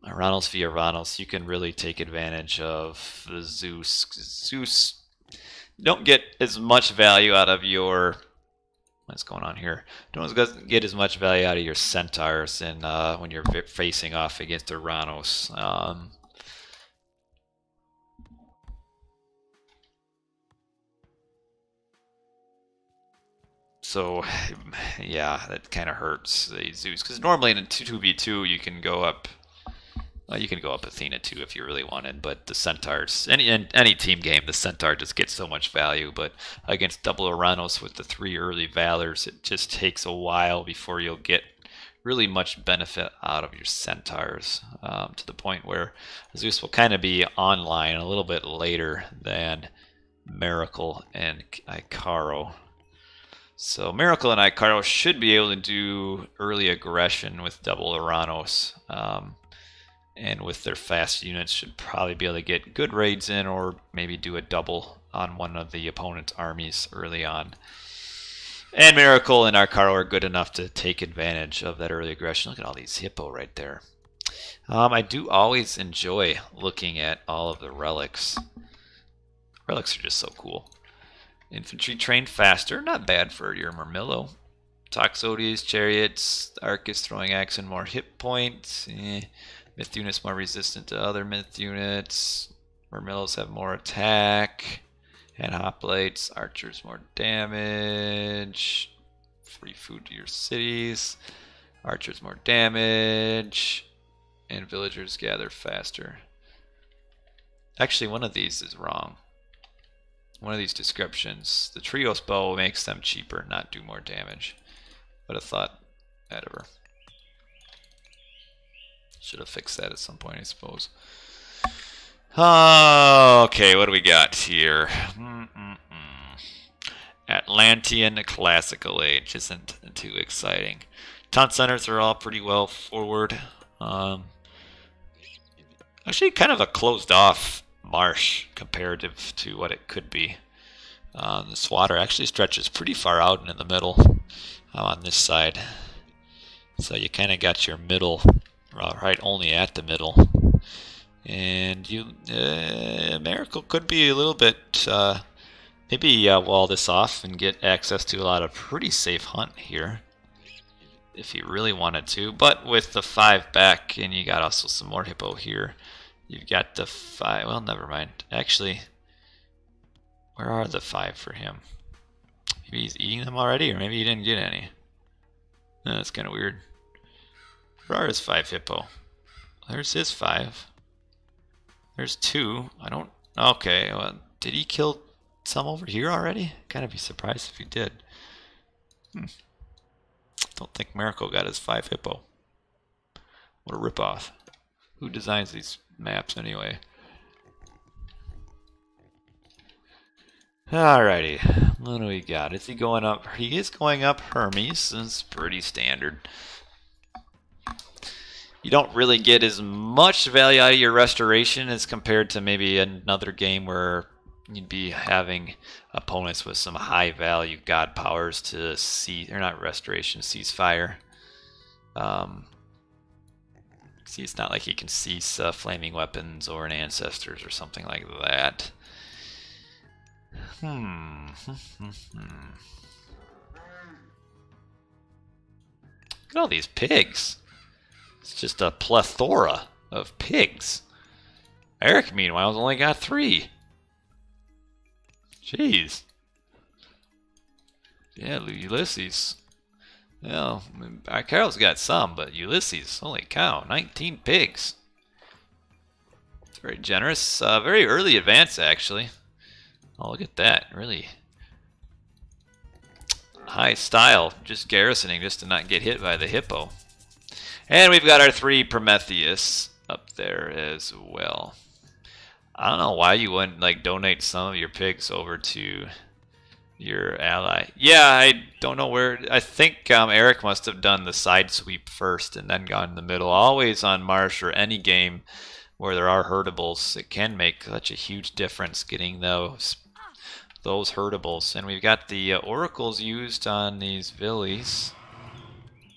Aranos v Aranos, you can really take advantage of the Zeus. Zeus, you don't get as much value out of your... What's going on here? Don't get as much value out of your centaurs in, when you're facing off against Aranos. So, yeah, that kind of hurts the Zeus, because normally in a 2v2 you can go up. You can go up Athena too if you really wanted, but the centaurs, in any team game, the centaur just gets so much value. But against double Aranos with the 3 early valors, it just takes a while before you'll get really much benefit out of your centaurs, to the point where Zeus will kind of be online a little bit later than Miracle and Ikaro. So Miracle and Ikaro should be able to do early aggression with double Aranos, and with their fast units should probably be able to get good raids in, or maybe do a double on one of the opponent's armies early on. And Miracle and Ikaro are good enough to take advantage of that early aggression. Look at all these hippo right there. I do always enjoy looking at all of the relics. Relics are just so cool. Infantry trained faster, not bad for your Murmillo. Toxotes, Chariots, Arcus throwing axe and more hit points. Myth units more resistant to other myth units. Murmillos have more attack. And hoplites, archers more damage. Free food to your cities. Archers more damage. And villagers gather faster. Actually, one of these is wrong. One of these descriptions, the Trios bow makes them cheaper, not do more damage. Would have thought that ever. Should have fixed that at some point, I suppose. Okay, what do we got here? Atlantean Classical Age isn't too exciting. Taunt centers are all pretty well forward. Actually, kind of a closed off Marsh comparative to what it could be. The swatter actually stretches pretty far out and in the middle on this side. So you kind of got your middle right only at the middle. And you Miracle could be a little bit maybe wall this off and get access to a lot of pretty safe hunt here if you really wanted to. But with the 5 back, and you got also some more hippo here, you've got the 5. Well, never mind. Actually, where are the 5 for him? Maybe he's eating them already, or maybe he didn't get any. No, that's kind of weird. Where are his 5 hippo? There's his 5. There's 2. I don't... Okay, well, did he kill some over here already? Kind of be surprised if he did. Don't think Miracle got his 5 hippo. What a ripoff. Who designs these maps anyway? Alrighty, what do we got? Is he going up? He is going up Hermes. That's pretty standard. You don't really get as much value out of your restoration as compared to maybe another game where you'd be having opponents with some high value god powers to see, or not restoration, ceasefire. See, it's not like he can cease flaming weapons or an ancestors or something like that. Look at all these pigs. It's just a plethora of pigs. Eric, meanwhile, has only got 3. Jeez. Yeah, Ulysses. Well, Carol's got some, but Ulysses, holy cow, 19 pigs. It's very generous. Very early advance, actually. Oh, look at that. Really high style. Just garrisoning just to not get hit by the hippo. And we've got our 3 Prometheus up there as well. I don't know why you wouldn't like donate some of your pigs over to your ally. Yeah, I don't know where. I think Eric must have done the side sweep first and then gone in the middle. Always on Marsh or any game where there are herdables, it can make such a huge difference getting those herdables. And we've got the oracles used on these villies.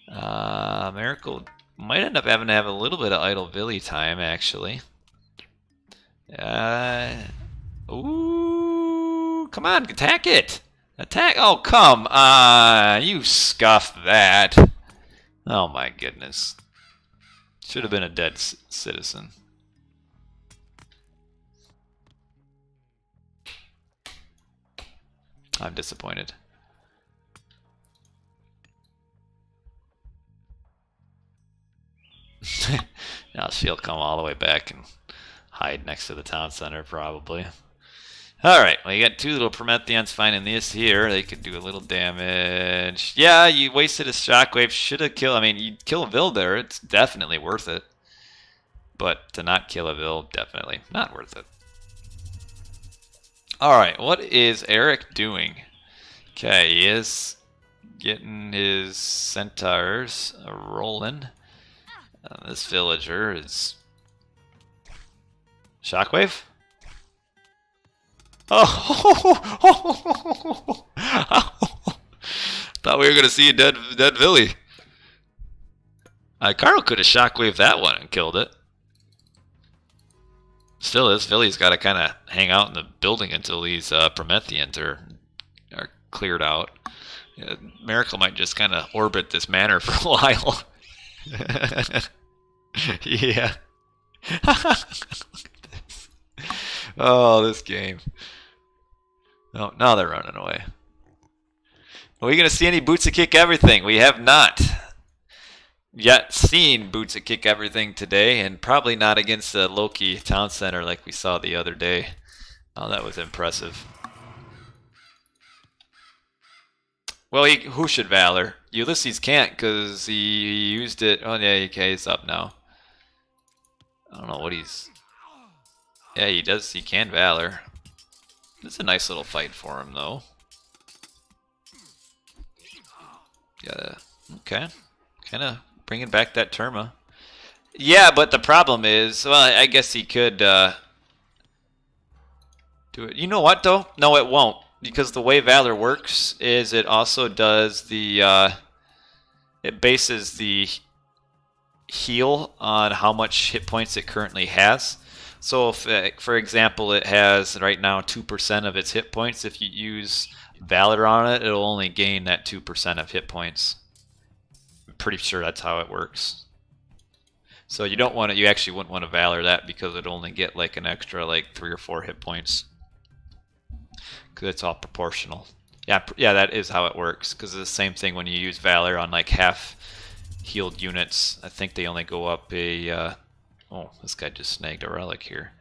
Miracle might end up having to have a little bit of idle villy time, actually. Ooh, come on, attack it! Attack! Oh, come on! You scuffed that. Oh my goodness. Should have been a dead citizen. I'm disappointed. Now she'll come all the way back and hide next to the town center, probably. Alright, well, you got 2 little Prometheans finding this here. They could do a little damage. Yeah, you wasted a shockwave. Should have killed. I mean, you kill a Vil there. It's definitely worth it. But to not kill a Vil, definitely not worth it. Alright, what is Eric doing? Okay, he is getting his centaurs rolling. This villager is... Shockwave? Oh! Thought we were going to see a dead Villy. Carl could have shockwaved that one and killed it. Still, this Villy's got to kind of hang out in the building until these Prometheans are cleared out. Miracle might just kind of orbit this manor for a while. Yeah. Look at this. Oh, this game. Oh, now they're running away. Are we going to see any boots that kick everything? We have not yet seen boots that kick everything today, and probably not against the Loki town center like we saw the other day. Oh, that was impressive. Well, who should Valor? Ulysses can't because he used it. Oh, yeah, okay, he's up now. I don't know what he's... Yeah, he does. He can Valor. It's a nice little fight for him, though. Gotta... Okay. Kind of bringing back that Terma. Yeah, but the problem is... Well, I guess he could do it. You know what, though? No, it won't. Because the way Valor works is it also does the... it bases the heal on how much hit points it currently has. So if, for example, it has right now 2% of its hit points, if you use Valor on it, it'll only gain that 2% of hit points. I'm pretty sure that's how it works. So you don't want to, you actually wouldn't want to Valor that because it'd only get like an extra like 3 or 4 hit points. Because it's all proportional. Yeah, that is how it works. Because it's the same thing when you use Valor on like half healed units. I think they only go up a... oh, this guy just snagged a relic here.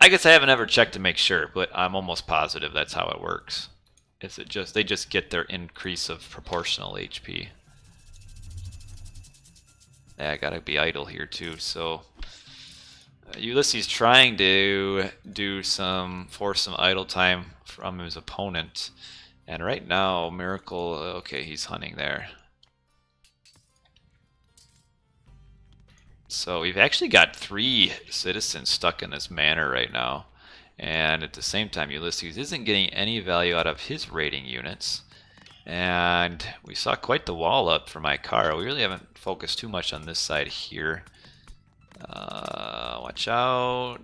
I guess I haven't ever checked to make sure, but I'm almost positive that's how it works. Is it just they just get their increase of proportional HP. Yeah, I gotta be idle here too. So Ulysses trying to force some idle time from his opponent, and right now Miracle. Okay, he's hunting there. So we've actually got 3 citizens stuck in this manor right now. And at the same time, Ulysses isn't getting any value out of his raiding units. And we saw quite the wall up for my car. We really haven't focused too much on this side here. Watch out.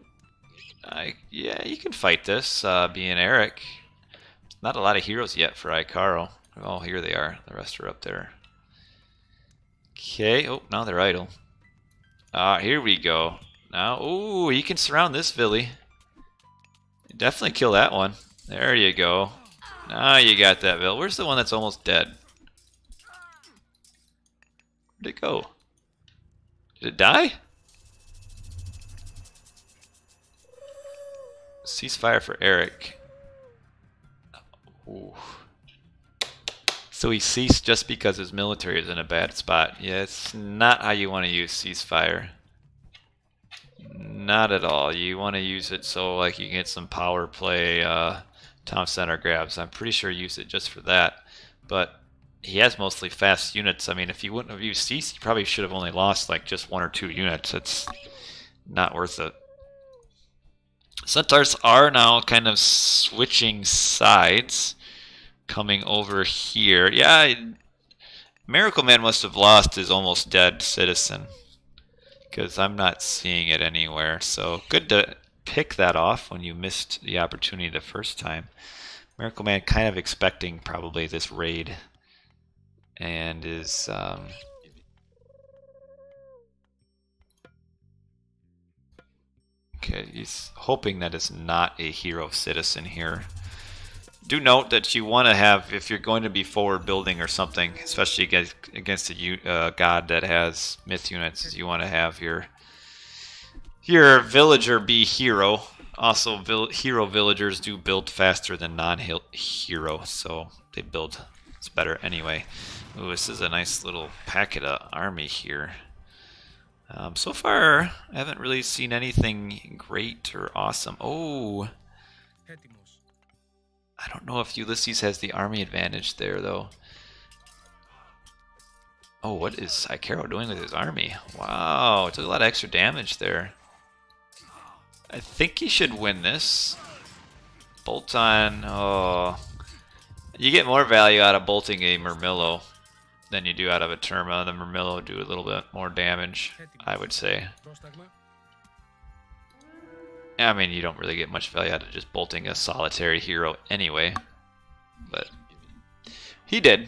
Yeah, you can fight this, being Eric. Not a lot of heroes yet for Icaro. Oh, here they are. The rest are up there. Okay. Oh, now they're idle. Here we go. Now, ooh, you can surround this Villy. Definitely kill that one. There you go. Now you got that Vil. Where's the one that's almost dead? Where'd it go? Did it die? Ceasefire for Eric. Ooh. So he ceased just because his military is in a bad spot. Yeah, it's not how you want to use ceasefire. Not at all. You want to use it so like you can get some power play town center grabs. I'm pretty sure he used it just for that. But he has mostly fast units. I mean, if you wouldn't have used cease, you probably should have only lost like just 1 or 2 units. It's not worth it. Centaurs are now kind of switching sides, coming over here. Yeah, Miracle Man must have lost his almost dead citizen, because I'm not seeing it anywhere. So good to pick that off when you missed the opportunity the first time. Miracle Man kind of expecting probably this raid, and is okay, he's hoping that it's not a hero citizen here. Do note that you want to have, if you're going to be forward building or something, especially against a god that has myth units, you want to have your villager be hero. Also, hero villagers do build faster than non-hero, so they build it's better anyway. Ooh, this is a nice little packet of army here. So far, I haven't really seen anything great or awesome. Oh, I don't know if Ulysses has the army advantage there, though. Oh, what is Icaro doing with his army? Wow, it took a lot of extra damage there. I think he should win this. Bolt on. Oh, you get more value out of bolting a Murmillo than you do out of a Terma. The Murmillo do a little bit more damage, I would say. I mean, you don't really get much value out of just bolting a solitary hero anyway, but he did.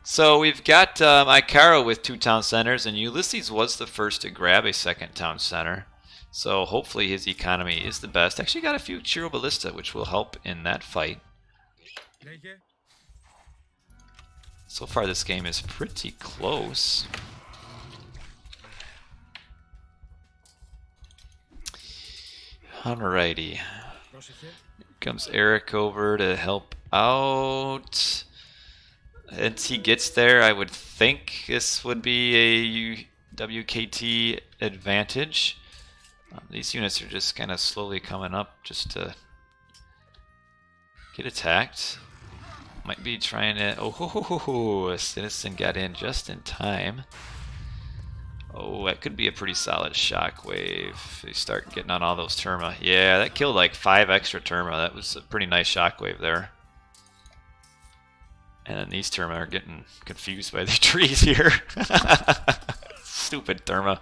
So we've got Icaro with 2 town centers, and Ulysses was the first to grab a second town center. So hopefully his economy is the best. Actually got a few Chiro Ballista, which will help in that fight. So far this game is pretty close. Alrighty. Here comes Eric over to help out. Once he gets there, I would think this would be a WKT advantage. These units are just kind of slowly coming up just to get attacked. Might be trying to... Oh, ho, ho, ho, ho. A citizen got in just in time. Oh, that could be a pretty solid shockwave. They start getting on all those Terma. Yeah, that killed like 5 extra Terma. That was a pretty nice shockwave there. And then these Terma are getting confused by the trees here. Stupid Terma.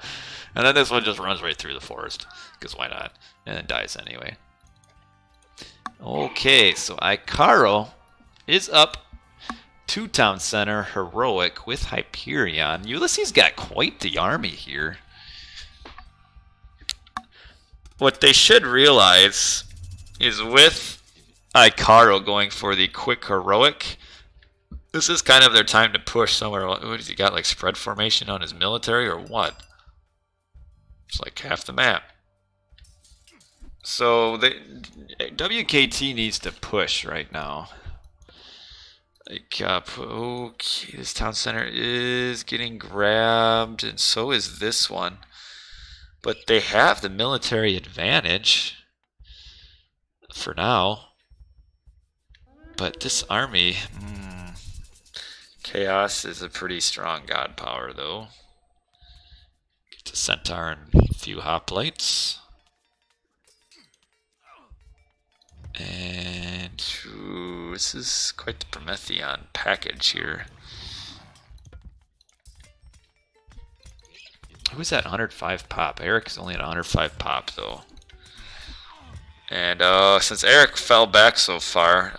And then this one just runs right through the forest, because why not? And then dies anyway. Okay, so Icaro is up. 2 town center, heroic with Hyperion. Ulysses got quite the army here. What they should realize is with Icaro going for the quick heroic, this is kind of their time to push somewhere. What has he got, like spread formation on his military or what? It's like half the map. So WKT needs to push right now. Like, okay, this town center is getting grabbed, and so is this one. But they have the military advantage for now. But this army, Chaos is a pretty strong god power, though. Get the Centaur and a few hoplites. And ooh, this is quite the Promethean package here. Who's at 105 pop? Eric is only at 105 pop though. And since Eric fell back so far,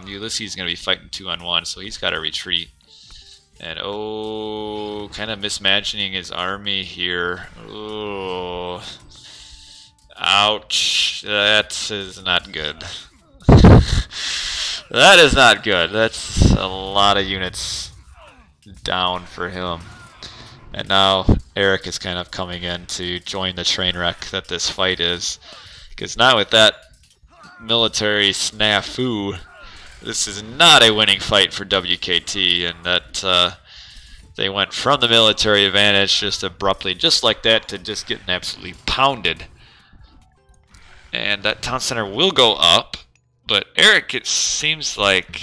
Ulysses is going to be fighting 2-on-1, so he's got to retreat. And oh, kind of mismatching his army here. Oh, ouch. That is not good. That is not good. That's a lot of units down for him. And now Eric is kind of coming in to join the train wreck that this fight is. Because now with that military snafu, this is not a winning fight for WKT, and that they went from the military advantage just abruptly, just like that, to just getting absolutely pounded. And that town center will go up, but Eric, it seems like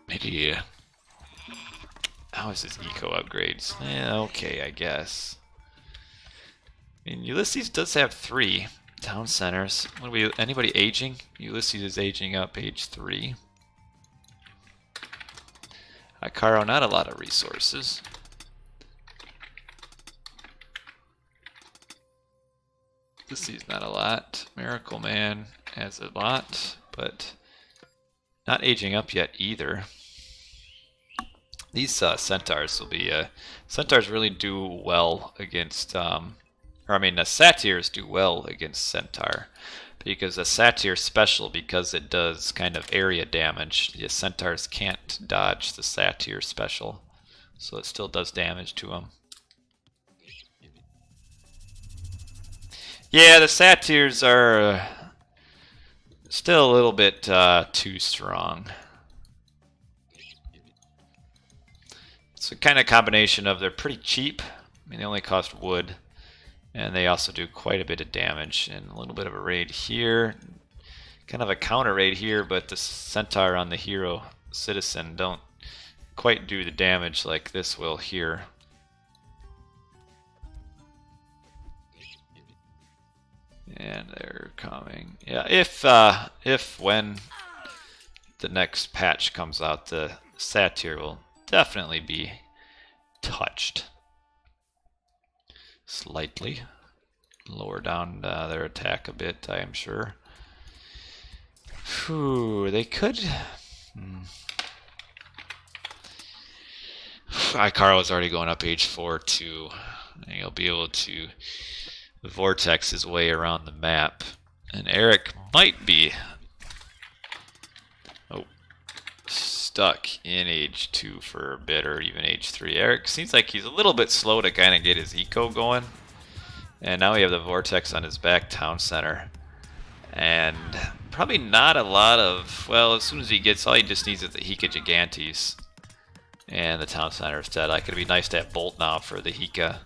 maybe how is his eco upgrades? Okay, I guess. I mean, Ulysses does have 3 town centers. Anybody aging? Ulysses is aging up, age 3. Icaro, not a lot of resources. Ulysses, not a lot. Miracle Man has a lot, but not aging up yet either. These centaurs will be centaurs really do well against the satyrs do well against centaur, because a satyr special, because it does kind of area damage. The centaurs can't dodge the satyr special, so it still does damage to them. Yeah, the satyrs are still a little bit too strong. It's a kind of combination of they're pretty cheap. I mean, they only cost wood. And they also do quite a bit of damage, and a little bit of a raid here. Kind of a counter raid here, but the centaur on the hero citizen don't quite do the damage like this will here. And they're coming. Yeah, if when the next patch comes out, the satyr will definitely be touched. Slightly lower down their attack a bit, I am sure. Whew, they could. Icaro is already going up age 4 too. And he'll be able to vortex his way around the map. And Eric might be stuck in age 2 for a bit, or even age 3. Eric seems like he's a little bit slow to kind of get his eco going. And now we have the vortex on his back town center. And probably not a lot of, well, as soon as he gets, all he just needs is the Hika Gigantes. And the town center is dead. Like, it'd be nice to have Bolt now for the Hika.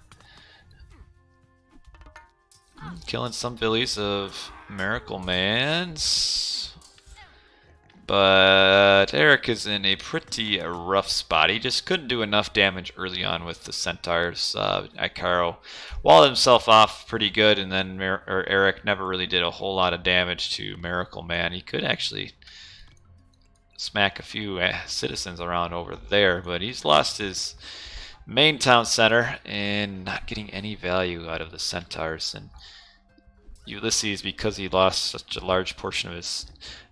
Killing some billies of Miracle Mans. But Eric is in a pretty rough spot. He just couldn't do enough damage early on with the centaurs. Icaro walled himself off pretty good, and then Eric never really did a whole lot of damage to Miracle Man. He could actually smack a few citizens around over there, but he's lost his main town center and not getting any value out of the centaurs. And Ulysses, because he lost such a large portion of his...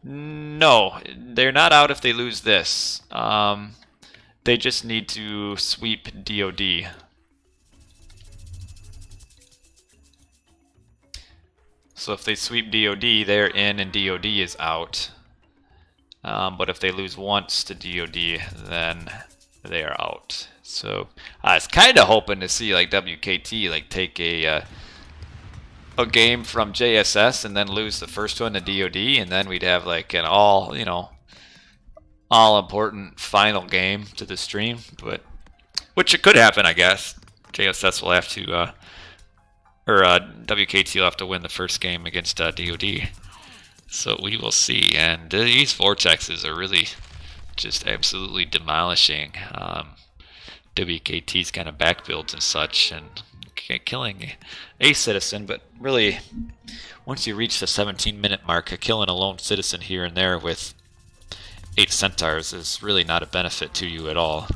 No, they're not out if they lose this. They just need to sweep DoD. So if they sweep DoD, they're in and DoD is out. But if they lose once to DoD, then they are out. So I was kind of hoping to see like WKT like take a game from JSS and then lose the first one to DoD, and then we'd have like an all important final game to the stream. But which it could happen, I guess. JSS will have to or WKT will have to win the first game against DoD. So we will see. And these vortexes are really just absolutely demolishing WKT's kind of back builds and such. And killing a citizen, but really, once you reach the 17-minute mark, killing a lone citizen here and there with 8 centaurs is really not a benefit to you at all.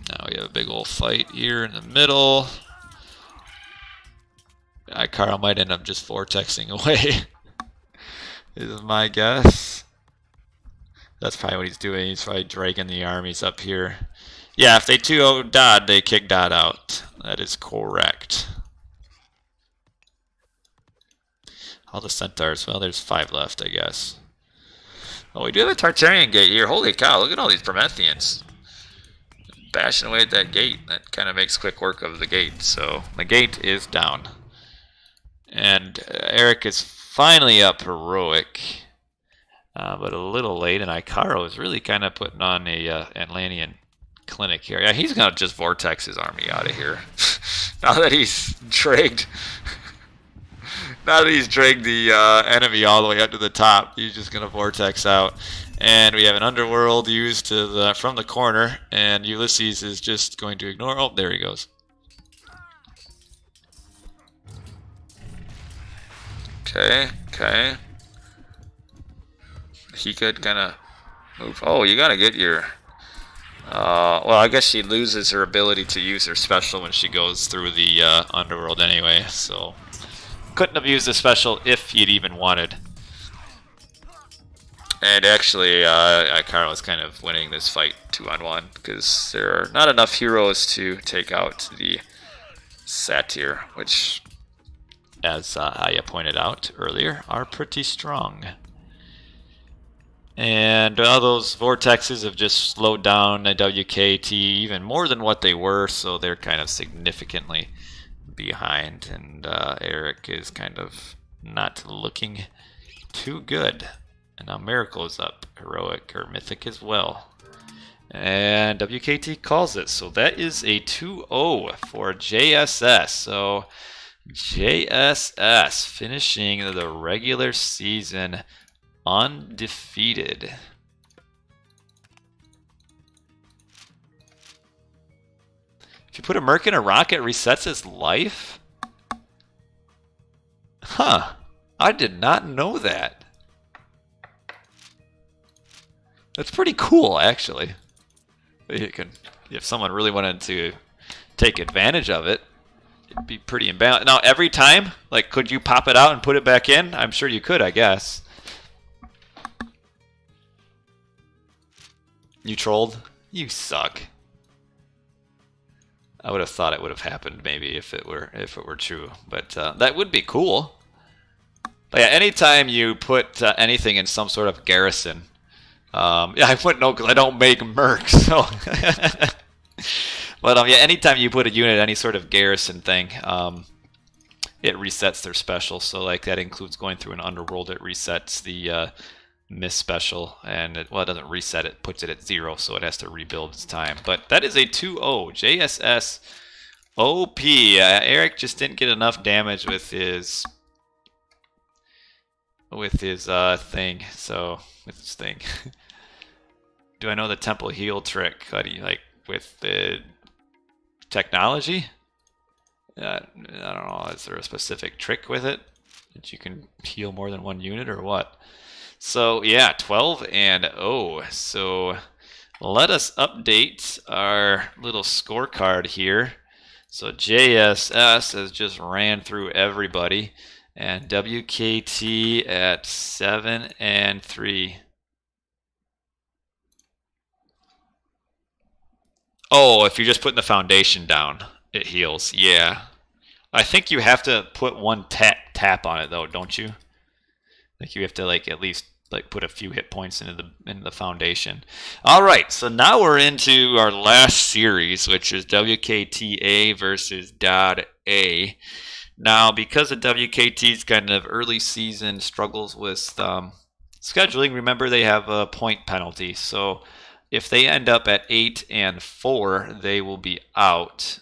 Now we have a big old fight here in the middle. Carl might end up just vortexing away, is my guess. That's probably what he's doing. He's probably dragging the armies up here. Yeah, if they 2-0 DoD, they kick DoD out. That is correct. All the centaurs. Well, there's 5 left, I guess. Oh, we do have a Tartarian gate here. Holy cow, look at all these Prometheans. Bashing away at that gate. That kind of makes quick work of the gate. So, the gate is down. And Eric is finally up heroic. But a little late, and Icaro is really kind of putting on a Atlantean clinic here. Yeah, he's gonna just vortex his army out of here. Now that he's dragged the enemy all the way up to the top, he's just gonna vortex out. And we have an underworld used to from the corner, and Ulysses is just going to ignore. Oh, there he goes. Okay. He could kind of move. Oh, you gotta get your. Well, I guess she loses her ability to use her special when she goes through the underworld anyway. So couldn't have used the special if you'd even wanted. And actually, Icaro is kind of winning this fight 2-on-1 because there are not enough heroes to take out the satyr, which, as Aya pointed out earlier, are pretty strong. And those vortexes have just slowed down the WKT even more than what they were, so they're kind of significantly behind. And Eric is kind of not looking too good. And now Miracle is up, heroic or mythic as well. And WKT calls it, so that is a 2-0 for JSS. So JSS finishing the regular season undefeated. If you put a merc in a rocket, it resets his life? Huh. I did not know that. That's pretty cool, actually. You can, if someone really wanted to take advantage of it, it'd be pretty imbalanced. Now, every time, like, could you pop it out and put it back in? I'm sure you could, I guess. You trolled? You suck. I would have thought it would have happened maybe if it were true, but that would be cool. But yeah, anytime you put anything in some sort of garrison, yeah, I wouldn't know because I don't make mercs. So, but yeah, anytime you put a unit any sort of garrison thing, it resets their special. So like that includes going through an underworld. It resets the miss special, and it doesn't reset it, puts it at 0, so it has to rebuild its time. But that is a 2-0 JSS OP. Eric just didn't get enough damage with his thing. So with his thing. Do I know the temple heal trick? How do you, like, with the technology? I don't know. Is there a specific trick with it that you can heal more than one unit or what? So yeah, 12-0. So let us update our little scorecard here. So JSS has just ran through everybody, and WKT at 7-3. Oh, if you're just putting the foundation down, it heals. Yeah, I think you have to put one tap on it though, don't you? Like you have to like at least like put a few hit points into the foundation. All right, so now we're into our last series, which is WKTA versus DoD A. Now, because of WKT's kind of early season struggles with scheduling, remember they have a point penalty. So if they end up at 8-4, they will be out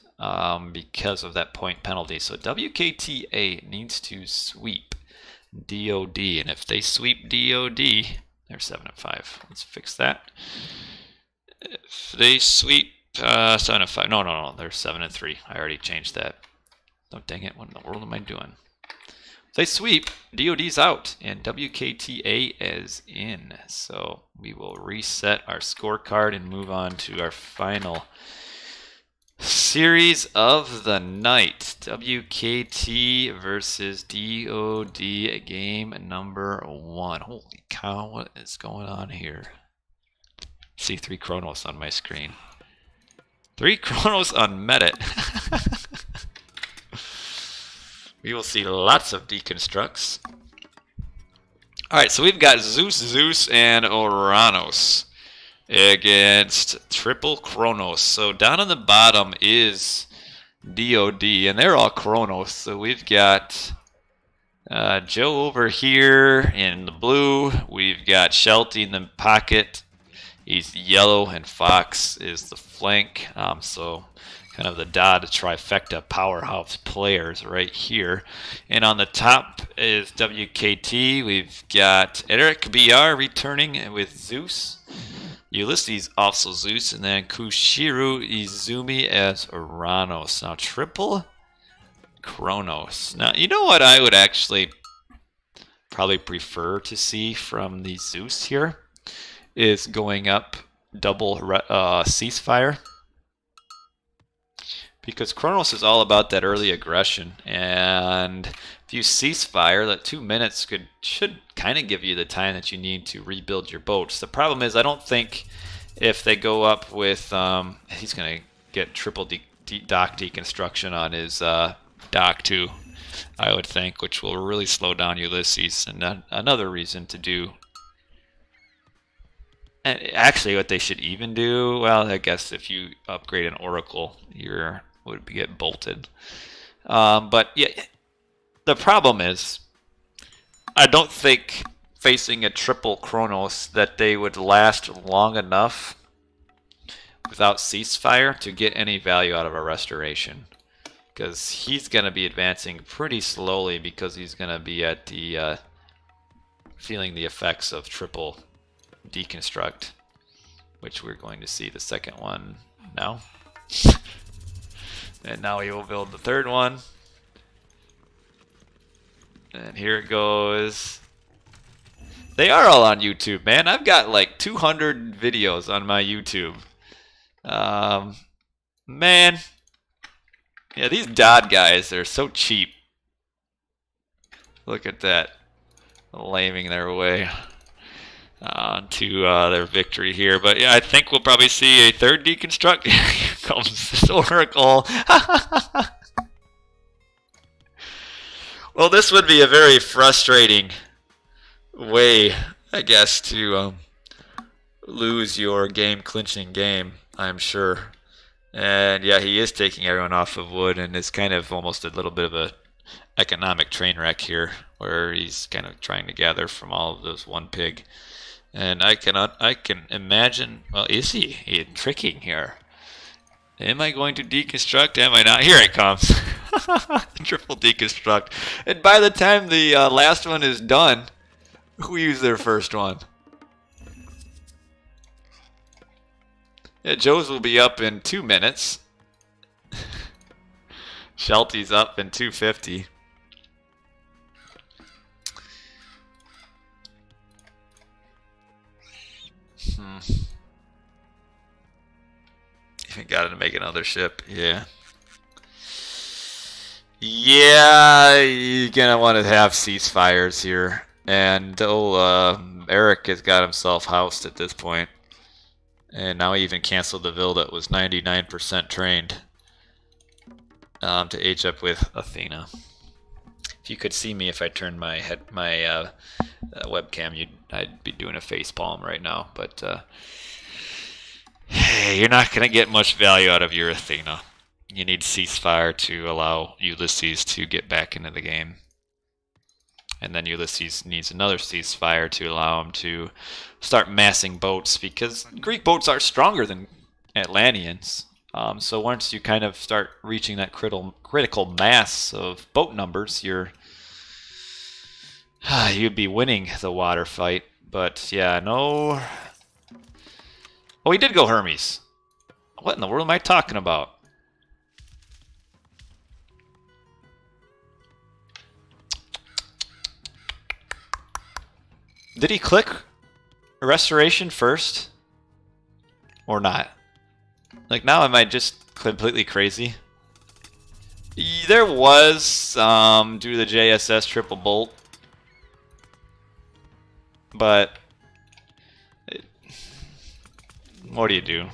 because of that point penalty. So WKTA needs to sweep DoD, and if they sweep DoD, they're 7-5. Let's fix that. If they sweep 7 and 5. No. They're 7 and 3. I already changed that. Oh, dang it. What in the world am I doing? They sweep. DoD's out. And WKTA is in. So we will reset our scorecard and move on to our final series of the night. WKT versus DoD, game number 1. Holy cow, what is going on here? See 3 Chronos on my screen. 3 Chronos on Medit. We will see lots of deconstructs. Alright, so we've got Zeus, and Oranos against Triple Chronos. So down on the bottom is DoD, and they're all Chronos. So we've got Joe over here in the blue. We've got Shelty in the pocket. He's yellow, and Fox is the flank. So kind of the DoD trifecta powerhouse players right here. And on the top is WKT. We've got Eric BR returning with Zeus. Ulysses also Zeus, and then Kushiru Izumi as Oranos. Now Triple Chronos. Now you know what I would actually probably prefer to see from the Zeus here is going up double ceasefire, because Chronos is all about that early aggression, and if you ceasefire, that 2 minutes should kind of give you the time that you need to rebuild your boats. The problem is I don't think if they go up with he's gonna get triple dock deconstruction on his dock too, I would think, which will really slow down Ulysses. And another reason to do. And actually, what they should even do, well, I guess if you upgrade an Oracle, you would get bolted. But yeah, the problem is, I don't think facing a triple Chronos that they would last long enough without ceasefire to get any value out of a restoration. Because he's going to be advancing pretty slowly, because he's going to be at the feeling the effects of triple deconstruct, which we're going to see the second one now. And now we will build the third one. And here it goes. They are all on YouTube, man. I've got like 200 videos on my YouTube. Man. Yeah, these DoD guys, they're so cheap. Look at that. Laming their way to their victory here. But yeah, I think we'll probably see a third deconstruct. Here comes this Oracle. Well, this would be a very frustrating way, I guess, to lose your game-clinching game, I'm sure. And yeah, he is taking everyone off of wood, and it's kind of almost a little bit of a economic train wreck here, where he's kind of trying to gather from all of those one pig. And I can imagine, well, is he tricking here? Am I going to deconstruct? Am I not? Here it comes. Triple deconstruct. And by the time the last one is done, who used their first one? Yeah, Joe's will be up in 2 minutes. Shelty's up in 250. Even got to make another ship. Yeah. Yeah, you're gonna want to have ceasefires here. And Eric has got himself housed at this point. And now he even canceled the build that was 99% trained to age up with Athena. If you could see me if I turned my webcam, I'd be doing a face palm right now. But hey, you're not going to get much value out of your Athena. You need ceasefire to allow Ulysses to get back into the game. And then Ulysses needs another ceasefire to allow him to start massing boats, because Greek boats are stronger than Atlanteans. So once you kind of start reaching that critical mass of boat numbers, you'd be winning the water fight. But yeah, no. Oh, he did go Hermes. What in the world am I talking about? Did he click restoration first? Or not? Like, now am I just completely crazy? There was, due to the JSS triple bolt. But what do you do?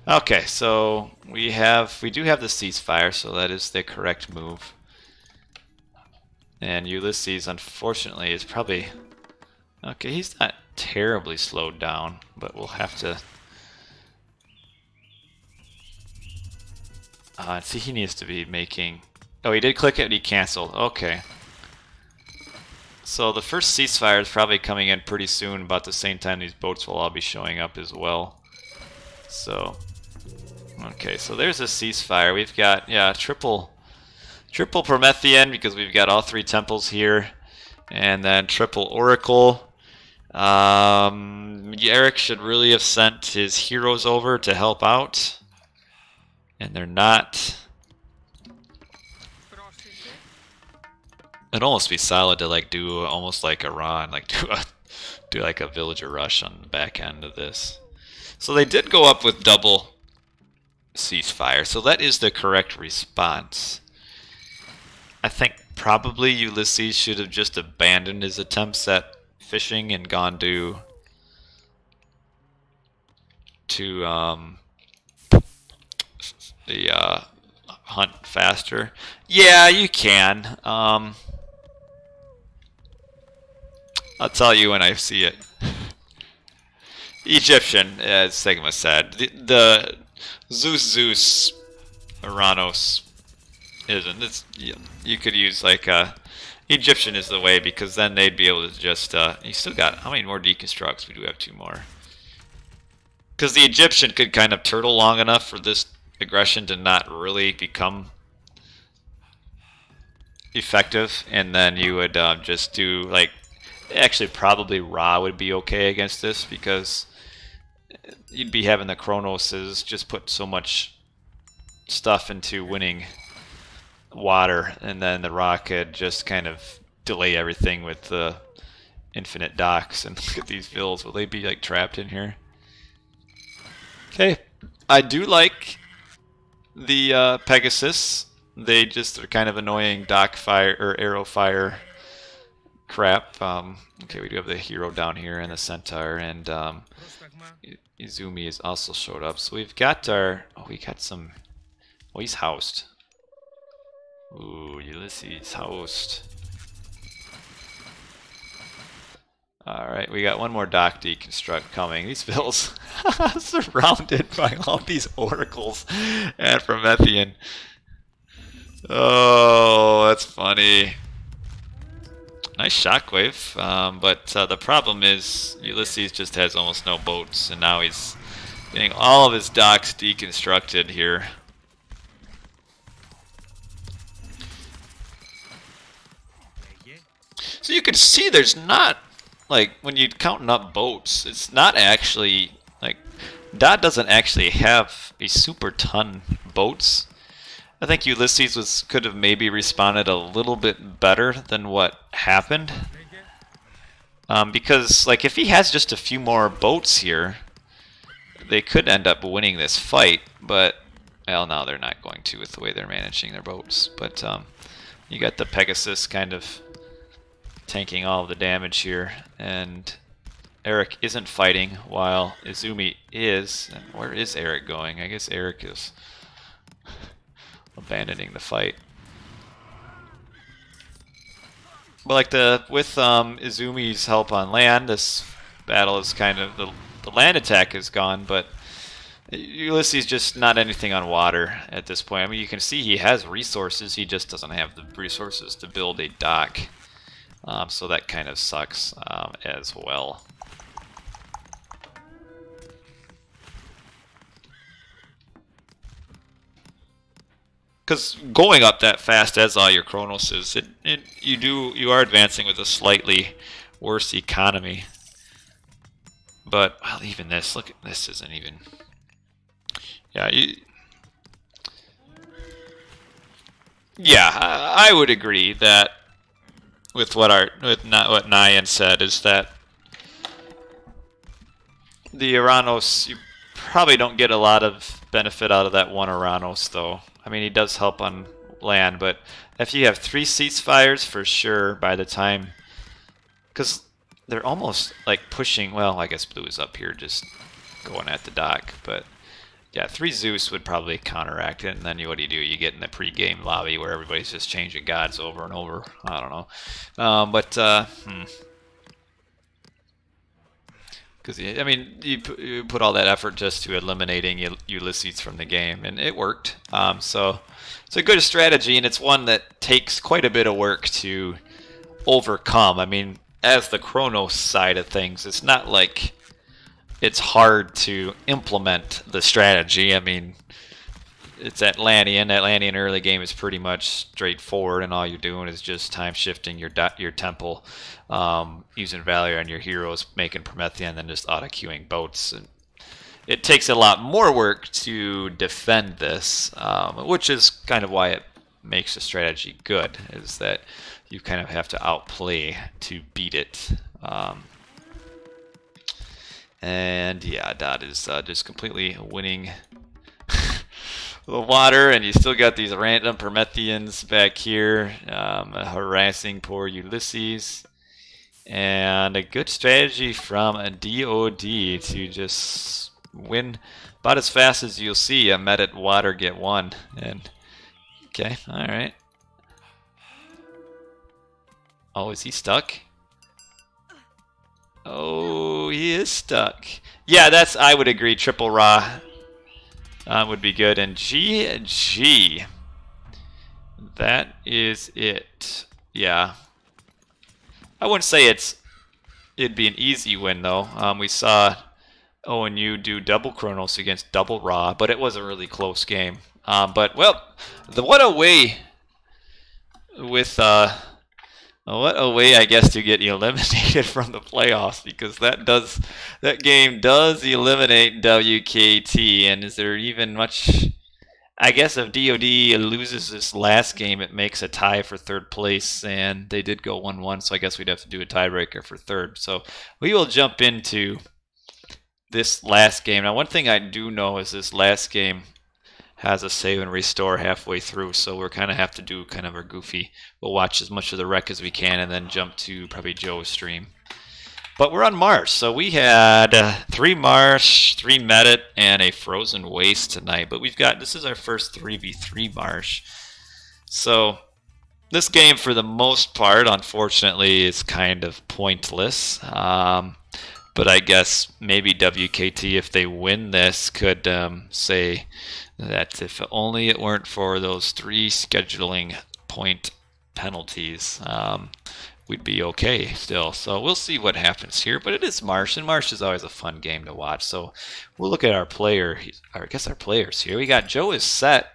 Okay, so we do have the ceasefire, so that is the correct move. And Ulysses, unfortunately, is probably okay. He's not terribly slowed down, but we'll have to. See, he needs to be making. Oh, he did click it, and he canceled. Okay. So the first ceasefire is probably coming in pretty soon, about the same time these boats will all be showing up as well. So, okay, so there's a ceasefire. We've got, yeah, triple Promethean because we've got all 3 temples here, and then triple Oracle. Eric should really have sent his heroes over to help out, and they're not. It'd almost be solid to like do almost like Iran, like do like a villager rush on the back end of this. So they did go up with double ceasefire, so that is the correct response. I think probably Ulysses should have just abandoned his attempts at fishing and gone to the hunt faster. Yeah, you can. I'll tell you when I see it. Egyptian, as Sigma said. The Zeus Uranos isn't. It's, you could use like Egyptian is the way, because then they'd be able to just. You still got how many more deconstructs? We do have 2 more. Because the Egyptian could kind of turtle long enough for this aggression to not really become effective, and then you would just do like. Actually, probably Ra would be okay against this, because you'd be having the Chronoses just put so much stuff into winning water, and then the Ra could just kind of delay everything with the infinite docks. And look at these vills. Will they be like trapped in here? Okay, I do like the Pegasus. They just are kind of annoying dock fire or arrow fire crap. Okay, we do have the hero down here and the centaur, and Izumi has also showed up. So we've got our. Oh, we got some. Oh, he's housed. Ooh, Ulysses housed. Alright, we got one more dock deconstruct coming. These vills surrounded by all these oracles and Promethean. Oh, that's funny. Nice shockwave, but the problem is Ulysses just has almost no boats, and now he's getting all of his docks deconstructed here. So you can see there's not, like, when you're counting up boats, it's not actually, like, DoD doesn't actually have a super ton boats. I think Ulysses could have maybe responded a little bit better than what happened. Because, like, if he has just a few more boats here, they could end up winning this fight, but, well, no, they're not going to with the way they're managing their boats. But you got the Pegasus kind of tanking all of the damage here, and Eric isn't fighting while Izumi is. And where is Eric going? I guess Eric is abandoning the fight. But like with Izumi's help on land, this battle is kind of the land attack is gone, but Ulysses just not anything on water at this point. I mean, you can see he has resources, he just doesn't have the resources to build a dock. So that kind of sucks as well. Because going up that fast, as all your Chronos is, you are advancing with a slightly worse economy. But well, even this, look at this, isn't even. Yeah, yeah, I would agree that with what what Nyan said is that the Uranos, you probably don't get a lot of benefit out of that one Uranos, though. I mean, he does help on land, but if you have 3 ceasefires, for sure, by the time... Because they're almost like pushing... Well, I guess blue is up here just going at the dock, but... Yeah, 3 Zeus would probably counteract it, and then what do? You get in the pre-game lobby where everybody's just changing gods over and over. I don't know. Because, I mean, you put all that effort just to eliminating Ulysses from the game, and it worked. So it's a good strategy, and it's one that takes quite a bit of work to overcome. I mean, as the Chronos side of things, it's not like it's hard to implement the strategy. I mean, it's Atlantean. Atlantean early game is pretty much straightforward, and all you're doing is just time shifting your temple, using value on your heroes, making Promethean, and then just auto queuing boats. And it takes a lot more work to defend this, which is kind of why it makes the strategy good. Is that you kind of have to outplay to beat it. And yeah, Dot is just completely winning the water, and you still got these random Prometheans back here harassing poor Ulysses. And a good strategy from a DoD to just win about as fast as you'll see a Medit water get one. And okay, all right. Oh, is he stuck? Oh, he is stuck. Yeah, I would agree. Triple Ra would be good. And GG. That is it. Yeah. I wouldn't say it'd be an easy win, though. We saw ONU do double Chronos against double Ra, but it was a really close game. But, well, what a way with... what a way, I guess, to get eliminated from the playoffs, because that game does eliminate WKT. And is there even much? I guess if DoD loses this last game, it makes a tie for third place, and they did go 1-1, so I guess we'd have to do a tiebreaker for third. So we will jump into this last game. Now, one thing I do know is this last game has a save and restore halfway through, so we're kind of have to do kind of our goofy. We'll watch as much of the rec as we can and then jump to probably Joe's stream. But we're on Marsh, so we had 3 Marsh, 3 Medit, and a Frozen Waste tonight. But this is our first 3v3 Marsh. So this game, for the most part, unfortunately, is kind of pointless. But I guess maybe WKT, if they win this, could say that if only it weren't for those 3 scheduling point penalties, we'd be okay still. So we'll see what happens here. But it is Marsh, and Marsh is always a fun game to watch. So we'll look at our players here. We got Joe is Set,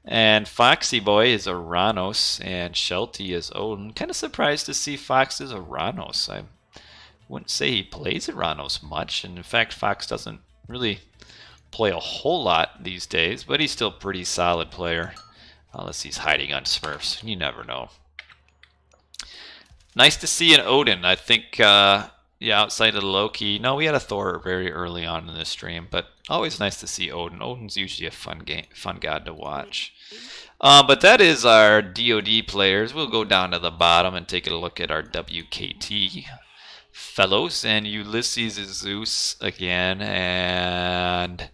and Foxy Boy is Uranos, and Shelty is Odin. Kind of surprised to see Fox is Uranos. I wouldn't say he plays Uranos much, and in fact Fox doesn't really play a whole lot these days, but he's still a pretty solid player, unless he's hiding on Smurfs. You never know. Nice to see an Odin. I think, yeah, outside of Loki, no, we had a Thor very early on in this stream, but always nice to see Odin. Odin's usually a fun god to watch. But that is our DoD players. We'll go down to the bottom and take a look at our WKT fellows, and Ulysses is Zeus again, and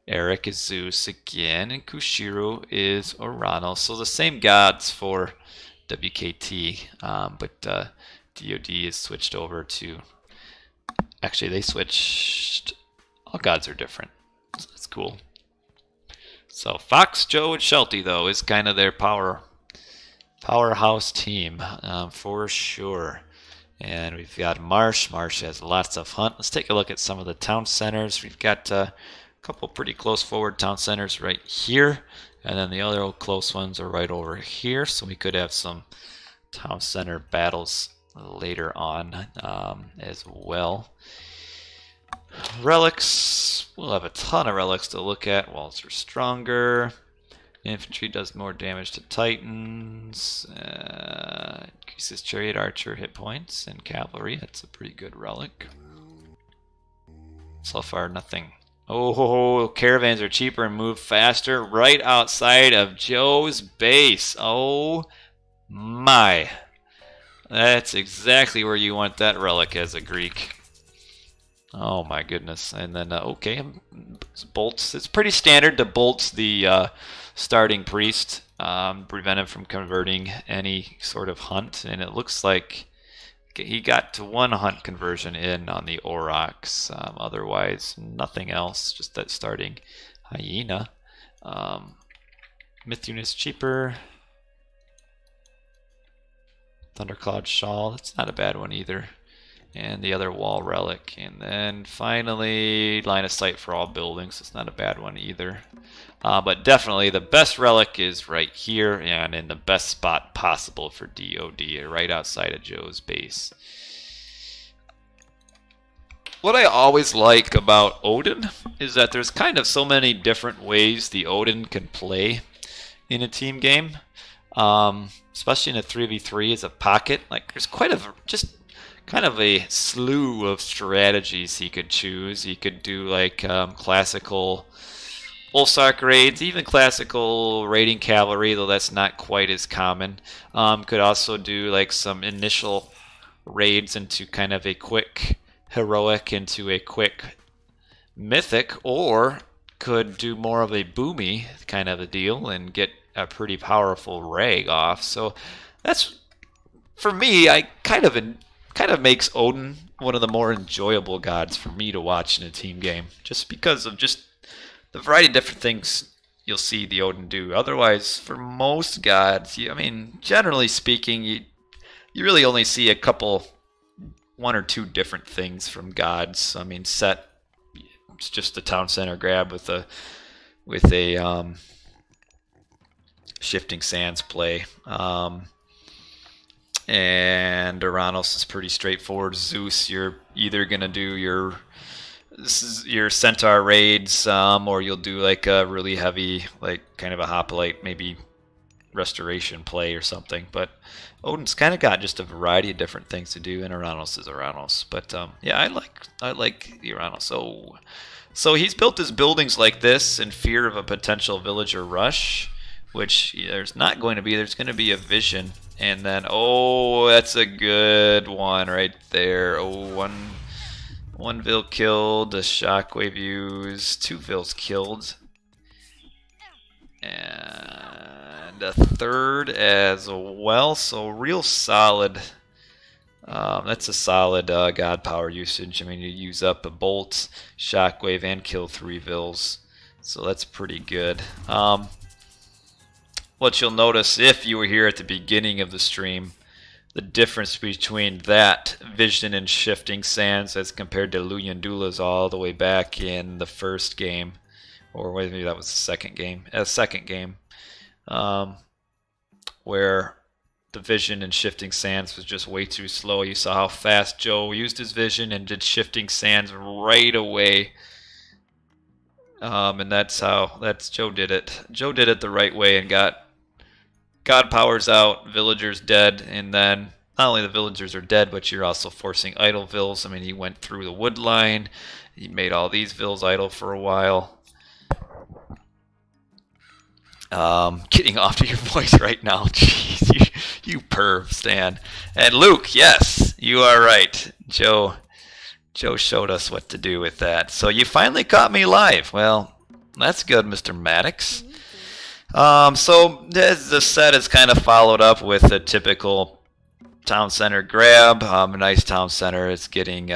Eric is Zeus again, and Kushiro is Uranos. So the same gods for WKT, but DoD is switched over to... Actually, they switched... All gods are different. That's cool. So Fox, Joe, and Shelty, though, is kind of their powerhouse team, for sure. And we've got Marsh. Marsh has lots of hunt. Let's take a look at some of the town centers. We've got a couple pretty close forward town centers right here. And then the other close ones are right over here. So we could have some town center battles later on as well. Relics. We'll have a ton of relics to look at. Walls are stronger. Infantry does more damage to Titans. Increases Chariot Archer hit points and Cavalry. That's a pretty good relic. So far, nothing. Oh, caravans are cheaper and move faster right outside of Joe's base. Oh my. That's exactly where you want that relic as a Greek. Oh my goodness. And then, okay, bolts. It's pretty standard to bolt the starting priest, prevent him from converting any sort of hunt. And it looks like he got to 1 hunt conversion in on the Aurochs. Otherwise, nothing else. Just that starting hyena. Mithune is cheaper. Thundercloud Shawl. That's not a bad one either. And the other wall relic. And then finally, line of sight for all buildings. It's not a bad one either. But definitely the best relic is right here and in the best spot possible for DoD, right outside of Joe's base. What I always like about Odin is that there's kind of so many different ways the Odin can play in a team game. Especially in a 3v3 as a pocket. Like there's quite a kind of a slew of strategies he could choose. He could do like classical Ulsark raids, even classical raiding cavalry, though that's not quite as common. Could also do like some initial raids into kind of a quick heroic into a quick mythic, or could do more of a boomy kind of a deal and get a pretty powerful rag off. So that's, for me, I kind of makes Odin one of the more enjoyable gods for me to watch in a team game, just because of just the variety of different things you'll see the Odin do. Otherwise, for most gods, I mean, generally speaking, you really only see a couple, 1 or 2 different things from gods. I mean, Set, it's just the town center grab with a shifting sands play. And Uranus is pretty straightforward. Zeus, you're either gonna do your centaur raids, or you'll do like a really heavy, like kind of a hoplite, maybe restoration play or something. But Odin's kind of got just a variety of different things to do, and Uranus is Uranus. But yeah, I like the Uranus. So he's built his buildings like this in fear of a potential villager rush, which there's not going to be. There's going to be a vision. And then, oh, that's a good one right there. Oh, one Vil killed, a shockwave used, 2 Vils killed. And a 3rd as well, so real solid. That's a solid god power usage. I mean, you use up a bolt, shockwave, and kill 3 Vils. So that's pretty good. What you'll notice if you were here at the beginning of the stream, the difference between that vision and shifting sands as compared to Luyandula's all the way back in the first game, or maybe that was the second game. Where the vision and shifting sands was just way too slow. You saw how fast Joe used his vision and did shifting sands right away. And that's Joe did it. Joe did it the right way and got God powers out, villagers dead, and then not only the villagers are dead, but you're also forcing idle Vils. I mean, he went through the wood line. He made all these Vils idle for a while. Getting off to your voice right now. Jeez, you perv, Stan. And Luke, yes, you are right. Joe showed us what to do with that. So you finally caught me live. Well, that's good, Mr. Maddox. So the set is kind of followed up with a typical town center grab. A nice town center. It's getting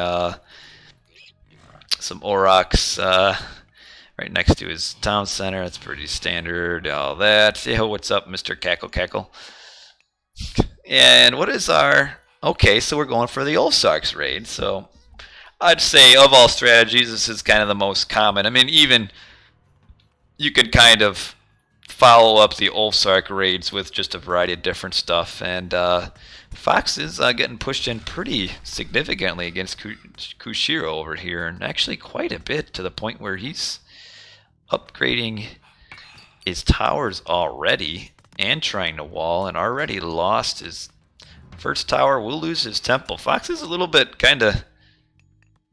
some Aurochs right next to his town center. That's pretty standard. All that. Yeah, what's up, Mr. Cackle Cackle? And what is our... Okay, so we're going for the Ulsarks raid. So I'd say of all strategies, this is kind of the most common. I mean, even you could kind of follow up the Ulfsark raids with just a variety of different stuff. And Fox is getting pushed in pretty significantly against Kushiro over here, and actually quite a bit, to the point where he's upgrading his towers already and trying to wall, and already lost his first tower, will lose his temple. Fox is a little bit kind of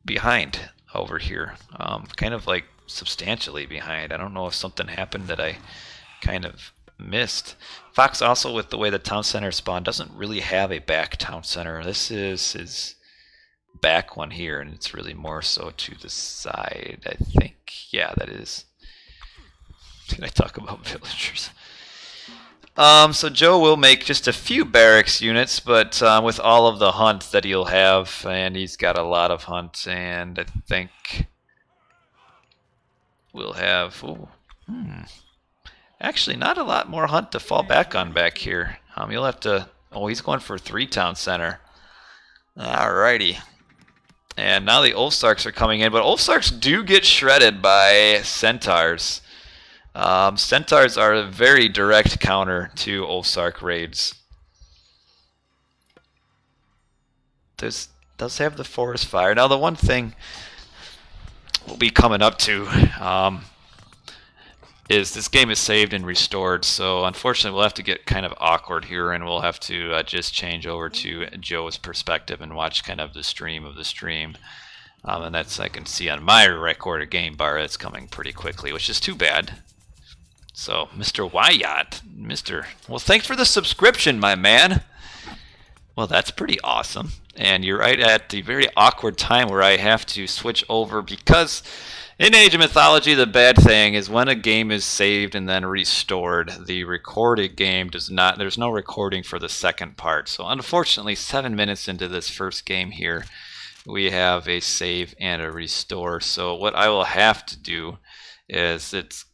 behind over here, kind of like substantially behind. I don't know if something happened that I kind of missed. Fox also, with the way the town center spawned, doesn't really have a back town center. This is his back one here, and it's really more so to the side, I think. Yeah, that is. Did I talk about villagers? So Joe will make just a few barracks units, but with all of the hunt that he'll have, and he's got a lot of hunt, and I think we'll have, actually not a lot more hunt to fall back on back here. You'll have to, he's going for 3 town center. Alrighty. And now the Ulfsarks are coming in, but Ulfsarks do get shredded by Centaurs. Centaurs are a very direct counter to Ulfsark raids. Does have the forest fire. Now the one thing we'll be coming up to is this game is saved and restored, so unfortunately we'll have to get kind of awkward here, and we'll have to just change over to Joe's perspective and watch kind of the stream of the stream. And that's, I can see on my recorded game bar, it's coming pretty quickly, which is too bad. So, Mr. Wyatt, well, thanks for the subscription, my man. Well, that's pretty awesome. And you're right at the very awkward time where I have to switch over, because in Age of Mythology, the bad thing is when a game is saved and then restored, the recorded game does not, there's no recording for the second part. So unfortunately, 7 minutes into this first game here, we have a save and a restore. So what I will have to do is, it's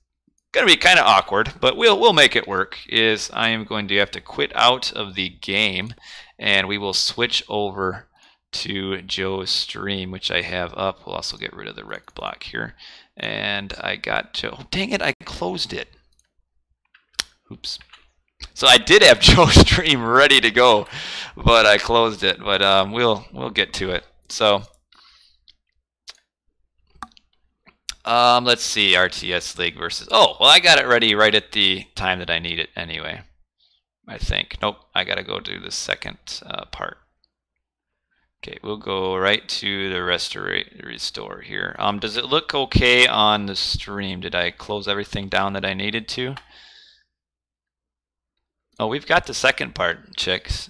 going to be kind of awkward, but we'll make it work, is I am going to have to quit out of the game, and we will switch over to Joe's stream, which I have up. We'll also get rid of the rec block here. And I got Joe. Oh, dang it, I closed it. Oops. So I did have Joe's stream ready to go, but I closed it. But we'll get to it. So let's see, RTS League versus, oh, well, I got it ready right at the time that I need it anyway, I think. Nope, I gotta go do the second part. Okay, we'll go right to the restore here. Does it look okay on the stream? Did I close everything down that I needed to? Oh, we've got the second part, chicks.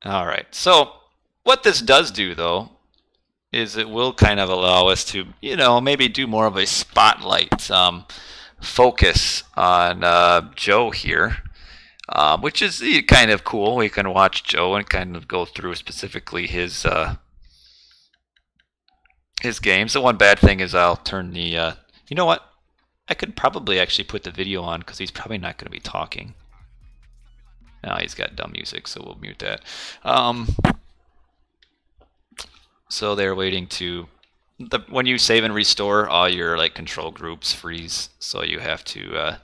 All right, so what this does do, though, is it will kind of allow us to, you know, maybe do more of a spotlight focus on Joe here. Which is kind of cool. We can watch Joe and kind of go through specifically his games. The one bad thing is I'll turn the, you know what? I could probably actually put the video on, because he's probably not going to be talking. Now he's got dumb music, so we'll mute that. So they're waiting to, when you save and restore, all your like control groups freeze, so you have to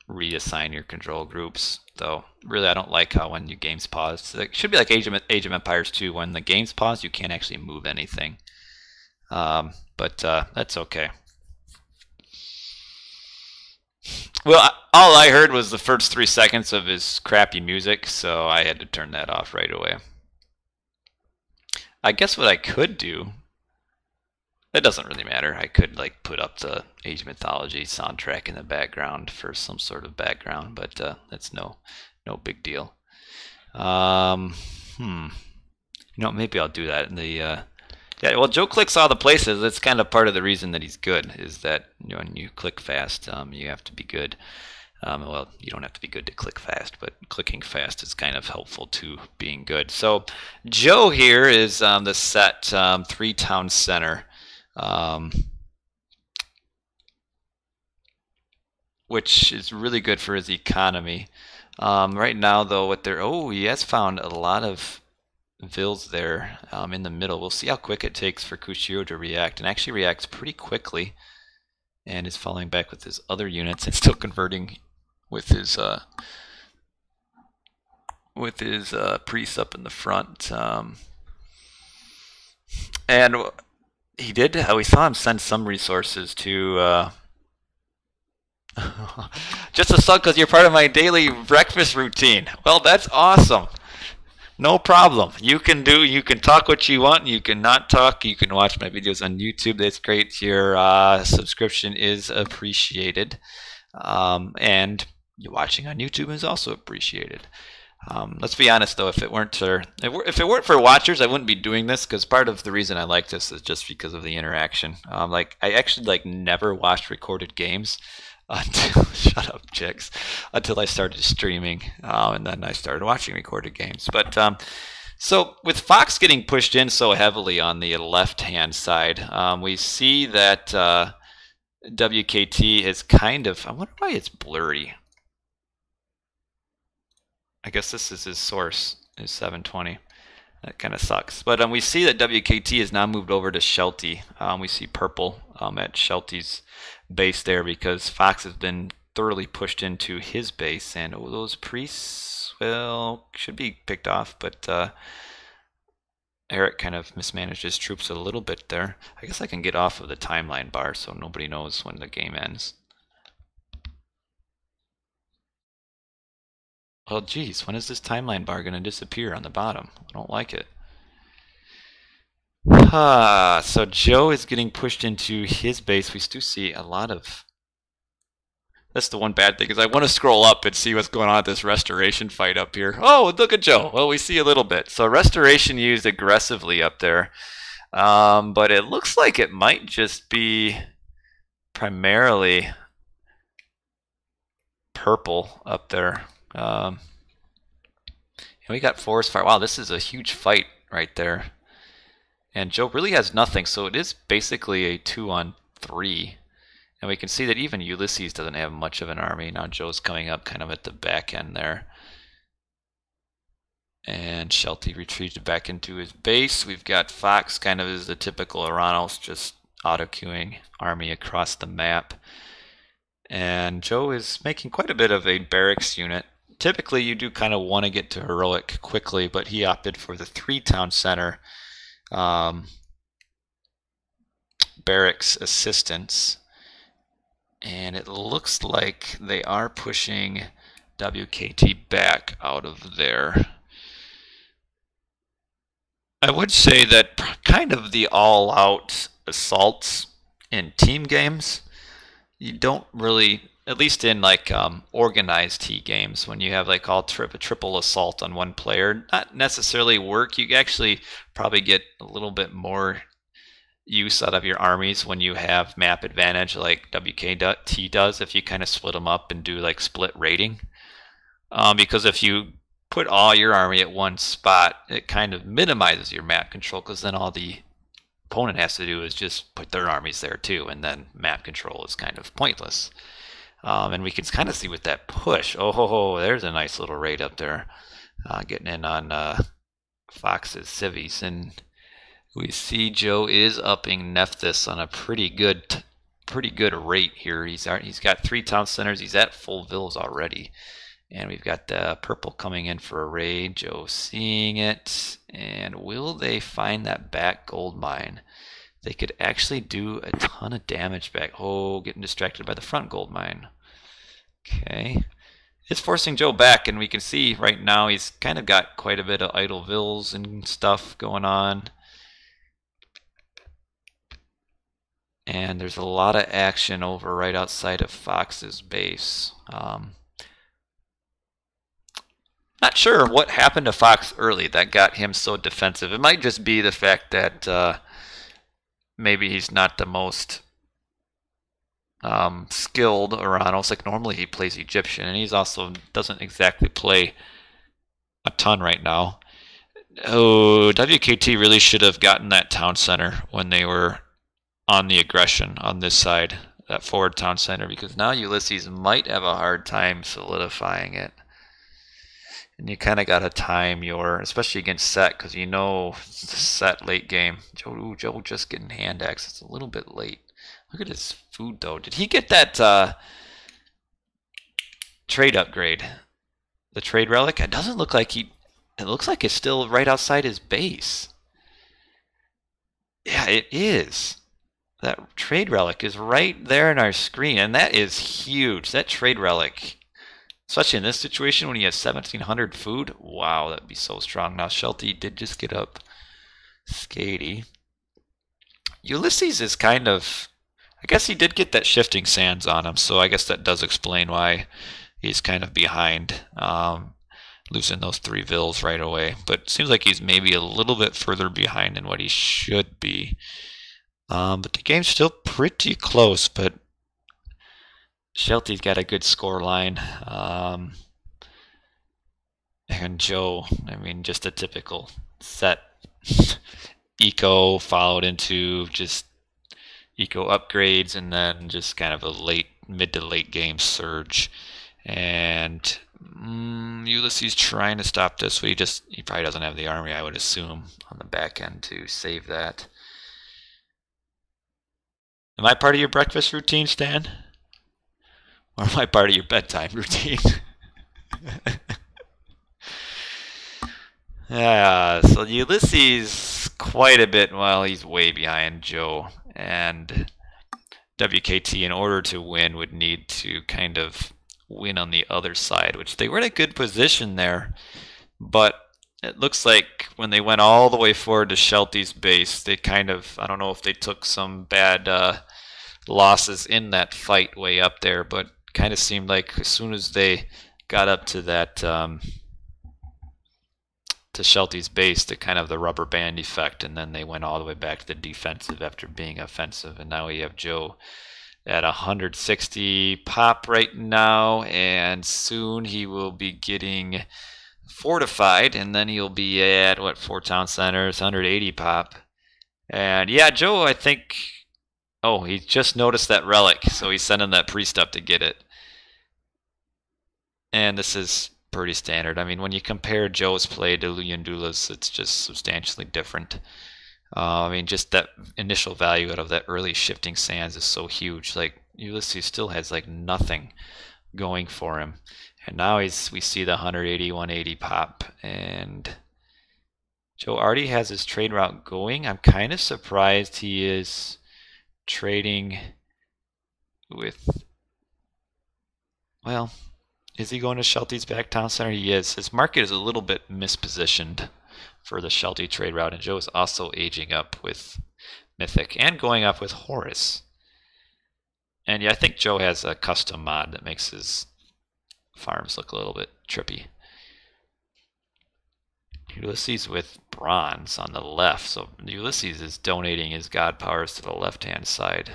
reassign your control groups. Though really I don't like how when your games pause, it should be like Age of Empires 2, when the games pause you can't actually move anything, but that's okay. Well, all I heard was the first 3 seconds of his crappy music, so I had to turn that off right away. I guess what I could do, it doesn't really matter. I could like put up the Age of Mythology soundtrack in the background for some sort of background, but that's no big deal. You know, maybe I'll do that in the yeah. Well, Joe clicks all the places. That's kind of part of the reason that he's good, is that, you know, when you click fast, you have to be good. Well, you don't have to be good to click fast, but clicking fast is kind of helpful to being good. So Joe here is the set 3 town center. Which is really good for his economy. Right now, though, what they're, he has found a lot of vills there in the middle. We'll see how quick it takes for Kushiro to react, and actually reacts pretty quickly. and is falling back with his other units and still converting with his priests up in the front. And he did. We saw him send some resources to. Just a suck because you're part of my daily breakfast routine. Well, that's awesome. No problem. You can talk what you want. You can not talk. You can watch my videos on YouTube. That's great. Your subscription is appreciated. And you watching on YouTube is also appreciated. Let's be honest though, if it weren't for watchers, I wouldn't be doing this, because part of the reason I like this is just because of the interaction. I actually never watched recorded games until shut up, chicks, until I started streaming, and then I started watching recorded games. But so with Fox getting pushed in so heavily on the left-hand side, we see that WKT is kind of, I wonder why it's blurry. I guess this is his source, is 720. That kind of sucks. But we see that WKT has now moved over to Shelty. We see purple at Shelty's base there because Fox has been thoroughly pushed into his base. And those priests, well, should be picked off. But Eric kind of mismanaged his troops a little bit there. I guess I can get off of the timeline bar so nobody knows when the game ends. Well, geez, when is this timeline bar going to disappear on the bottom? I don't like it. So Joe is getting pushed into his base. We do see a lot of... That's the one bad thing, is I want to scroll up and see what's going on at this restoration fight up here. Oh, look at Joe. Well, we see a little bit. So restoration used aggressively up there. But it looks like it might just be primarily purple up there. And we got forest fire. Wow, this is a huge fight right there. And Joe really has nothing, so it is basically a 2-on-3. And we can see that even Ulysses doesn't have much of an army. Now Joe's coming up kind of at the back end there. And Shelty retreated back into his base. We've got Fox kind of as the typical Oranos, just auto-queuing army across the map. And Joe is making quite a bit of a barracks unit. Typically, you do kind of want to get to heroic quickly, but he opted for the 3-town center barracks assistance. And it looks like they are pushing WKT back out of there. I would say that kind of the all-out assaults in team games, you don't really... At least in organized T games, when you have a triple assault on one player, not necessarily work. You actually probably get a little bit more use out of your armies when you have map advantage like WKT does, if you kind of split them up and do split raiding. Because if you put all your army at one spot, it kind of minimizes your map control, because then all the opponent has to do is just put their armies there too, and then map control is kind of pointless. And we can kind of see with that push. Oh, there's a nice little raid up there, getting in on Fox's civvies. And we see Joe is upping Nephthys on a pretty good rate here. He's got 3 town centers. He's at full villas already. And we've got the purple coming in for a raid. Joe seeing it. And will they find that back gold mine? They could actually do a ton of damage back. Oh, getting distracted by the front gold mine. Okay. It's forcing Joe back, and we can see right now he's kind of got quite a bit of idle vills and stuff going on. And there's a lot of action over right outside of Fox's base. Not sure what happened to Fox early that got him so defensive. It might just be the fact that... maybe he's not the most skilled Oranos. Normally he plays Egyptian, and he's also doesn't exactly play a ton right now. Oh, WKT really should have gotten that town center when they were on the aggression on this side, that forward town center, because now Ulysses might have a hard time solidifying it. And you kind of got to time your, especially against Set, because Set late game. Joe just getting hand axed. It's a little bit late. Look at his food, though. Did he get that trade upgrade? The trade relic? It doesn't look like he... It looks like it's still right outside his base. Yeah, it is. That trade relic is right there in our screen, and that is huge. That trade relic, especially in this situation when he has 1,700 food, wow, that'd be so strong. Now, Shelty did just get up Skady. Ulysses is kind of... I guess he did get that shifting sands on him, so I guess that does explain why he's kind of behind. Losing those 3 vills right away. But it seems like he's maybe a little bit further behind than what he should be. But the game's still pretty close, but Shelty's got a good score line. And Joe, I mean, just a typical set eco followed into just eco upgrades and then just kind of a mid to late game surge. And Ulysses trying to stop this, but he probably doesn't have the army, I would assume, on the back end to save that. Am I part of your breakfast routine, Stan? Or am I part of your bedtime routine? Yeah, so Ulysses quite a bit while he's way behind Joe. And WKT, in order to win, would need to kind of win on the other side, which they were in a good position there. But it looks like when they went all the way forward to Shelty's base, they kind of, I don't know if they took some bad losses in that fight way up there, but kind of seemed like as soon as they got up to that to Shelty's base, the kind of the rubber band effect, and then they went all the way back to the defensive after being offensive. And now we have Joe at 160 pop right now, and soon he will be getting fortified, and then he'll be at what, 4 town centers, 180 pop. And yeah, Joe, I think, oh, he just noticed that relic, so he's sending that priest up to get it. And this is pretty standard. I mean, when you compare Joe's play to Luyendula's, it's just substantially different. I mean, just that initial value out of that early shifting sands is so huge. Like, Ulysses still has like nothing going for him. And now we see the 180, 180 pop. And Joe already has his trade route going. I'm kind of surprised he is trading with, well, is he going to Shelty's back town center? He is. His market is a little bit mispositioned for the Shelty trade route, and Joe is also aging up with Mythic and going up with Horus. And yeah, I think Joe has a custom mod that makes his farms look a little bit trippy. Ulysses with bronze on the left, so Ulysses is donating his god powers to the left-hand side.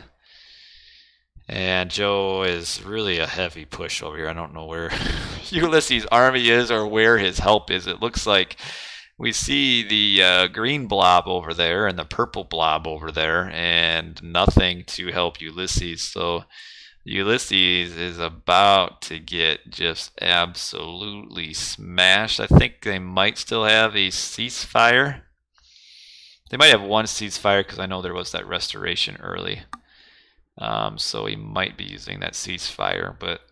And Joe is really a heavy push over here. I don't know where Ulysses' army is or where his help is. It looks like we see the green blob over there and the purple blob over there, and nothing to help Ulysses. So Ulysses is about to get just absolutely smashed. I think they might still have a ceasefire. They might have one ceasefire because I know there was that restoration early. So he might be using that ceasefire, but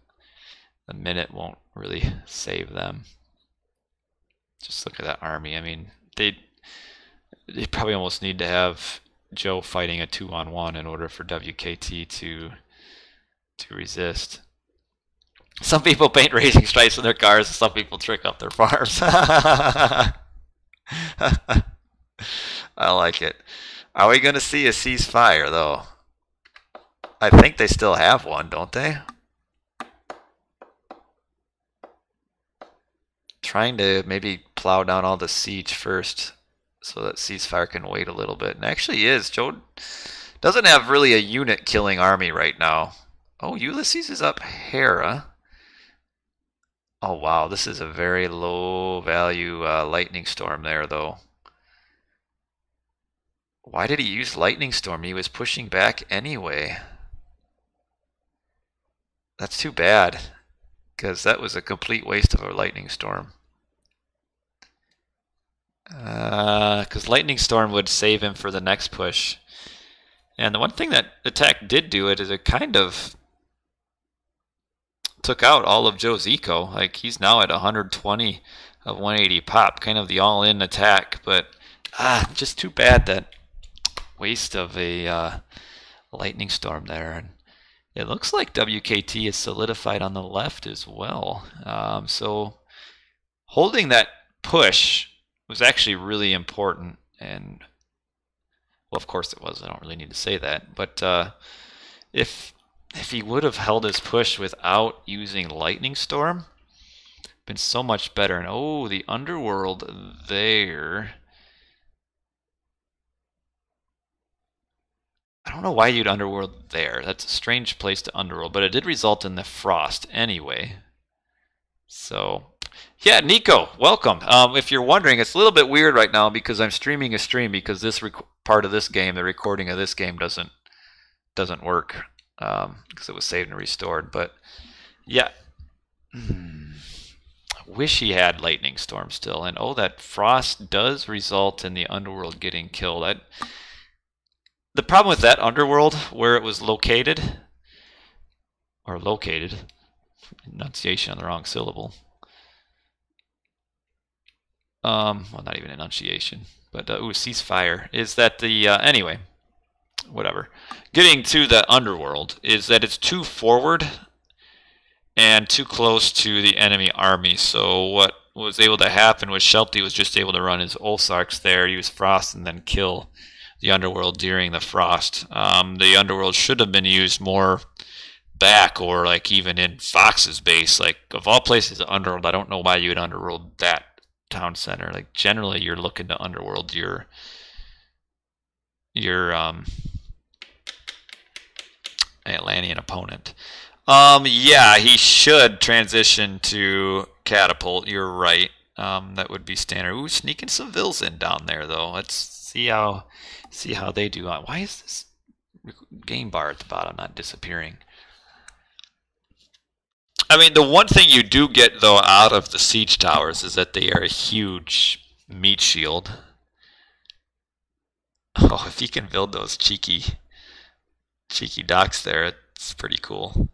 the minute won't really save them. Just look at that army. I mean, they probably almost need to have Joe fighting a 2-on-1 in order for WKT to resist. Some people paint racing stripes on their cars, and some people trick up their farms. I like it. Are we going to see a ceasefire, though? I think they still have one, don't they? Trying to maybe plow down all the siege first so that ceasefire can wait a little bit. And actually is. Joe doesn't have really a unit killing army right now. Oh, Ulysses is up Hera. Oh, wow. This is a very low value lightning storm there, though. Why did he use lightning storm? He was pushing back anyway. That's too bad, because that was a complete waste of a lightning storm. Because lightning storm would save him for the next push. And the one thing that attack did do it is it kind of took out all of Joe's eco. Like, he's now at 120 of 180 pop, kind of the all-in attack. But just too bad that waste of a lightning storm there. And it looks like WKT is solidified on the left as well. So holding that push was actually really important. And well, of course it was. I don't really need to say that. But if he would have held his push without using lightning storm, been so much better. And oh, the underworld there. I don't know why you'd underworld there. That's a strange place to underworld, but it did result in the frost anyway. So, yeah, Nico, welcome. If you're wondering, it's a little bit weird right now because I'm streaming a stream because this part of this game, the recording of this game, doesn't work because it was saved and restored. But yeah, I wish he had lightning storm still. And oh, that frost does result in the underworld getting killed. The problem with that underworld, where it was located, enunciation on the wrong syllable. Well, not even enunciation, but ceasefire, is that the, anyway, whatever. Getting to the underworld is that it's too forward and too close to the enemy army. So what was able to happen was Shelty was just able to run his Olsarks there, use frost, and then kill the underworld during the frost. The underworld should have been used more back, or like even in Fox's base. Like, of all places, underworld, I don't know why you would underworld that town center. Like, generally you're looking to underworld your Atlantean opponent. Yeah, he should transition to catapult. You're right. That would be standard. Ooh, sneaking some Vills in down there though. Let's see how they do. Why is this game bar at the bottom not disappearing? I mean, the one thing you do get though out of the siege towers is that they are a huge meat shield. Oh, if you can build those cheeky docks there, it's pretty cool.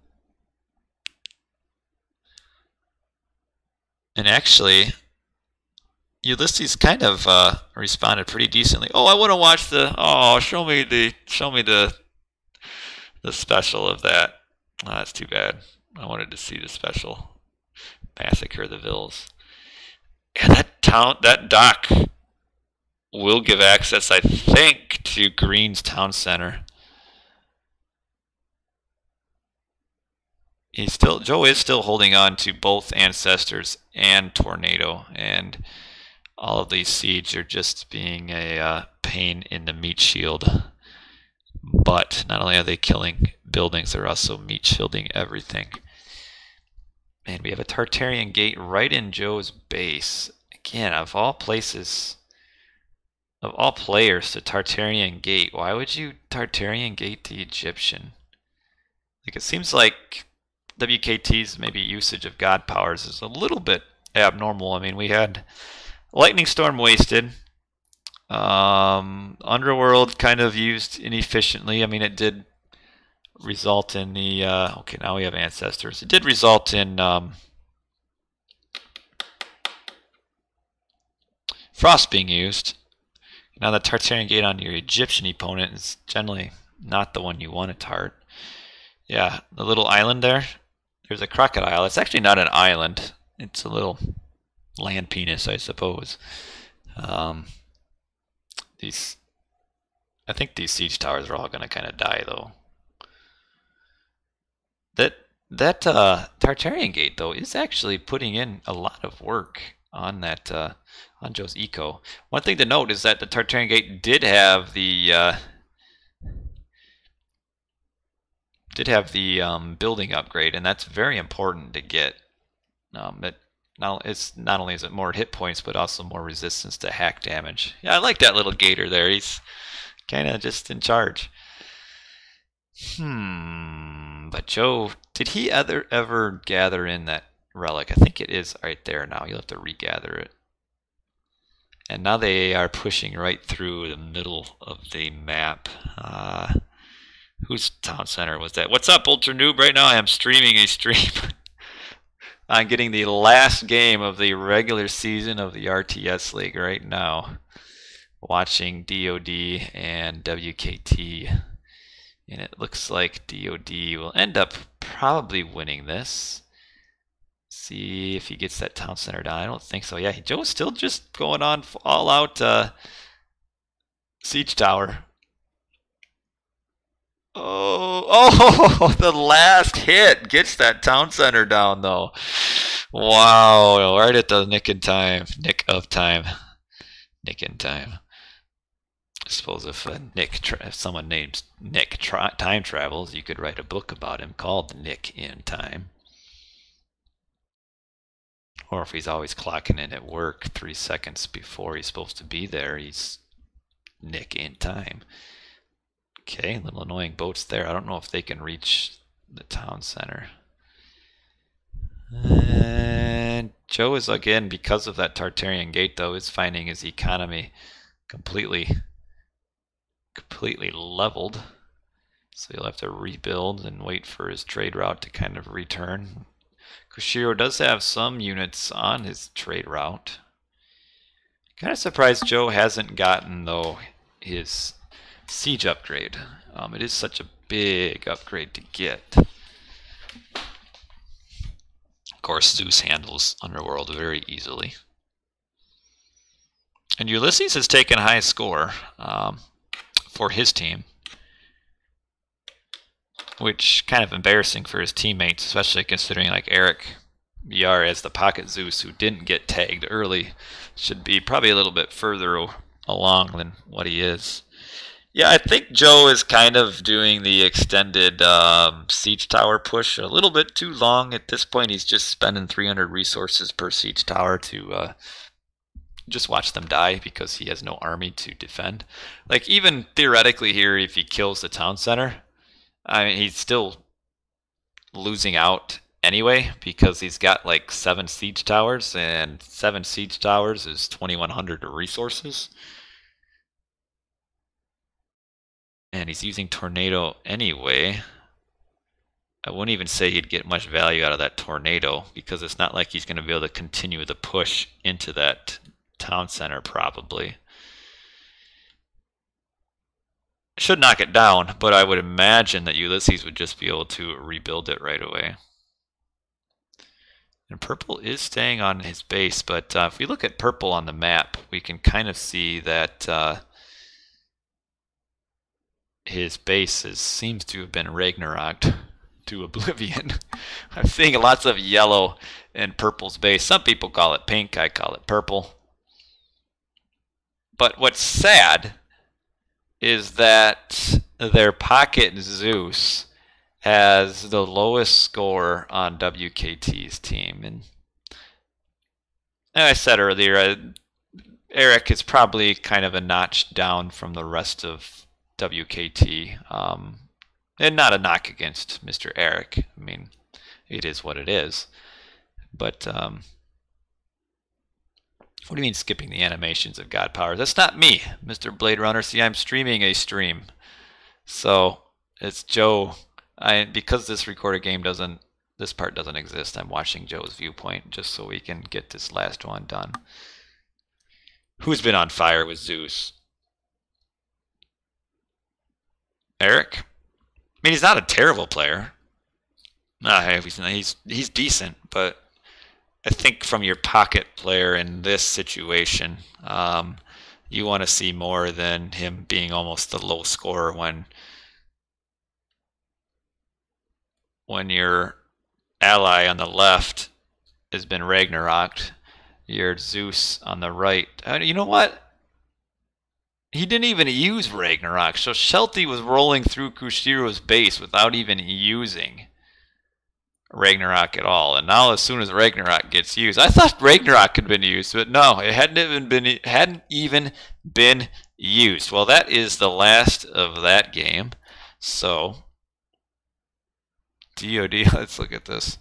And actually, Ulysses kind of responded pretty decently. Oh, I want to watch the. Oh, show me the special of that. Oh, that's too bad. I wanted to see the special. Massacre the Vills. Yeah, that dock will give access, I think, to Green's town center. Joe is still holding on to both Ancestors and Tornado, and all of these siege are just being a pain in the meat shield. But not only are they killing buildings, they're also meat shielding everything. And we have a Tartarian gate right in Joe's base. Again, of all places, of all players to Tartarian gate, why would you Tartarian gate the Egyptian? Like, it seems like WKT's maybe usage of God powers is a little bit abnormal. I mean, we had Lightning Storm wasted. Underworld kind of used inefficiently. I mean, it did result in the... okay, now we have Ancestors. It did result in Frost being used. Now the Tartarian gate on your Egyptian opponent is generally not the one you want to tart. Yeah, the little island there. There's a crocodile. It's actually not an island. It's a little land penis, I suppose. I think these siege towers are all going to kind of die, though. That Tartarian gate, though, is actually putting in a lot of work on that on Joe's eco. One thing to note is that the Tartarian gate did have the building upgrade, and that's very important to get. It's not only is it more hit points, but also more resistance to hack damage. Yeah, I like that little gator there. He's kind of just in charge. But Joe, did he ever gather in that relic? I think it is right there now. You'll have to regather it. And now they are pushing right through the middle of the map. Whose town center was that? What's up, Ultra Noob? Right now I am streaming a stream. I'm getting the last game of the regular season of the RTS League right now. Watching DoD and WKT. And it looks like DoD will end up probably winning this. See if he gets that town center down. I don't think so. Yeah, Joe's still just going on all out siege tower. Oh, the last hit gets that town center down though. Wow, right at the nick in time. Nick of time. Nick in time. I suppose if if someone named Nick time travels, you could write a book about him called Nick in Time. Or if he's always clocking in at work 3 seconds before he's supposed to be there, he's Nick in Time. Okay, little annoying boats there. I don't know if they can reach the town center. And Joe is, again, because of that Tartarian gate, though, is finding his economy completely leveled. So he'll have to rebuild and wait for his trade route to kind of return. Kushiro does have some units on his trade route. Kind of surprised Joe hasn't gotten, though, his siege upgrade. It is such a big upgrade to get. Of course, Zeus handles Underworld very easily. And Ulysses has taken a high score for his team, which kind of embarrassing for his teammates, especially considering like Eric VR as the Pocket Zeus, who didn't get tagged early, should be probably a little bit further along than what he is. Yeah, I think Joe is kind of doing the extended siege tower push a little bit too long. At this point, he's just spending 300 resources per siege tower to just watch them die because he has no army to defend. Like, even theoretically here, if he kills the town center, I mean, he's still losing out anyway because he's got like 7 siege towers, and 7 siege towers is 2,100 resources. And he's using Tornado anyway. I wouldn't even say he'd get much value out of that Tornado because it's not like he's going to be able to continue the push into that town center probably. Should knock it down, but I would imagine that Ulysses would just be able to rebuild it right away. And purple is staying on his base, but if we look at purple on the map, we can kind of see that his base seems to have been Ragnaroked to oblivion. I'm seeing lots of yellow in purple's base. Some people call it pink, I call it purple. But what's sad is that their Pocket Zeus has the lowest score on WKT's team. And I said earlier, Eric is probably kind of a notch down from the rest of WKT. And not a knock against Mr. Eric. I mean, it is what it is. But what do you mean skipping the animations of God Power? That's not me, Mr. Blade Runner. See, I'm streaming a stream. So it's Joe. Because this recorded game this part doesn't exist, I'm watching Joe's viewpoint just so we can get this last one done. Who's been on fire with Zeus? Eric? I mean, he's not a terrible player. He's decent, but I think from your pocket player in this situation, you want to see more than him being almost the low scorer when your ally on the left has been Ragnaroked, your Zeus on the right. You know what? He didn't even use Ragnarok, so Shelty was rolling through Kushiro's base without even using Ragnarok at all. And now as soon as Ragnarok gets used, I thought Ragnarok had been used, but no, it hadn't even been used. Well, that is the last of that game. So DoD, let's look at this.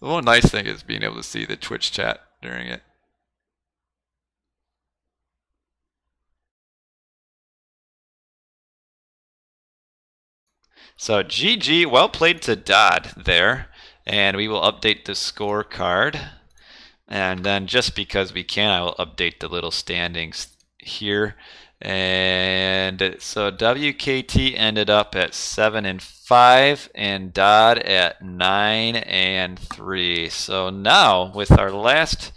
The one nice thing is being able to see the Twitch chat during it. So GG, well played to Dodd there. And we will update the scorecard. And then just because we can, I will update the little standings here. And so WKT ended up at 7-5 and Dodd at 9-3. So now with our last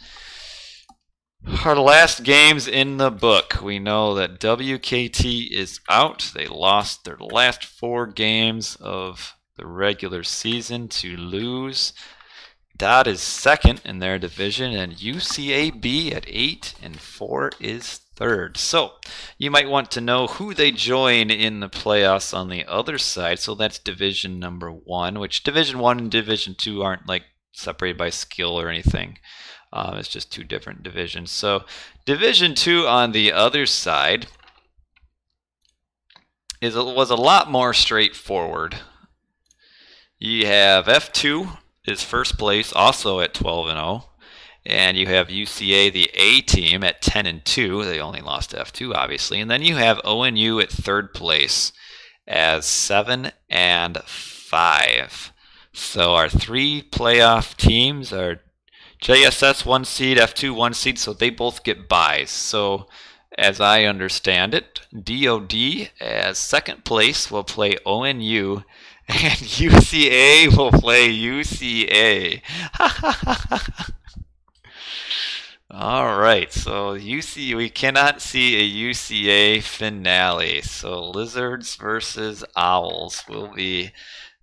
games in the book, we know that WKT is out. They lost their last 4 games of the regular season to lose. Dodd is second in their division, and UCAB at 8-4 is third. So you might want to know who they join in the playoffs on the other side. So that's Division number 1, which Division 1 and Division 2 aren't like separated by skill or anything. It's just 2 different divisions. So Division 2 on the other side was a lot more straightforward. You have F2 is first place, also at 12-0. And you have UCA, the A team, at 10-2. They only lost to F2, obviously. And then you have ONU at third place as 7-5. So our 3 playoff teams are JSS 1 seed, F2 1 seed, so they both get byes. So as I understand it, DoD as second place will play ONU, and UCA will play UCA. All right, so we cannot see a UCA finale. So Lizards versus Owls will be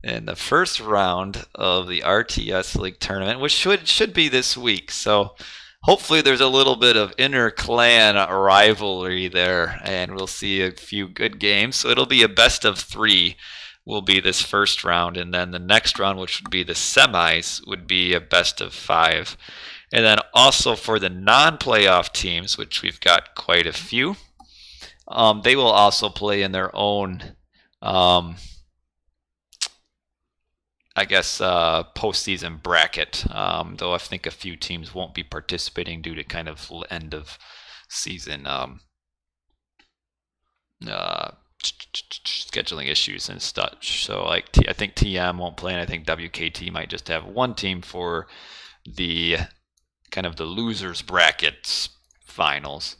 in the first round of the RTS League tournament, which should be this week. So hopefully there's a little bit of inter-clan rivalry there, and we'll see a few good games. So it'll be a best of 3 will be this first round, and then the next round, which would be the semis, would be a best of 5. And then also for the non-playoff teams, which we've got quite a few, they will also play in their own, I guess, postseason bracket. Though I think a few teams won't be participating due to kind of end of season scheduling issues and such. So like I think TM won't play, and I think WKT might just have 1 team for the kind of the losers brackets finals.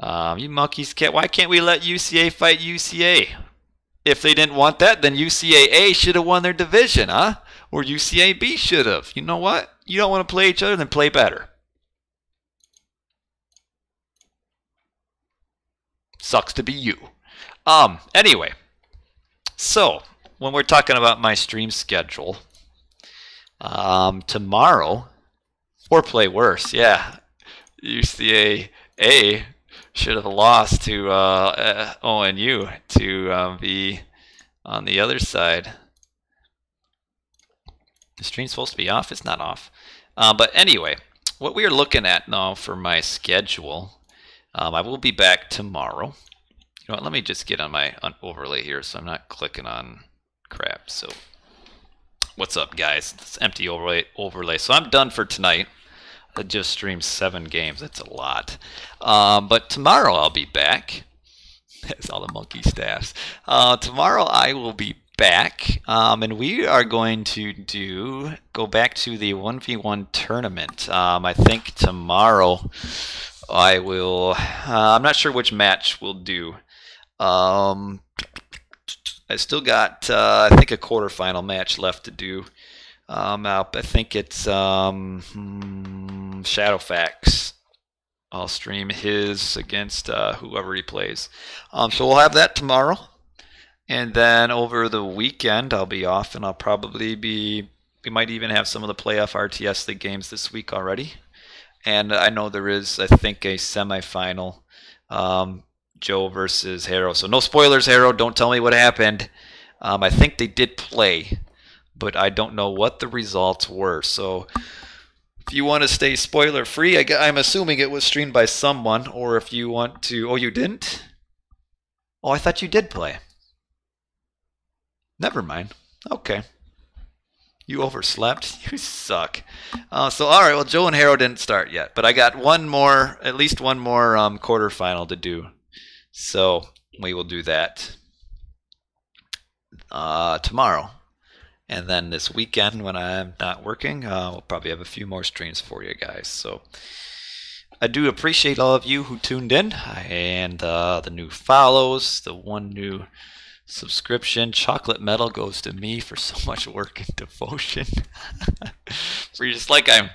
You monkeys, why can't we let UCA fight UCA? If they didn't want that, then UCAA should have won their division, huh? Or UCAB should have. You know what? You don't want to play each other, then play better. Sucks to be you. Anyway, so when we're talking about my stream schedule, tomorrow, or play worse, yeah, UCAA should have lost to ONU to be on the other side. The stream's supposed to be off? It's not off. But anyway, what we are looking at now for my schedule, I will be back tomorrow. You know what, let me just get on my overlay here so I'm not clicking on crap. So what's up, guys? It's empty overlay. So I'm done for tonight. I just streamed 7 games. That's a lot. But tomorrow I'll be back. That's all the monkey staffs. Tomorrow I will be back, and we are going to go back to the 1v1 tournament. I think tomorrow I will. I'm not sure which match we'll do. I still got I think a quarterfinal match left to do. I think it's Shadowfax. I'll stream his against whoever he plays. So we'll have that tomorrow. And then over the weekend, I'll be off, and I'll probably be, we might even have some of the playoff RTS League games this week already. And I know there is, I think, a semifinal, Joe versus Harrow. So no spoilers, Harrow. Don't tell me what happened. I think they did play, but I don't know what the results were. So if you want to stay spoiler free, I'm assuming it was streamed by someone, or if you want to, oh, you didn't? Oh, I thought you did play. Never mind. Okay. You overslept? You suck. So, all right, well, Joe and Harrow didn't start yet, but I got one more, at least one more quarterfinal to do. So we will do that tomorrow. And then this weekend, when I'm not working, we'll probably have a few more streams for you guys. So I do appreciate all of you who tuned in, and the new follows, the one new subscription. Chocolate medal goes to me for so much work and devotion. For just like I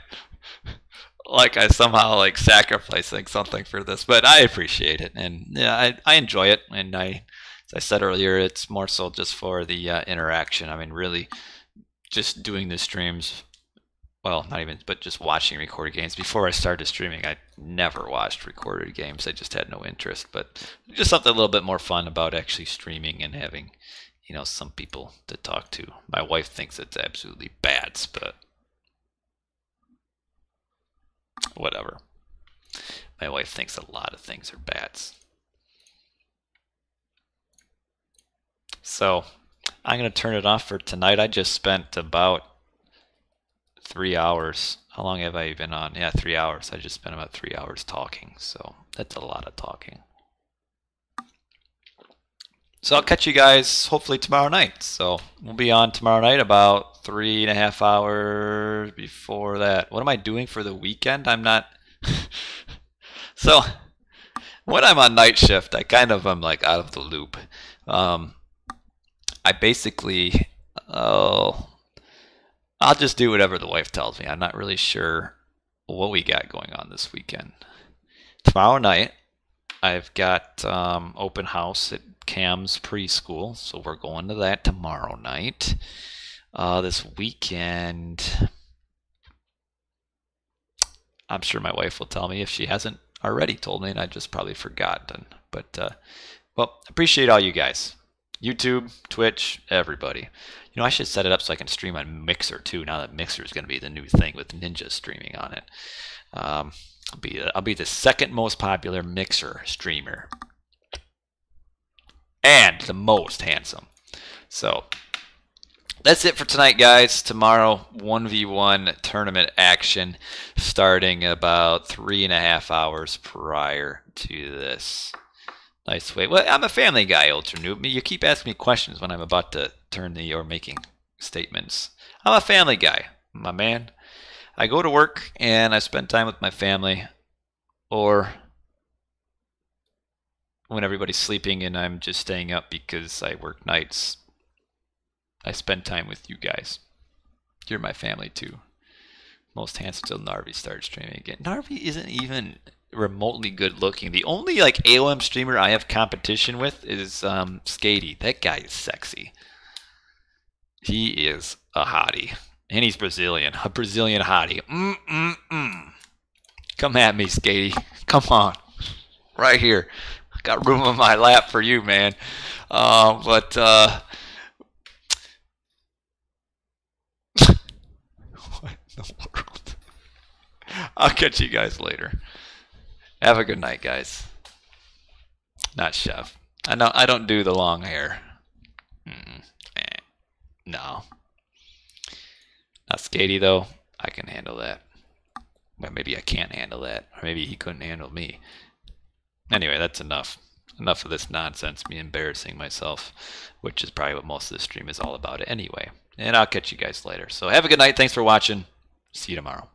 somehow like sacrificing something for this, but I appreciate it, and yeah, I enjoy it, and as I said earlier, it's more so just for the interaction. I mean, really, just doing the streams. Well, not even, but just watching recorded games. Before I started streaming, I never watched recorded games. I just had no interest. But just something a little bit more fun about actually streaming and having, some people to talk to. My wife thinks it's absolutely bad, but whatever. My wife thinks a lot of things are bads. So I'm going to turn it off for tonight. I just spent about 3 hours. How long have I been on? Yeah, 3 hours. I just spent about 3 hours talking. So that's a lot of talking. So I'll catch you guys hopefully tomorrow night. So we'll be on tomorrow night about 3.5 hours before that. What am I doing for the weekend? I'm not. So when I'm on night shift, I kind of am like out of the loop. I basically, I'll just do whatever the wife tells me. I'm not really sure what we got going on this weekend. Tomorrow night, I've got open house at Cam's preschool, so we're going to that tomorrow night. This weekend, I'm sure my wife will tell me if she hasn't already told me, and I just probably forgotten. But, well, appreciate all you guys. YouTube, Twitch, everybody. I should set it up so I can stream on Mixer too. Now that Mixer is going to be the new thing with Ninja streaming on it. I'll be the second most popular Mixer streamer, and the most handsome. So that's it for tonight, guys. Tomorrow, 1v1 tournament action, starting about 3.5 hours prior to this. Nice way. Well, I'm a family guy, Ultra Noob. You keep asking me questions when I'm about to turn or making statements. I'm a family guy, my man. I go to work and I spend time with my family, or when everybody's sleeping and I'm just staying up because I work nights, I spend time with you guys. You're my family too. Most handsome till Narvi started streaming again. Narvi isn't even remotely good looking. The only like AOM streamer I have competition with is Skady. That guy is sexy. He is a hottie. And he's Brazilian. A Brazilian hottie. Come at me, Skady. Come on. Right here. I got room on my lap for you, man. What in the world? I'll catch you guys later. Have a good night, guys. Not Chef. I don't do the long hair. No. Not Skady, though. I can handle that. Well, maybe I can't handle that. Or maybe he couldn't handle me. Anyway, that's enough. Enough of this nonsense, me embarrassing myself, which is probably what most of the stream is all about anyway. And I'll catch you guys later. So have a good night. Thanks for watching. See you tomorrow.